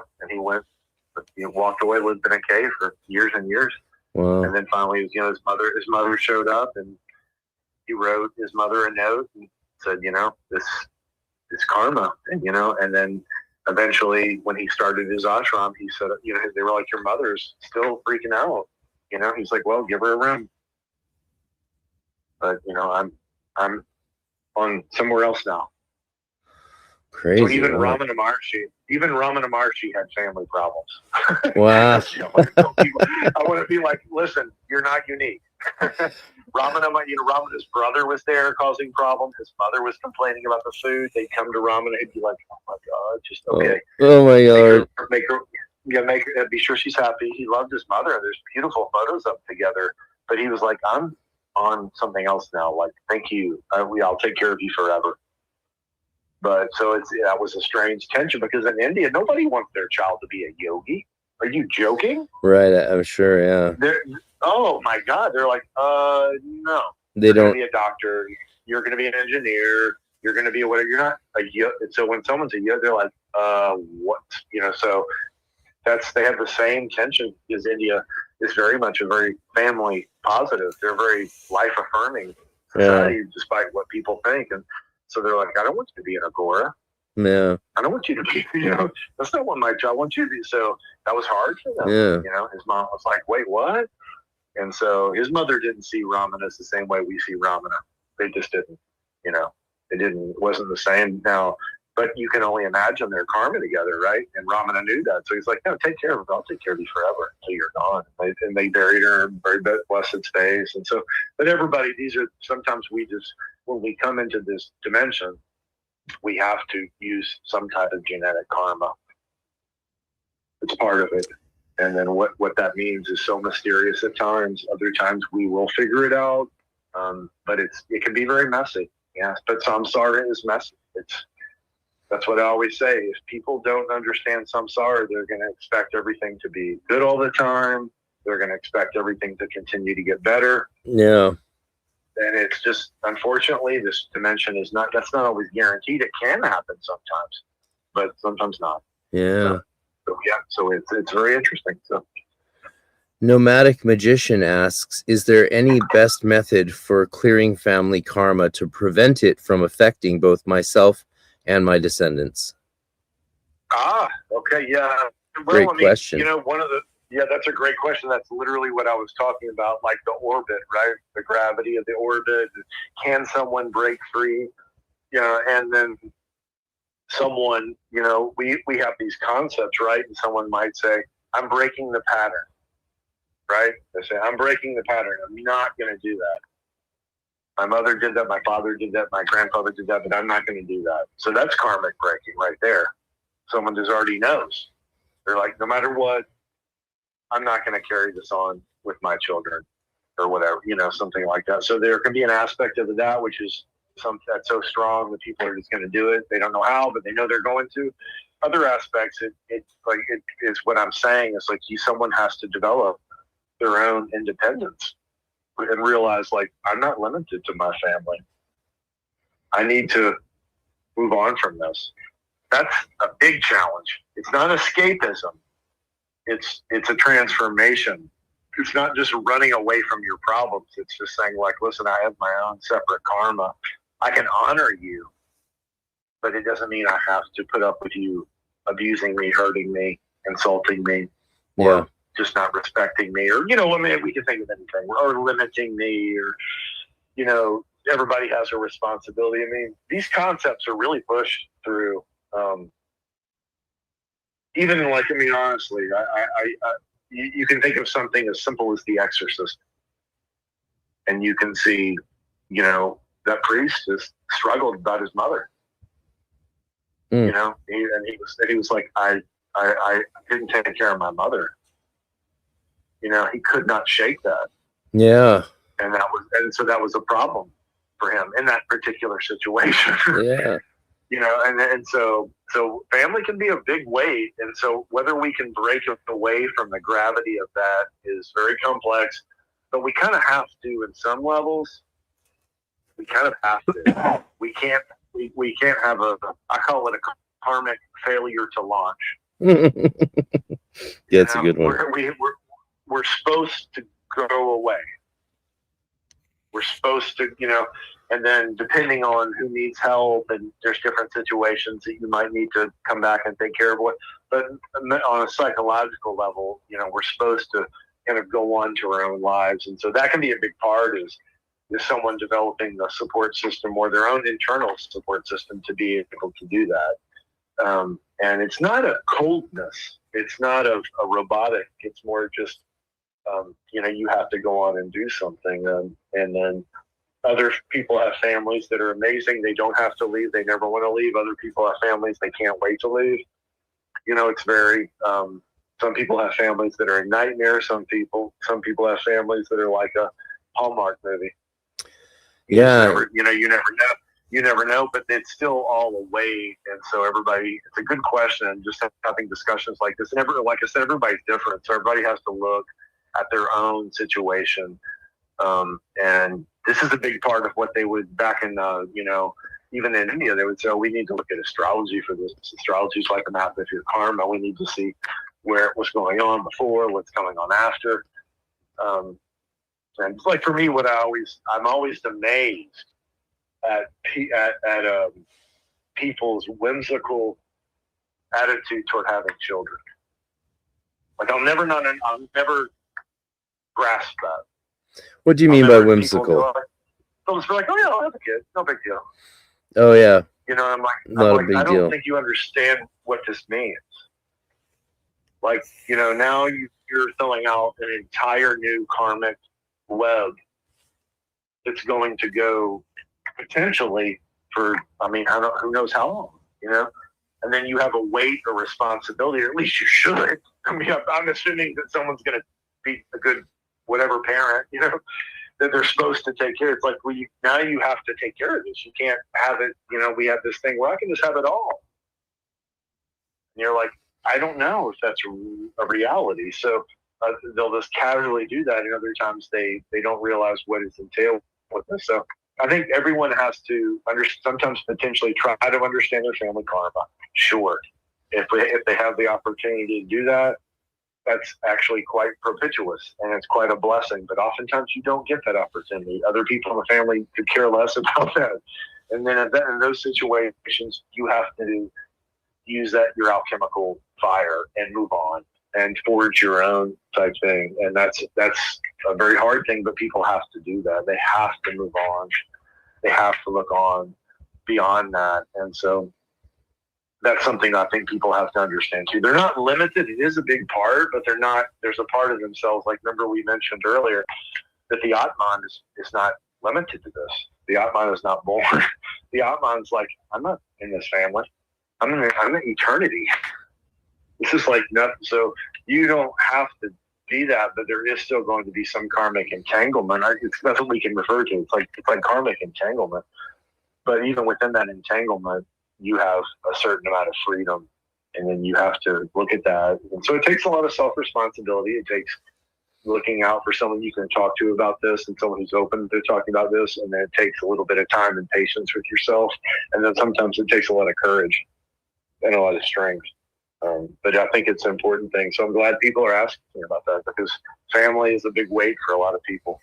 he walked away, lived in a cave for years and years. Wow. And then finally, his mother showed up, and he wrote his mother a note and said, this is karma. And then eventually when he started his ashram, he said, they were like, your mother's still freaking out. He's like, well, give her a room. But, I'm on somewhere else now. Crazy. So even Ramana Maharshi had family problems. Wow. I want to be like, listen, you're not unique. Ramana's brother was there causing problems. His mother was complaining about the food. They'd come to Ramana. He'd be like, "Oh my God, just okay." Oh my God. Make her. Be sure she's happy. He loved his mother. There's beautiful photos of them together. But he was like, "I'm on something else now. Like, thank you. I'll take care of you forever." But so that was a strange tension, because in India, nobody wants their child to be a yogi. Are you joking? Right, I'm sure, yeah. Oh my God, they're like, no. You're going to be a doctor. You're going to be an engineer. You're going to be whatever. You're not a yogi. So when someone's a yogi, they're like, what? So they have the same tension, because India is very much a very family positive. They're very life affirming society, despite what people think. And so they're like, I don't want you to be an Aghora. Yeah. I don't want you to be, that's not what my job. I want you to be. So that was hard for them. Yeah. His mom was like, wait, what? And so his mother didn't see Ramana the same way we see Ramana. They just didn't, it wasn't the same. Now, but you can only imagine their karma together, right? And Ramana knew that. So he's like, no, take care of her. I'll take care of you forever until you're gone. And they buried her in very blessed space. And so, but everybody, sometimes when we come into this dimension, we have to use some type of genetic karma. It's part of it. And then what that means is so mysterious at times. Other times we will figure it out. But it can be very messy. Yes, but samsara is messy. That's what I always say. If people don't understand samsara, they're going to expect everything to be good all the time. They're going to expect everything to continue to get better. Yeah. And it's just, unfortunately, this dimension that's not always guaranteed. It can happen sometimes, but sometimes not. Yeah. So it's very interesting. So. Nomadic Magician asks, is there any best method for clearing family karma to prevent it from affecting both myself and my descendants? Okay, yeah. Great question. That's a great question. That's literally what I was talking about, like the orbit, right? The gravity of the orbit. Can someone break free? And then someone, we have these concepts, right? And someone might say, I'm breaking the pattern, right? They say, I'm breaking the pattern. I'm not going to do that. My mother did that. My father did that. My grandfather did that, but I'm not going to do that. So that's karmic breaking right there. Someone just already knows. They're like, no matter what, I'm not going to carry this on with my children or whatever, something like that. So there can be an aspect of that, which is that's so strong that people are just going to do it. They don't know how, but they know they're going to. Other aspects, it is what I'm saying. It's like someone has to develop their own independence and realize, like, I'm not limited to my family. I need to move on from this. That's a big challenge. It's not escapism. It's a transformation. It's not just running away from your problems. It's just saying, like, listen, I have my own separate karma. I can honor you, but it doesn't mean I have to put up with you abusing me, hurting me, insulting me, or just not respecting me, or, we can think of anything, or limiting me, or, everybody has a responsibility. I mean, these concepts are really pushed through, honestly, you can think of something as simple as The Exorcist, and you can see, that priest has struggled about his mother. He was like, I didn't take care of my mother. He could not shake that. Yeah. And so that was a problem for him in that particular situation. Yeah. And so family can be a big weight. And so whether we can break away from the gravity of that is very complex, but we kind of have to in some levels. We kind of have to. We can't have I call it a karmic failure to launch. That's a good one. We're supposed to go away. We're supposed to, and then depending on who needs help, and there's different situations that you might need to come back and take care of. But on a psychological level, we're supposed to kind of go on to our own lives. And so that can be a big part is someone developing the support system or their own internal support system to be able to do that. And it's not a coldness. It's not a robotic. It's more just, you have to go on and do something. And then other people have families that are amazing. They don't have to leave. They never want to leave. Other people have families. They can't wait to leave. It's very, some people have families that are a nightmare. Some people have families that are like a Hallmark movie. You never know, but it's still all a way. And so it's a good question. Just having discussions like this, and like I said, everybody's different. So everybody has to look at their own situation. And this is a big part of what they would back in, even in India, they would say, we need to look at astrology for this. Astrology is like a map of your karma. We need to see where what's going on before, what's going on after. And it's like for me, I'm always amazed at people's whimsical attitude toward having children. Like I'll never grasp that. What do you mean by whimsical? They'll just be like, "Oh yeah, I'll have a kid. No big deal." Oh yeah. You know, I'm like, I don't think you understand what this means. Like, you know, now you're filling out an entire new karmic web that's going to go potentially for, who knows how long, you know? And then you have a weight or responsibility, or at least you should. I mean, I'm assuming that someone's going to be a good whatever parent, you know, that they're supposed to take care of. It's like, now you have to take care of this. You can't have it, you know, we have this thing where I can just have it all. And you're like, I don't know if that's a reality. So they'll just casually do that. And other times they don't realize what is entailed with this. So I think everyone has to sometimes potentially try to understand their family karma. Sure. If they have the opportunity to do that, that's actually quite propitious and it's quite a blessing. But oftentimes you don't get that opportunity. Other people in the family could care less about that. And then in those situations, you have to use your alchemical fire and move on and forge your own type thing. And that's a very hard thing, but people have to do that. They have to move on. They have to look on beyond that. And so that's something I think people have to understand too. They're not limited. It is a big part, but there's a part of themselves. Like, remember we mentioned earlier that the Atman is not limited to this. The Atman is not born. The Atman's like, I'm not in this family. I'm in eternity. This is like nothing. So you don't have to be that, but there is still going to be some karmic entanglement. That's what we can refer to. It's like karmic entanglement. But even within that entanglement, you have a certain amount of freedom, and then you have to look at that. And so it takes a lot of self-responsibility. It takes looking out for someone you can talk to about this and someone who's open to talking about this. And then it takes a little bit of time and patience with yourself. And then sometimes it takes a lot of courage and a lot of strength. But I think it's an important thing. So I'm glad people are asking about that, because family is a big weight for a lot of people.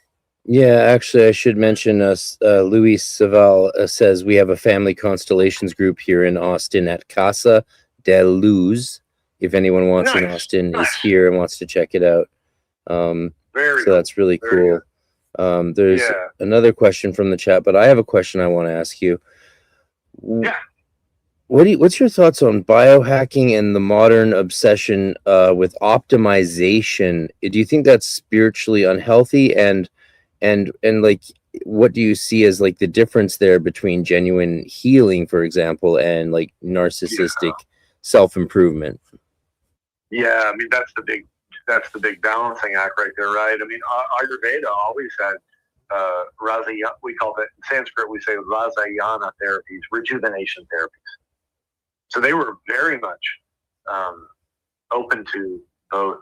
Yeah, actually, I should mention Luis Saval says we have a family constellations group here in Austin at Casa de Luz. If anyone wants in Austin is here and wants to check it out. That's really cool. There's another question from the chat, but I have a question I want to ask you. Yeah. What's your thoughts on biohacking and the modern obsession with optimization? Do you think that's spiritually unhealthy? And like, what do you see as like the difference there between genuine healing, for example, and like narcissistic self-improvement? Yeah, I mean that's the big balancing act right there, right? I mean, Ayurveda always had Rahasya. We call it in Sanskrit. We say Rahasya therapies, rejuvenation therapies. So they were very much open to both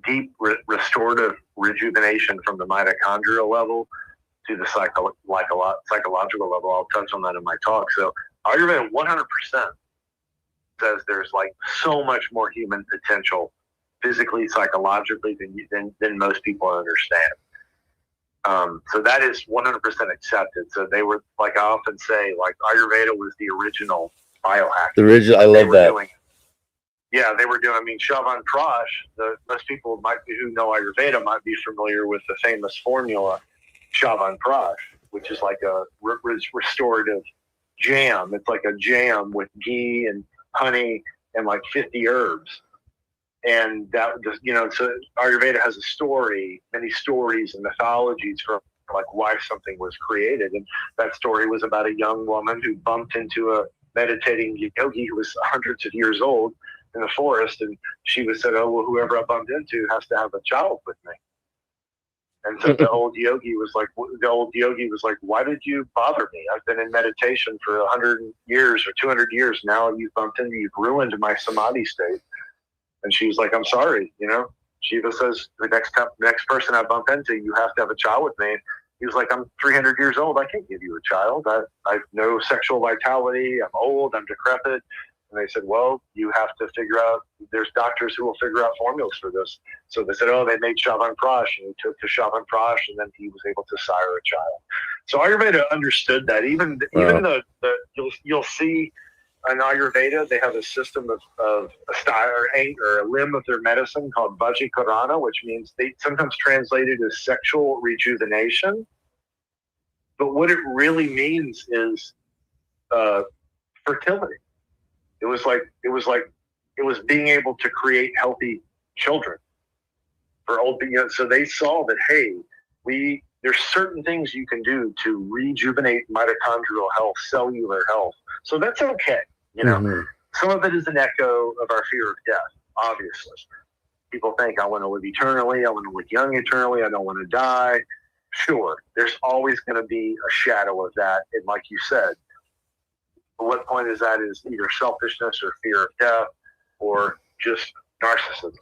deep restorative rejuvenation from the mitochondrial level to the psychological level. I'll touch on that in my talk. So Ayurveda 100% says there's like so much more human potential physically, psychologically than most people understand. So that is 100% accepted. So they were, like I often say, like Ayurveda was the original biohack. I love that. They were doing. I mean, Shavan Prash. Most people who know Ayurveda might be familiar with the famous formula Shavan Prash, which is like a restorative jam. It's like a jam with ghee and honey and like 50 herbs. And that just, so Ayurveda has many stories and mythologies from like why something was created. And that story was about a young woman who bumped into a meditating yogi who was hundreds of years old in the forest, and she was said, "Oh well, whoever I bumped into has to have a child with me." And so the old yogi was like, "Why did you bother me? I've been in meditation for 100 years or 200 years now, and you've ruined my samadhi state." And she was like, "I'm sorry, Shiva says the next person I bump into, you have to have a child with me." He was like, "I'm 300 years old. I can't give you a child. I have no sexual vitality. I'm old. I'm decrepit." And they said, well, you have to figure out, there's doctors who will figure out formulas for this. So they said, oh, they made Chyavanprash, and he took the Chyavanprash, and then he was able to sire a child. So Ayurveda understood that. Even the you'll see in Ayurveda, they have a system of a style or a limb of their medicine called Vajikarana, which means they sometimes translate it as sexual rejuvenation. But what it really means is fertility. It was being able to create healthy children for old people. So they saw that, hey, there's certain things you can do to rejuvenate mitochondrial health, cellular health. So that's okay. Some of it is an echo of our fear of death, obviously. People think, I want to live eternally. I want to live young eternally. I don't want to die. Sure, there's always going to be a shadow of that. And like you said, what point is that is either selfishness or fear of death or just narcissism,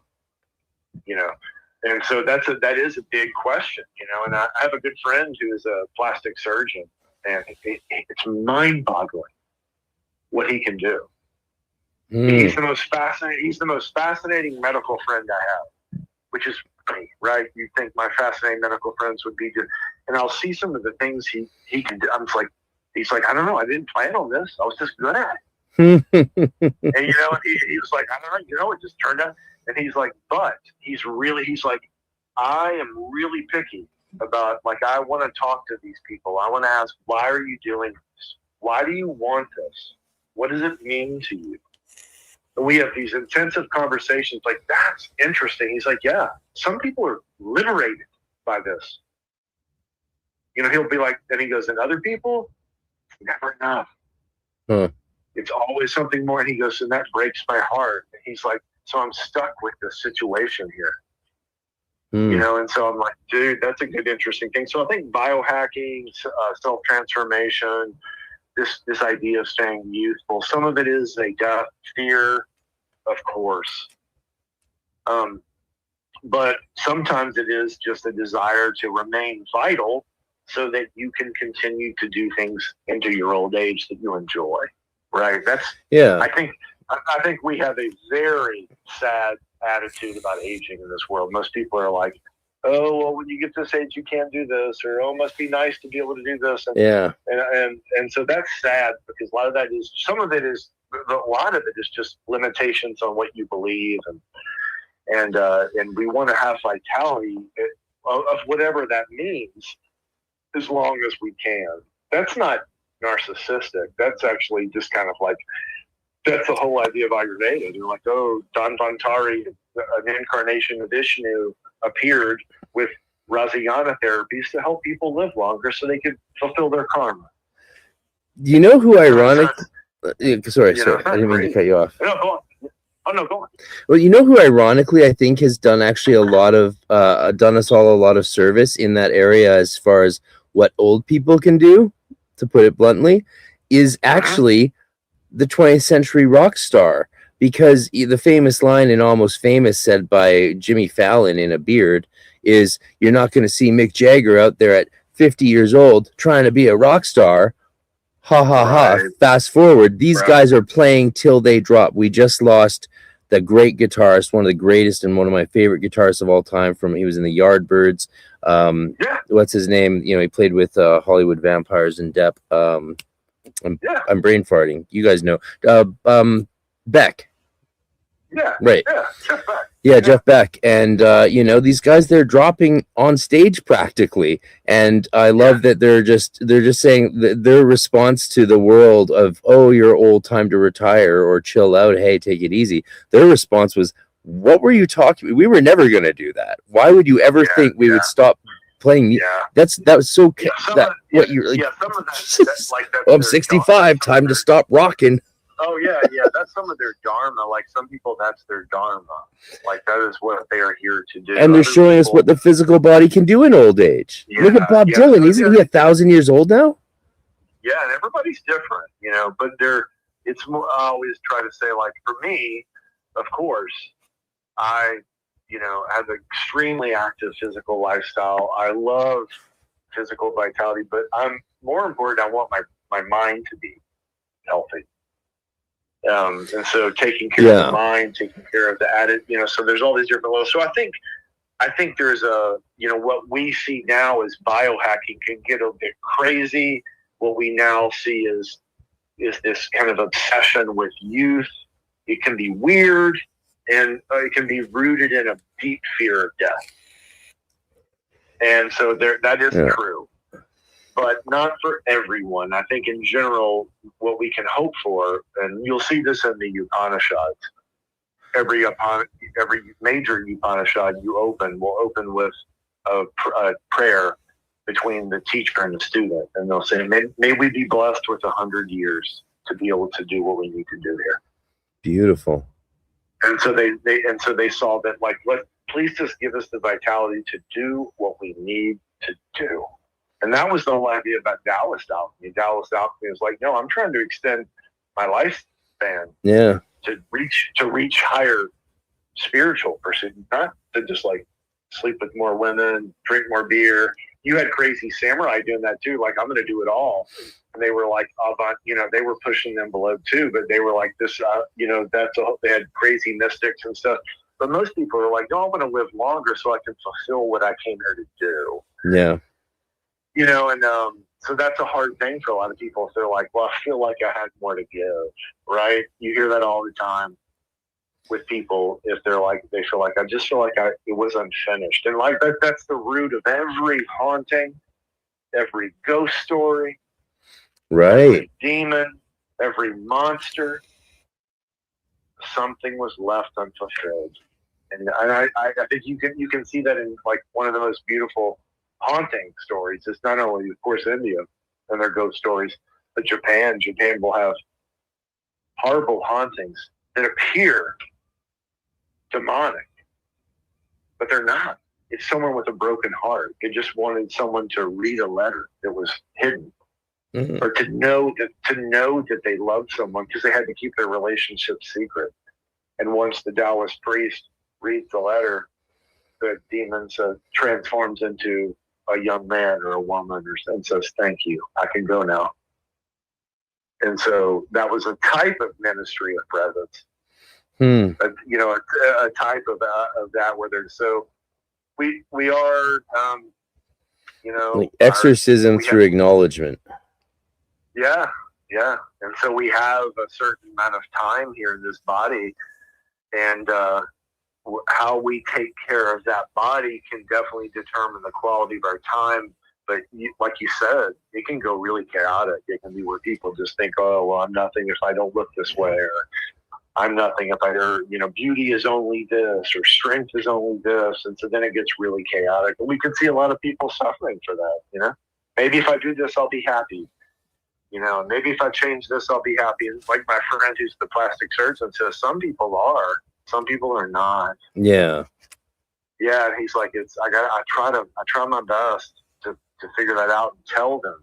And so that is a big question, and I have a good friend who is a plastic surgeon, and it's mind-boggling what he can do. He's the most fascinating medical friend I have, which is funny, right? You'd think my fascinating medical friends would be good. And I'll see some of the things he can do. I'm like, he's like, I don't know. I didn't plan on this. I was just good at it. And, he was like, I don't know. It just turned out. And he's like, but he's like, I am really picky about, like, I want to talk to these people. I want to ask, why are you doing this? Why do you want this? What does it mean to you? And we have these intensive conversations like, that's interesting. He's like, yeah, some people are liberated by this. He'll be like, and he goes, and other people, never enough. It's always something more. And he goes, and that breaks my heart. And he's like, so I'm stuck with this situation here. And so I'm like, dude, that's a good, interesting thing. So I think biohacking, self-transformation, this idea of staying youthful, some of it is a death fear, of course. But sometimes it is just a desire to remain vital so that you can continue to do things into your old age that you enjoy. Right? I think we have a very sad attitude about aging in this world. Most people are like, oh, well, when you get this age, you can't do this, or oh, it must be nice to be able to do this. And so that's sad, because a lot of that is, some of it is, a lot of it is just limitations on what you believe, and we want to have vitality of whatever that means, as long as we can. That's not narcissistic. That's actually just kind of like, that's the whole idea of Ayurveda. They're like, oh, Dhanvantari, an incarnation of Vishnu, appeared with Rasayana therapies to help people live longer so they could fulfill their karma. You know who ironic? Sorry, I didn't mean to cut you off. No, go on. Oh, no, go on. Well, you know who ironically I think has done actually a lot of, done us all a lot of service in that area as far as what old people can do, to put it bluntly, is actually the 20th century rock star. Because the famous line in Almost Famous, said by Jimmy Fallon in a beard, is, you're not going to see Mick Jagger out there at 50 years old trying to be a rock star. Ha ha ha. Fast forward. These guys are playing till they drop. We just lost the great guitarist, one of the greatest and one of my favorite guitarists of all time. He was in the Yardbirds. What's his name? He played with Hollywood Vampires and Depp. I'm brain farting. You guys know. Beck. Right. Jeff Beck. And these guys, they're dropping on stage practically, and I love that they're just saying that their response to the world of, oh, you're old, time to retire or chill out, hey, take it easy, their response was, what were you talking? We were never going to do that. Why would you ever think we would stop playing? That was so what you're like, some of that, like that, I'm 65, time to stop rocking. Oh, yeah, that's some of their dharma. Like, some people, that's their dharma. Like, that is what they are here to do. And they're showing us what the physical body can do in old age. Look at Bob Dylan. Isn't he 1,000 years old now? Yeah, and everybody's different, but it's more, I always try to say, like, for me, of course, I, have an extremely active physical lifestyle. I love physical vitality, but I'm more important, I want my mind to be healthy. And so taking care of the mind, taking care of the added, so there's all these different levels. So I think there's what we see now as biohacking can get a bit crazy. What we now see is this kind of obsession with youth. It can be weird, and it can be rooted in a deep fear of death. And so that is true, but not for everyone. I think in general, what we can hope for, and you'll see this in the Upanishads, every major Upanishad will open with a prayer between the teacher and the student. And they'll say, may we be blessed with 100 years to be able to do what we need to do here. Beautiful. And so they saw that, like, please just give us the vitality to do what we need to do. And that was the whole idea about Taoist alchemy. Taoist alchemy is like, no, I'm trying to extend my lifespan. Yeah. To reach higher spiritual pursuit, not to just like sleep with more women, drink more beer. You had crazy samurai doing that too. Like, I'm going to do it all. And they were like, they were pushing the envelope too, but they were like this, they had crazy mystics and stuff. But most people are like, no, I want to live longer so I can fulfill what I came here to do. Yeah. So that's a hard thing for a lot of people. If they're like, well, I feel like I had more to give, right? You hear that all the time with people. If they're like, they feel like, I just feel like it was unfinished. And like that's the root of every haunting, every ghost story, right? Every demon, every monster. Something was left unfulfilled. And I think you can see that in like one of the most beautiful haunting stories. It's not only, of course, India and their ghost stories, but Japan will have horrible hauntings that appear demonic, but they're not. It's someone with a broken heart. They just wanted someone to read a letter that was hidden, or to know that they loved someone, because they had to keep their relationship secret. And once the Taoist priest reads the letter, the demon transforms into a young man or a woman, and says, "Thank you, I can go now." And so that was a type of ministry of presence. A type of that where there's we are like exorcism through acknowledgement. Yeah. And so we have a certain amount of time here in this body, and how we take care of that body can definitely determine the quality of our time. But like you said, it can go really chaotic. It can be where people just think, oh, well, I'm nothing if I don't look this way, or I'm nothing if beauty is only this, or strength is only this. And so then it gets really chaotic. And we can see a lot of people suffering for that, Maybe if I do this, I'll be happy. Maybe if I change this, I'll be happy. And like my friend who's the plastic surgeon says, some people are, some people are not. Yeah. Yeah. And he's like, I try my best to figure that out and tell them,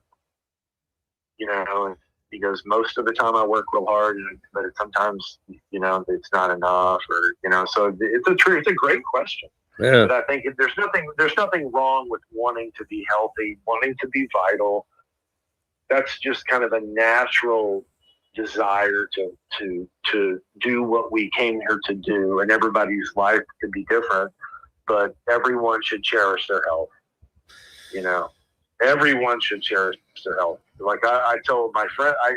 and he goes, most of the time I work real hard, but sometimes, it's not enough, or, so it's a great question. Yeah. But I think there's nothing wrong with wanting to be healthy, wanting to be vital. That's just kind of a natural desire to do what we came here to do, and everybody's life could be different, but everyone should cherish their health. Everyone should cherish their health. Like I told my friend, I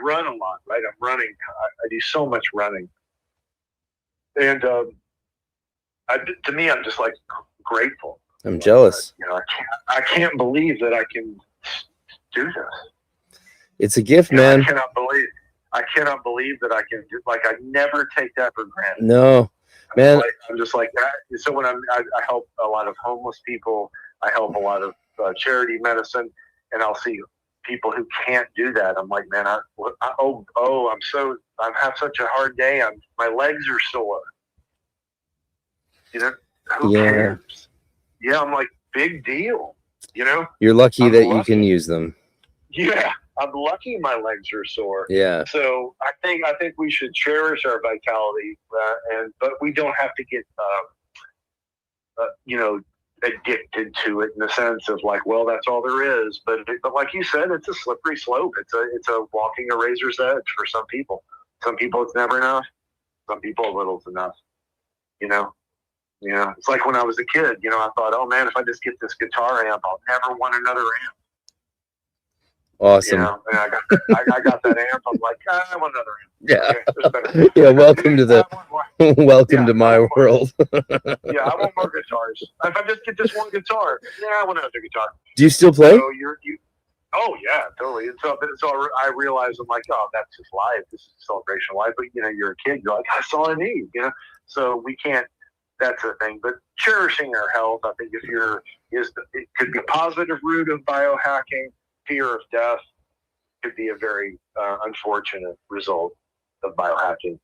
run a lot, right? I'm running. I do so much running, and to me, I'm just like grateful. I'm jealous. I can't believe that I can do this. It's a gift, man. I cannot believe that I can do. Like, I never take that for granted. No, man. I'm just like that. So when I help a lot of homeless people, I help a lot of charity medicine, and I'll see people who can't do that. I'm like, man, I have such a hard day. My legs are sore. Who cares? Yeah, I'm like, big deal. You're lucky that you can use them. Yeah, I'm lucky my legs are sore. Yeah. So I think we should cherish our vitality, but we don't have to get addicted to it in the sense of like, well, that's all there is. But like you said, it's a slippery slope. It's a walking a razor's edge for some people. Some people it's never enough. Some people a little's enough. You know, it's like when I was a kid. You know, I thought, oh man, if I just get this guitar amp, I'll never want another amp. Awesome. You know, and I got that amp. I'm like, I want another amp. Yeah. Okay, yeah. Welcome to the welcome to my world. Yeah, I want more guitars. If I just get this one guitar, I want another guitar. Do you still play? So oh yeah, totally. And so I realized, I'm like, oh, that's just life. This is a celebration of life. But you know, you're a kid. You're like, that's all I need. You know, so we can't. That's the thing. But cherishing our health, I think, it could be a positive root of biohacking. Fear of death could be a very unfortunate result of biohacking.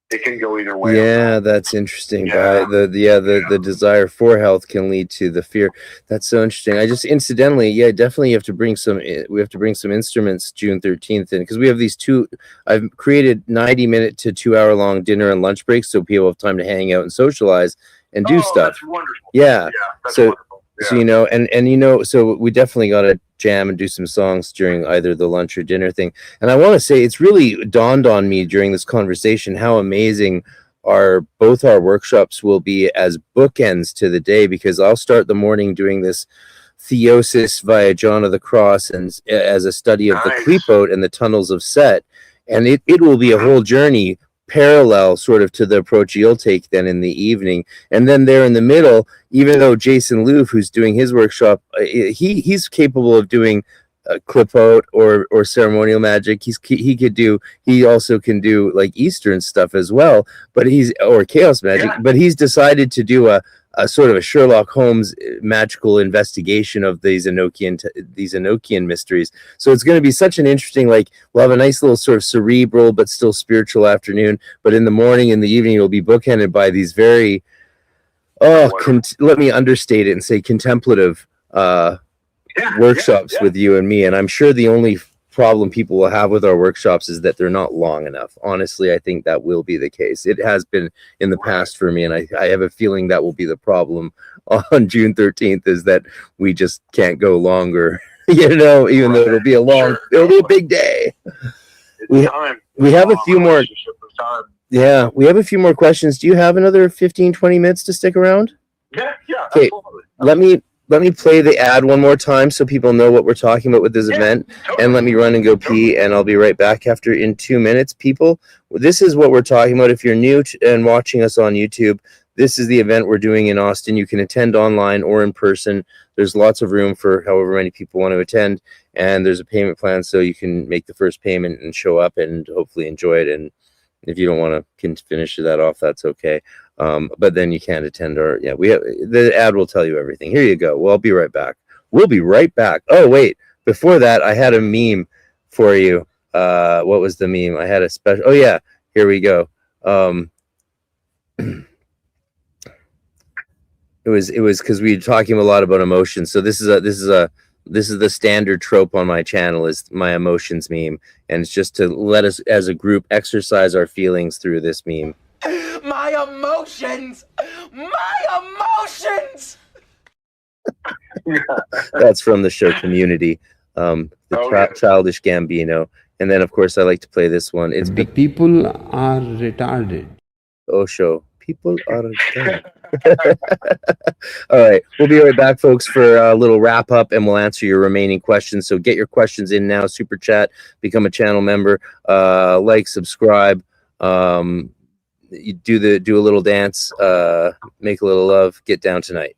It can go either way. Yeah, that's interesting. The desire for health can lead to the fear. That's so interesting. I just incidentally, definitely we have to bring some instruments June 13th in, because we have these I've created 90-minute to 2-hour long dinner and lunch breaks so people have time to hang out and socialize and do stuff. That's wonderful. Yeah. That's so wonderful. Yeah. So, you know, and you know, so we definitely got to jam and do some songs during either the lunch or dinner thing. And I want to say it's really dawned on me during this conversation how amazing both our workshops will be as bookends to the day, because I'll start the morning doing this theosis via John of the Cross and as a study of the Qliphoth and the tunnels of Set. And it will be a whole journey parallel sort of to the approach you'll take then in the evening. And then there in the middle, even though Jason Louv, who's doing his workshop, he's capable of doing Qliphoth or ceremonial magic. He also can do like Eastern stuff as well, but or chaos magic, but he's decided to do a sort of a Sherlock Holmes magical investigation of these Enochian mysteries. So it's going to be such an interesting, we'll have a nice little sort of cerebral but still spiritual afternoon, but in the morning and the evening it'll be bookended by these very let me understate it and say contemplative workshops with you and me. And I'm sure the only problem people will have with our workshops is that they're not long enough. Honestly, I think that will be the case. It has been in the past for me, and I have a feeling that will be the problem on June 13th, is that we just can't go longer, you know, even though it'll be it'll be a big day. We have a few more. Yeah, we have a few more questions. Do you have another 15-20 minutes to stick around? Yeah, okay, absolutely. Let me play the ad one more time so people know what we're talking about with this event, and let me run and go pee, and I'll be right back in 2 minutes. People, this is what we're talking about. If you're new and watching us on YouTube, this is the event we're doing in Austin. You can attend online or in person. There's lots of room for however many people want to attend, and there's a payment plan so you can make the first payment and show up and hopefully enjoy it. And if you don't want to finish that off, that's okay. But then you can't attend the ad will tell you everything. Here you go. Well, I'll be right back. We'll be right back. Oh, wait, before that, I had a meme for you. What was the meme? I had a special, here we go. It was because we were talking a lot about emotions. So this is the standard trope on my channel, is my emotions meme. And it's just to let us as a group exercise our feelings through this meme. My emotions! That's from the show Community, Childish Gambino. And then, of course, I like to play this one. It's the people are retarded. Osho. People are retarded. All right. We'll be right back, folks, for a little wrap up, and we'll answer your remaining questions. So get your questions in now. Super chat, become a channel member, subscribe. You do a little dance, make a little love, get down tonight.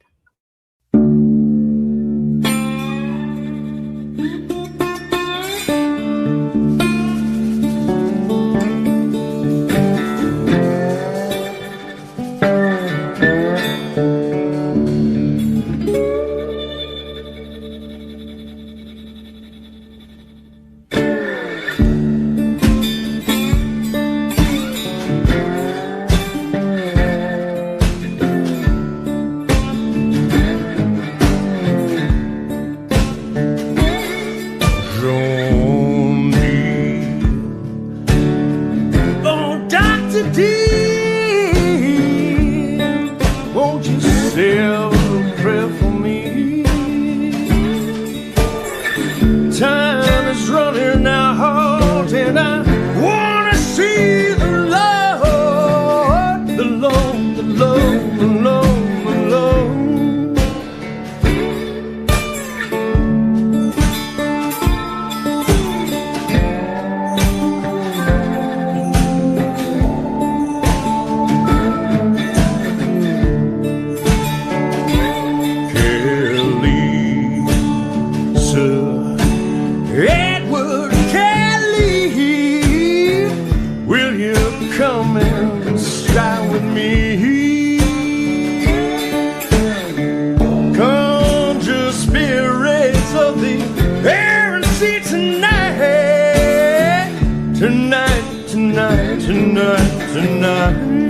Tonight, tonight, tonight, tonight.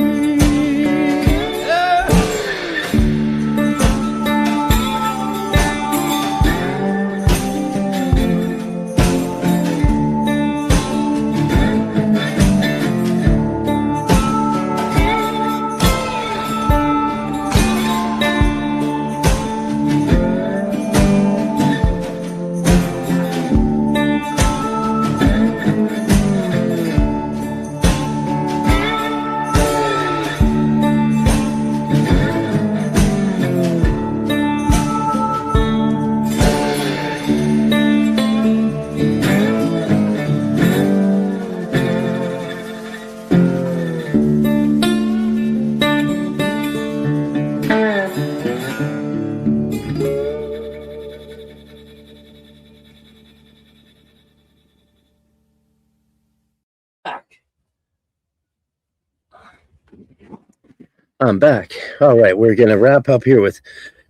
I'm back. All right, we're going to wrap up here with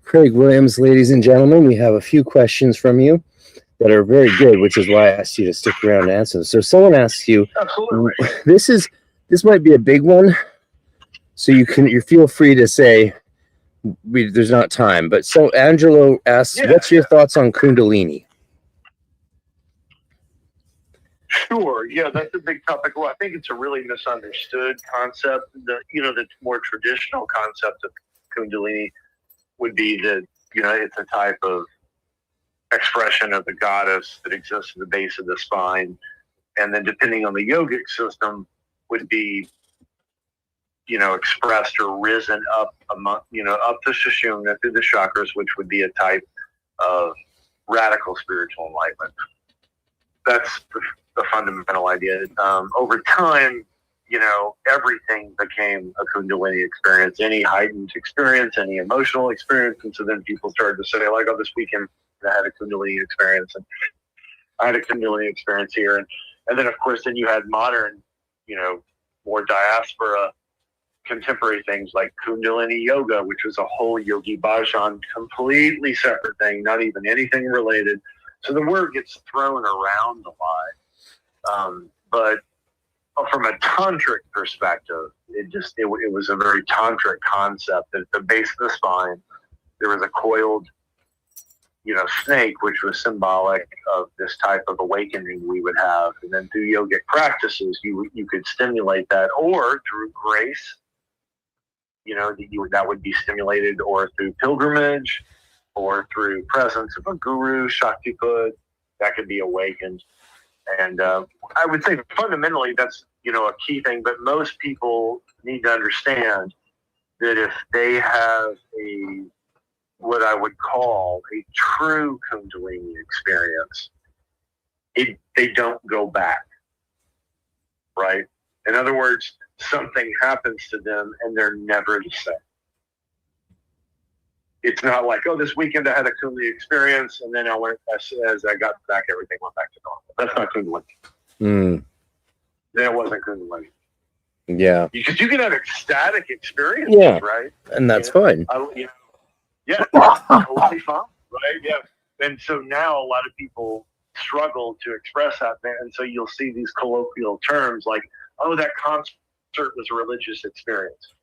Craig Williams, ladies and gentlemen. We have a few questions from you that are very good, which is why I asked you to stick around and answer them. So someone asks you, absolutely. This might be a big one, so you feel free to say there's not time. But so Angelo asks, what's your thoughts on Kundalini? Sure. Yeah, that's a big topic. Well, I think it's a really misunderstood concept. The more traditional concept of Kundalini would be that, it's a type of expression of the goddess that exists at the base of the spine. And then depending on the yogic system would be, expressed or risen up among, up the Sushumna through the chakras, which would be a type of radical spiritual enlightenment. That's the fundamental idea. Over time, everything became a Kundalini experience, any heightened experience, any emotional experience. And so then people started to say, like, oh, this weekend I had a Kundalini experience, and I had a Kundalini experience here. And then, of course, then you had modern, more diaspora contemporary things like Kundalini yoga, which was a whole yogi bhajan, completely separate thing, not even anything related. So the word gets thrown around a lot. But from a tantric perspective, it was a very tantric concept. At the base of the spine, there was a coiled, snake, which was symbolic of this type of awakening we would have. And then through yogic practices, you could stimulate that, or through grace, that would be stimulated, or through pilgrimage, or through presence of a guru, Shaktiput, that could be awakened. And I would say fundamentally that's, a key thing, but most people need to understand that if they have what I would call a true Kundalini experience, they don't go back, right? In other words, something happens to them and they're never the same. It's not like, oh, this weekend I had a Kundalini experience and then as I got back, everything went back to normal. That's not Kundalini. Then it wasn't Kundalini. Yeah. Because you can have ecstatic experiences, right? And that's fine. Yeah, totally fine, right? Yeah. And so now a lot of people struggle to express that. And so you'll see these colloquial terms like, oh, that concert was a religious experience,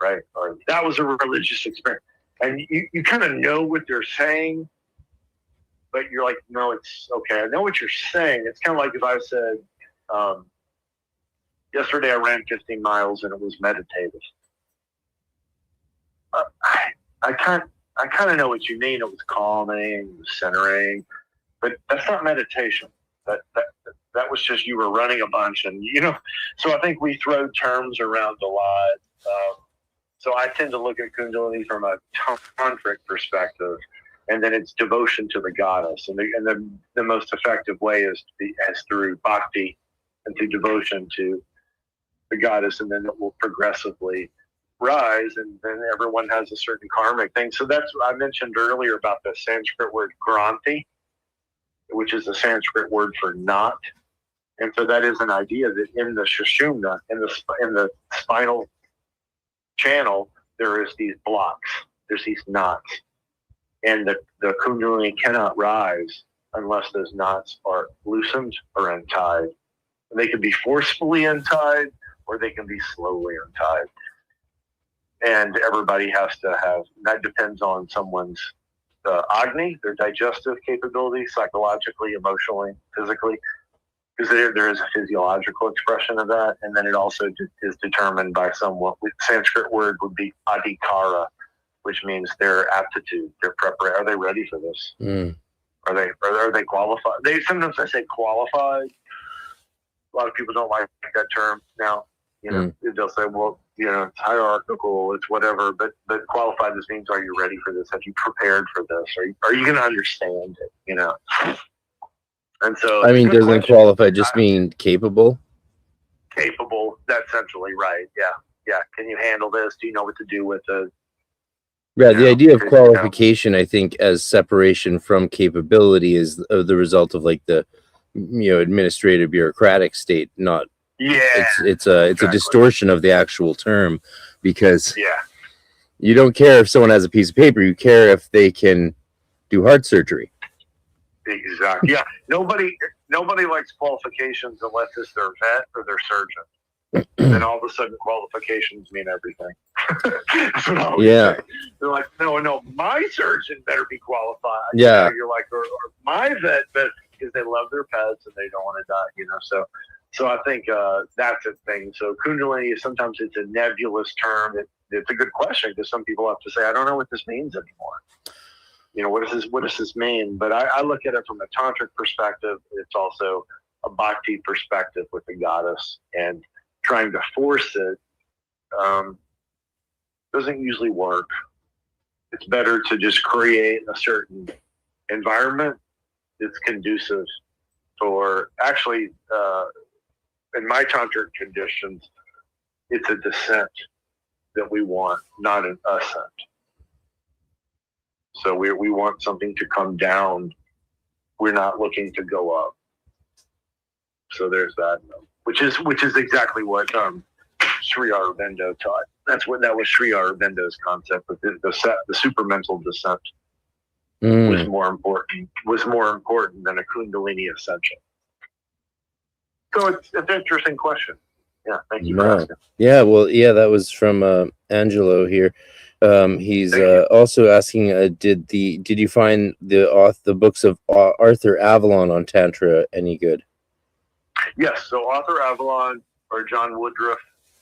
right? Or that was a religious experience. And you kind of know what they're saying, but you're like, no, it's okay. I know what you're saying. It's kind of like if I said, yesterday I ran 15 miles and it was meditative. I kind of know what you mean. It was calming, it was centering, but that's not meditation. That was just you were running a bunch, and So I think we throw terms around a lot. So I tend to look at Kundalini from a tantric perspective, and then it's devotion to the goddess, and the most effective way is through bhakti and through devotion to the goddess, and then it will progressively rise, and then everyone has a certain karmic thing. So that's what I mentioned earlier about the Sanskrit word granthi, which is the Sanskrit word for knot. And so that is an idea that in the Sushumna, in the spinal channel, there is these blocks, there's these knots. And the Kundalini cannot rise unless those knots are loosened or untied. They can be forcefully untied, or they can be slowly untied. And everybody has to have, that depends on someone's Agni, their digestive capability, psychologically, emotionally, physically, because there is a physiological expression of that. And then it also is determined by someone, with Sanskrit word would be adhikara, which means their aptitude, their preparation. Are they ready for this? Are they qualified? Sometimes I say qualified. A lot of people don't like that term now. They'll say, well, it's hierarchical, it's whatever, but qualified just means, are you ready for this? Have you prepared for this? Are you going to understand it? And so, I mean, doesn't qualified just mean capable? Capable, that's essentially right. Yeah. Can you handle this? Do you know what to do with it? Yeah, the idea of qualification, I think, as separation from capability is the result of like the administrative bureaucratic state, not. Yeah, it's a distortion of the actual term, because you don't care if someone has a piece of paper, you care if they can do heart surgery. Exactly. Yeah. Nobody likes qualifications unless it's their vet or their surgeon. Then all of a sudden qualifications mean everything. That's what I always say. They're like, no, my surgeon better be qualified. Yeah. You're like, or my vet, because they love their pets and they don't want to die. So I think that's a thing. So Kundalini, sometimes it's a nebulous term. It's a good question, because some people have to say, I don't know what this means anymore. What does this mean? But I look at it from a tantric perspective. It's also a bhakti perspective with the goddess, and trying to force it doesn't usually work. It's better to just create a certain environment that's conducive for, actually, in my tantric conditions, it's a descent that we want, not an ascent. So we want something to come down. We're not looking to go up. So there's that, which is exactly what Sri Aurobindo taught. That was Sri Aurobindo's concept, but the supramental descent was more important than a Kundalini ascension. So it's an interesting question. Yeah, thank you for asking. Yeah, well, that was from Angelo here. He's also asking, did you find the books of Arthur Avalon on Tantra any good? Yes, so Arthur Avalon, or John Woodruff.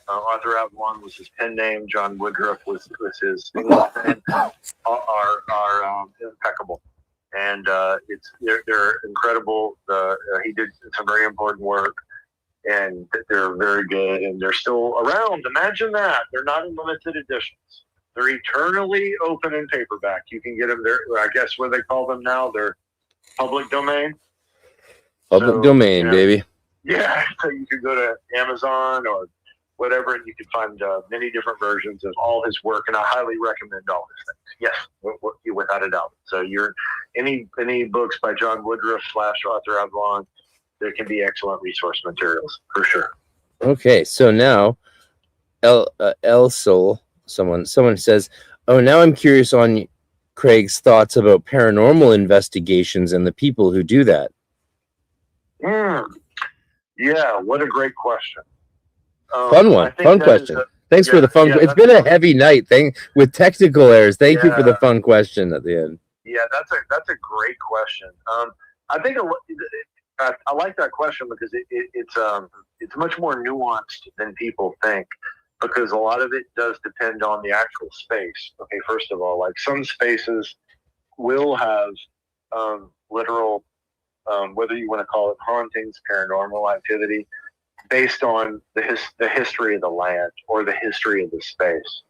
Arthur Avalon was his pen name. John Woodruff was his English name. Are impeccable, and they're incredible. He did some very important work, and they're very good, and they're still around. Imagine that. They're not in limited editions. They're eternally open in paperback. You can get them there. I guess what they call them now, they're public domain. Public domain, baby. Yeah, so you could go to Amazon or whatever, and you can find many different versions of all his work, and I highly recommend all his things. Yes, without a doubt. So any books by John Woodruff / Arthur Avalon, there can be excellent resource materials for sure. Okay, so now El Sol, someone says, oh, now I'm curious on Craig's thoughts about paranormal investigations and the people who do that. Yeah, what a great question. Fun question. Thanks for the fun. It's been a heavy night with technical errors. Thank you for the fun question at the end. Yeah, that's a great question. I think I like that question because it's much more nuanced than people think, because a lot of it does depend on the actual space. Okay, first of all, like some spaces will have literal, whether you want to call it hauntings, paranormal activity, based on the history of the land or the history of the space.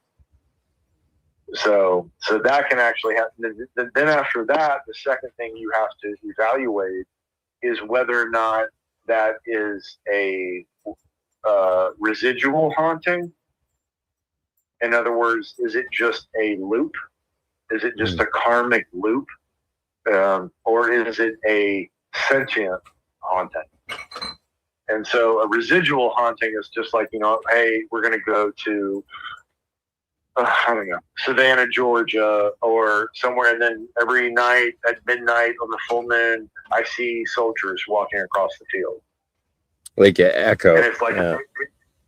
So that can actually happen. Then after that, the second thing you have to evaluate is whether or not that is a residual haunting. In other words, is it just a loop? Is it just a karmic loop? Or is it a sentient haunting? And so a residual haunting is just like, hey, we're going to go to, I don't know, Savannah, Georgia, or somewhere, and then every night at midnight on the full moon, I see soldiers walking across the field. like an echo. And it's like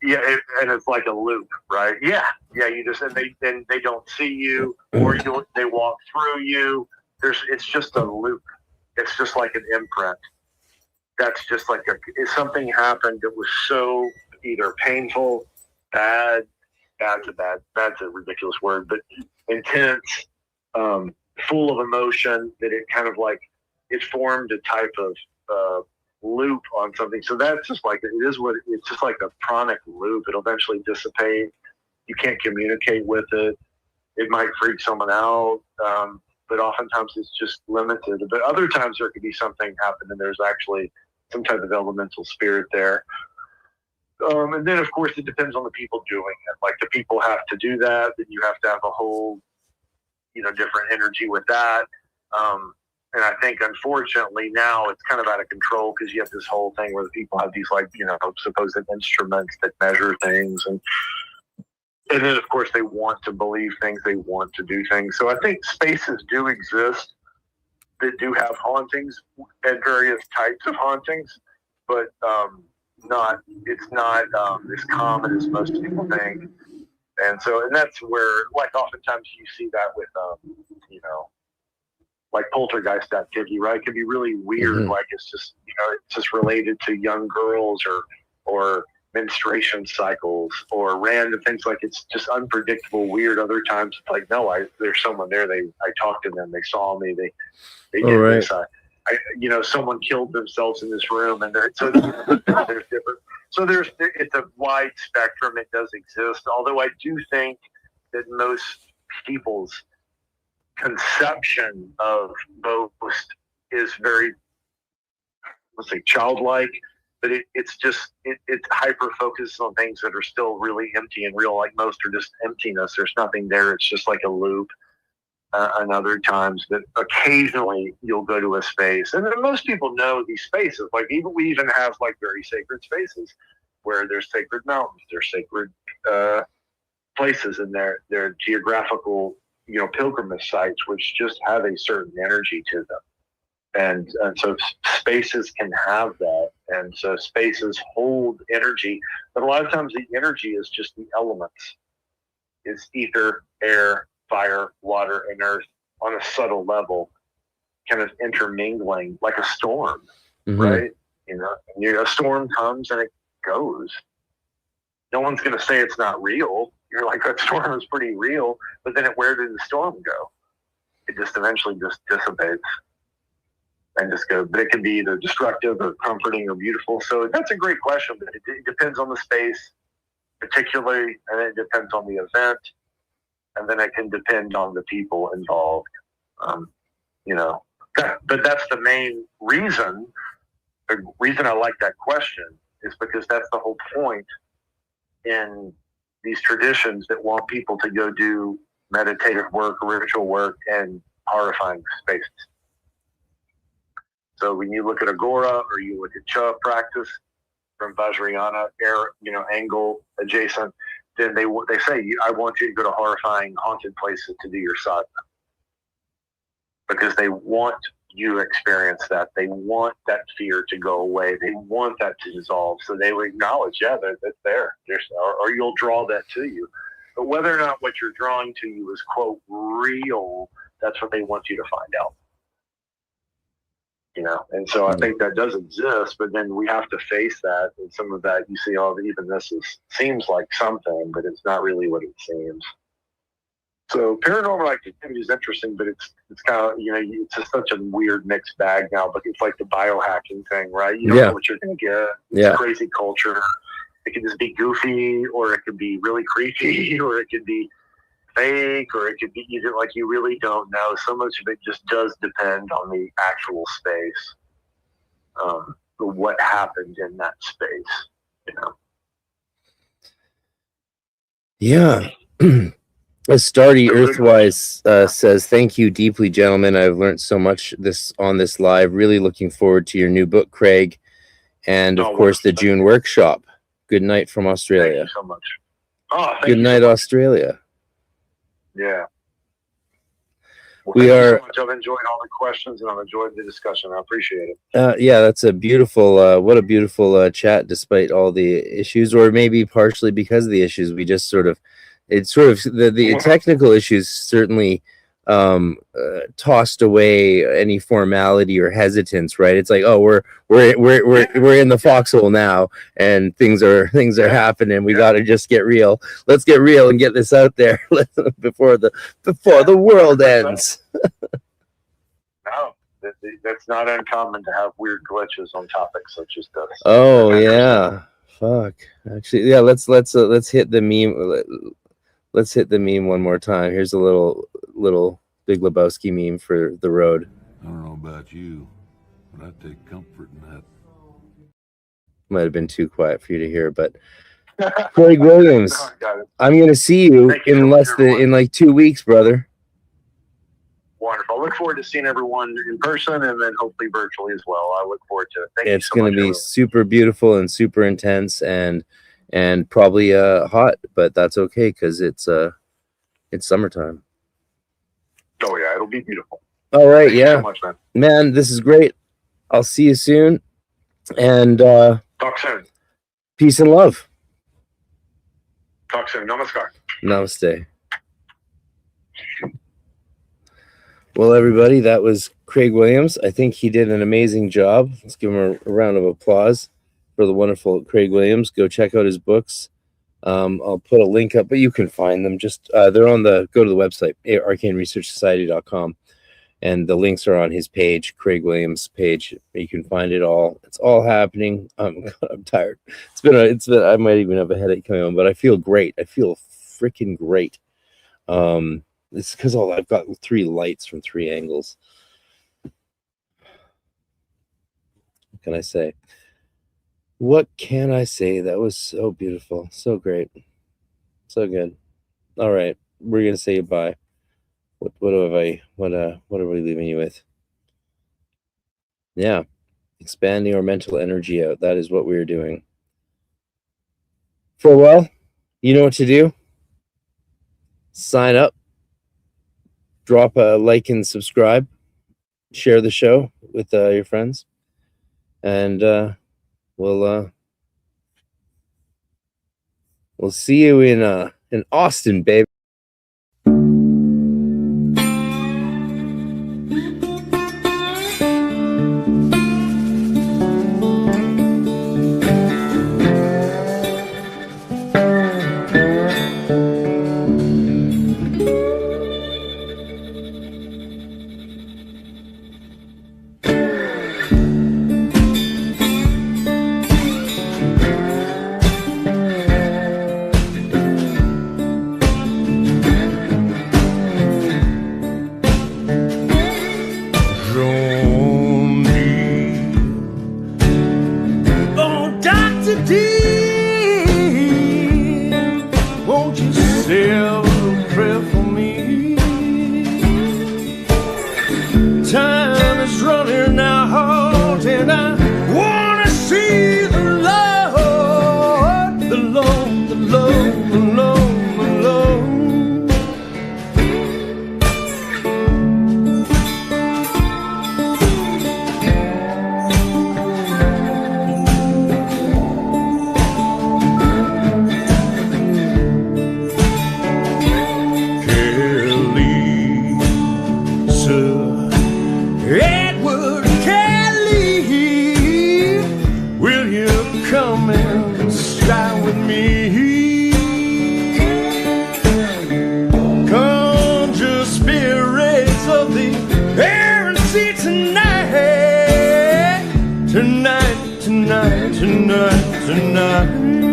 and it's like a loop, right? Yeah. You just and they don't see you, or they walk through you. It's just a loop. It's just like an imprint. That's just like if something happened that was so either painful, bad's a ridiculous word, but intense, full of emotion, that it kind of like it formed a type of loop on something. So that's just like it's just like a pranic loop. It'll eventually dissipate. You can't communicate with it. It might freak someone out, but oftentimes it's just limited. But other times there could be something happen, and there's actually some type of elemental spirit there. And then, of course, it depends on the people doing it. Like the people have to do that, then you have to have a whole, different energy with that. And I think, unfortunately, now it's kind of out of control because you have this whole thing where the people have these, supposed instruments that measure things. And then, of course, they want to believe things. They want to do things. So I think spaces do exist that do have hauntings and various types of hauntings, but it's not as common as most people think. And that's where, like, oftentimes you see that with, like poltergeist activity, right? It can be really weird. Mm-hmm. Like it's just related to young girls or menstruation cycles or random things. Like it's just unpredictable, weird. Other times it's like, no, there's someone there. I talked to them. They saw me. They did this. Someone killed themselves in this room, and there's different. So it's a wide spectrum. It does exist. Although I do think that most people's conception of ghost is very, let's say, childlike, but it's hyper focused on things that are still really empty and real. Like most are just emptiness. There's nothing there. It's just like a loop. And other times that occasionally you'll go to a space, and then most people know these spaces. Like we even have like very sacred spaces where there's sacred mountains, there's sacred places, and they're geographical, pilgrimage sites, which just have a certain energy to them. And so spaces can have that. And so spaces hold energy, but a lot of times the energy is just the elements. It's ether, air, fire, water, and earth on a subtle level, kind of intermingling like a storm, mm-hmm. right? A storm comes and it goes. No one's going to say it's not real. You're like, that storm is pretty real, but then where did the storm go? It just eventually just dissipates and just goes. But it can be either destructive or comforting or beautiful. So that's a great question, but it depends on the space, particularly, and it depends on the event. And then it can depend on the people involved, But that's the main reason. The reason I like that question is because that's the whole point in these traditions that want people to go do meditative work, ritual work, and horrifying spaces. So when you look at Aghora or you look at Cha practice from Vajrayana, angle adjacent, then they say, I want you to go to horrifying, haunted places to do your sadhana. Because they want you to experience that. They want that fear to go away. They want that to dissolve. So they will acknowledge, that's there. Or you'll draw that to you. But whether or not what you're drawing to you is, quote, real, that's what they want you to find out. And so I think that does exist, but then we have to face that. And some of that, you see, even this seems like something, but it's not really what it seems. So paranormal activity is interesting, but it's kind of, it's just such a weird mixed bag now, but it's like the biohacking thing, right? You don't know what you're going to get. It's crazy culture. It can just be goofy, or it could be really creepy, or it could be fake, or it could be either, like, you really don't know. So much of it just does depend on the actual space, what happened in that space, Yeah. Astardi Earthwise says, thank you deeply, gentlemen. I've learned so much on this live. Really looking forward to your new book, Craig, and of course the June workshop. Good night from Australia. Thank you so much. Good night, Australia. Yeah. Well, thank you so much. I've enjoyed all the questions and I've enjoyed the discussion. I appreciate it. Yeah, that's a beautiful, what a beautiful chat, despite all the issues, or maybe partially because of the issues. We just sort of, it's sort of the technical issues certainly tossed away any formality or hesitance, right? It's like, oh, we're in the foxhole now, and things are happening. We got to just get real. Let's get real and get this out there before the world ends. No, that's not uncommon to have weird glitches on topics such as this. Oh yeah, fuck. Actually, yeah. Let's hit the meme. Let's hit the meme one more time. Here's a little Big Lebowski meme for the road. I don't know about you, but I take comfort in that. Might have been too quiet for you to hear, but Craig Williams, I'm gonna see you in like 2 weeks, brother. Wonderful. I look forward to seeing everyone in person and then hopefully virtually as well. I look forward to it. Thank you so much. It's going to be super beautiful and super intense and probably hot, but that's okay because it's summertime. Oh yeah, it'll be beautiful. All right, Thank you so much, man, this is great. I'll see you soon, and talk soon. Peace and love. Talk soon. Namaskar. Namaste. Well, everybody, that was Craig Williams. I think he did an amazing job. Let's give him a round of applause for the wonderful Craig Williams. Go check out his books. I'll put a link up, but you can find them. Just they're on go to the website, arcaneresearchsociety.com, and the links are on his page, Craig Williams' page. You can find it all. It's all happening. I'm tired. It's been. I might even have a headache coming on, but I feel great. I feel freaking great. It's because I've got 3 lights from 3 angles. What can I say? What can I say? That was so beautiful, so great, so good. All right, we're gonna say goodbye. What are we leaving you with? Yeah, expanding our mental energy out. That is what we're doing. Farewell. You know what to do. Sign up. Drop a like and subscribe. Share the show with your friends, and we'll see you in Austin, baby. Tonight.